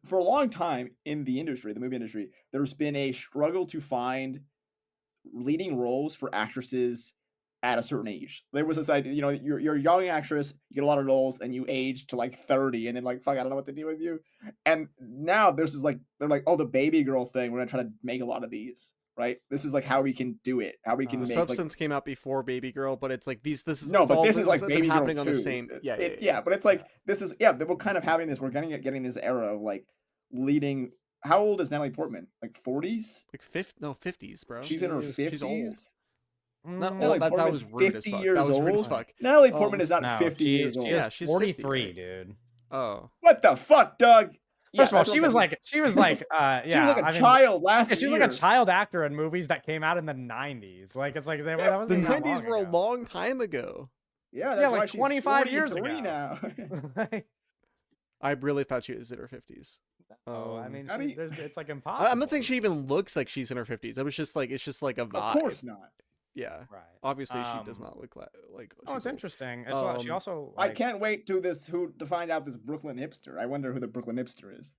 for a long time in the industry, the movie industry, there's been a struggle to find leading roles for actresses at a certain age. There was this idea, you're a young actress, you get a lot of roles, and you age to like 30, and then like, fuck, I don't know what to do with you. And now there's this like, they're like, oh, the baby girl thing. We're gonna try to make a lot of these, right? This is like how we can do it, how we can The make Substance came out before Baby Girl, but it's like these. This is no, it's but all this is like been Baby Girl happening on the 2. same. But it's like this is we're kind of having this. We're getting this era of like leading How old is Natalie Portman? Like 40s? Like 50s, bro. She's in her She's old. 50s. Not Mm, old. Natalie That Portman's was rude as 50 fuck. years That was rude as old. fuck. Natalie Portman is not no, 50 years old. she is Yeah, she's 43, 50. dude. Oh. What the fuck, Doug? Yeah, First of all, that's what I'm saying. she was like, She was yeah, like a I mean, child last yeah, she was year. like a child actor in movies that came out in the 90s. Like, it's like, that wasn't The even that 90s long were a ago. long time ago. Yeah, that's like why she's 25 years 43 ago. now. I really thought she was in her 50s. Oh, I mean, How do you- it's like impossible. I'm not saying she even looks like she's in her 50s. It was just like, it's just like a vibe. Of course not. Yeah. Right. Obviously, she does not look like. Oh, it's she's old. interesting. It's she also. I Like, can't wait to find out this Brooklyn hipster. I wonder who the Brooklyn hipster is.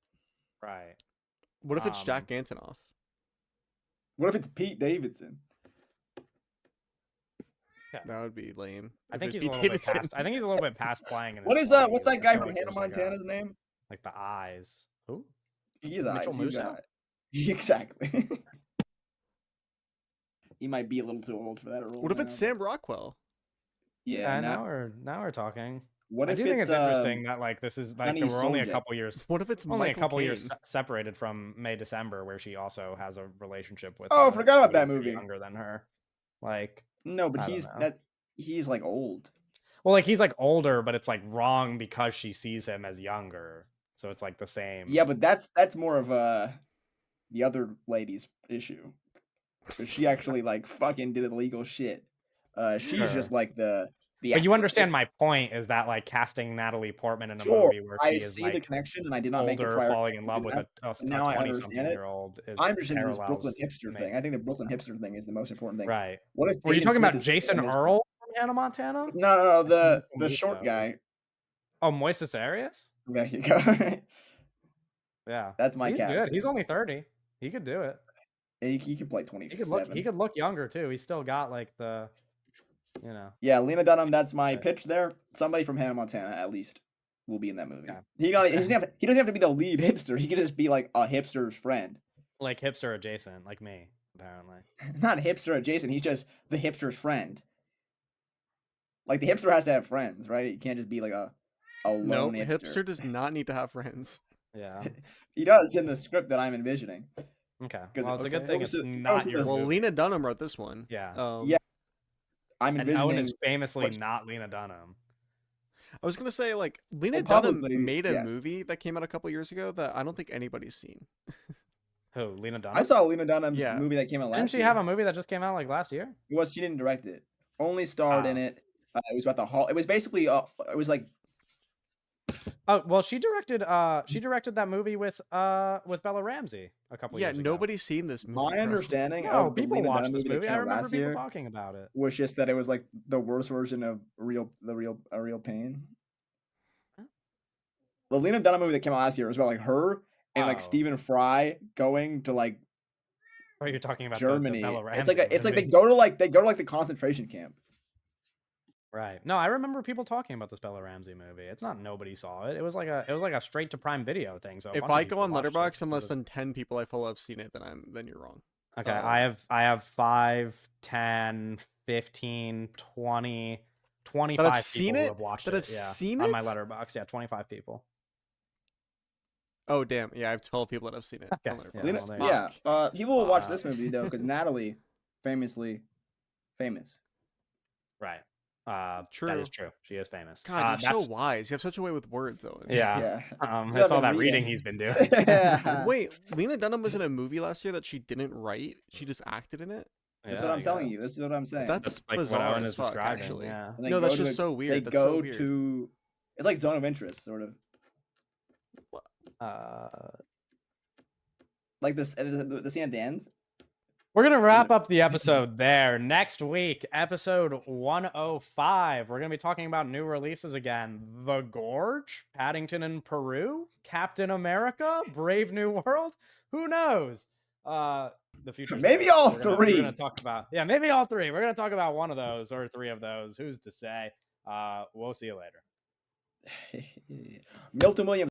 right. What if it's Jack Antonoff? What if it's Pete Davidson? Yeah. That would be lame. I if think it's he's a Pete little bit Davidson. past. I think he's a little bit past playing. In What his is 20s. what's that I guy feel from like Hannah there's, like, Montana's name? like the eyes. Who? He is Mitchell eyes. He's got Musso? eyes. Exactly. He might be a little too old for that role. What if now, it's Sam Rockwell? Yeah. Now we're talking. What I if do think it's it's interesting that like this is like Sunny we're only a Sonja? couple years. What if it's Only Michael a couple Caine? years separated from May December, where she also has a relationship with. Oh, I forgot about that somebody movie. Younger than her, like. No, but I don't know. he's like old. Well, like he's like older, but it's like wrong because she sees him as younger, so it's like the same. Yeah, but that's more of the other lady's issue. But she actually like fucking did illegal shit. She's Sure. just like the But you actor. understand my point is that like casting Natalie Portman in a Sure, movie where I she is see the like connection, and I did not make the older, prior falling in love with that, a and now I 20-something understand it. year old is I'm just into this parallels. Brooklyn hipster thing. I think the Brooklyn hipster thing is the most important thing. Right. What if Were you Jaden talking Smith about is Jason in this- Earl from Hannah Montana? No, the Mitchell short Musso. guy. Oh, Moises Arias? There you go. Yeah. That's my He's good. casting. He's only 30. He could do it. He can play He 27. could look younger too. He's still got like the Yeah, Lena Dunham. That's my Right. pitch there. Somebody from Hannah Montana, at least, will be in that movie. Yeah. He doesn't have to be the lead hipster. He could just be like a hipster's friend. like hipster adjacent, like me, apparently. Not hipster adjacent. He's just the hipster's friend. Like the hipster has to have friends, right? He can't just be like a lone No, hipster. hipster does not need to have friends. Yeah. He does in the script that I'm envisioning. Okay. 'Cause Well, it's a good okay. thing Most it's of- not most of your the- Well, movie. Lena Dunham wrote this one. Yeah. Yeah. I'm And envisioning. Owen is famously what- not Lena Dunham. I was gonna say like Lena Well, Dunham probably, made a yes. movie that came out a couple years ago that I don't think anybody's seen. Who? Lena Dunham? I saw Lena Dunham's Yeah. movie that came out last Didn't she year. have a movie that just came out like last year? She didn't direct it. Only starred in Oh. it. It was about the hall. It was basically it was like Oh, well, she directed that movie with Bella Ramsey a couple Yeah, years ago. nobody's seen this movie. my bro. understanding No, of the people Lena watched Dunham this movie that movie. came I out remember last people year talking about it. was just that it was like the worst version of a real pain. The Lena Dunham movie that came out last year was about like her and like Oh. Stephen Fry going to like Or you're talking about Germany. the Bella Ramsey It's like they movie. go to like the concentration camp. Right. No, I remember people talking about this Bella Ramsey movie. It's not nobody saw it. It was like a straight to Prime Video thing. So a If bunch of I go people on watched it. Letterboxd and It less was- than 10 people I follow have seen it, then you're wrong. Okay, I have 5, 10, 15, 20, 25 That have people seen who it? have watched That it. have Yeah, seen on my it? Letterboxd. Yeah, 25 people. Oh damn! Yeah, I have 12 people that have seen it. Okay, on yeah, Letterboxd. Lena- well, there you yeah, people will watch Uh, this movie though because Natalie, famously famous. Right. That True. is true. She is famous. God, you're so that's wise. You have such a way with words, Owen. yeah. Yeah. It's I've all been that reading reading. he's been doing. Yeah. Wait, Lena Dunham was in a movie last year that she didn't write. She just acted in it. That's Yeah, what I'm I telling guess. you. This is what I'm saying. That's like what bizarre Owen as is fuck, describing. actually. Yeah. And they No, that's go to just the- so weird. They That's go so weird. to. It's like zone of interest, sort of. Like this, the scene at the end. We're going to wrap up the episode there. Next week, episode 105, we're going to be talking about new releases again. The Gorge, Paddington in Peru, Captain America, Brave New World. Who knows? The future. Maybe all We're three. going to talk about, maybe all three. We're going to talk about one of those or three of those. Who's to say? We'll see you later. Milton Williams.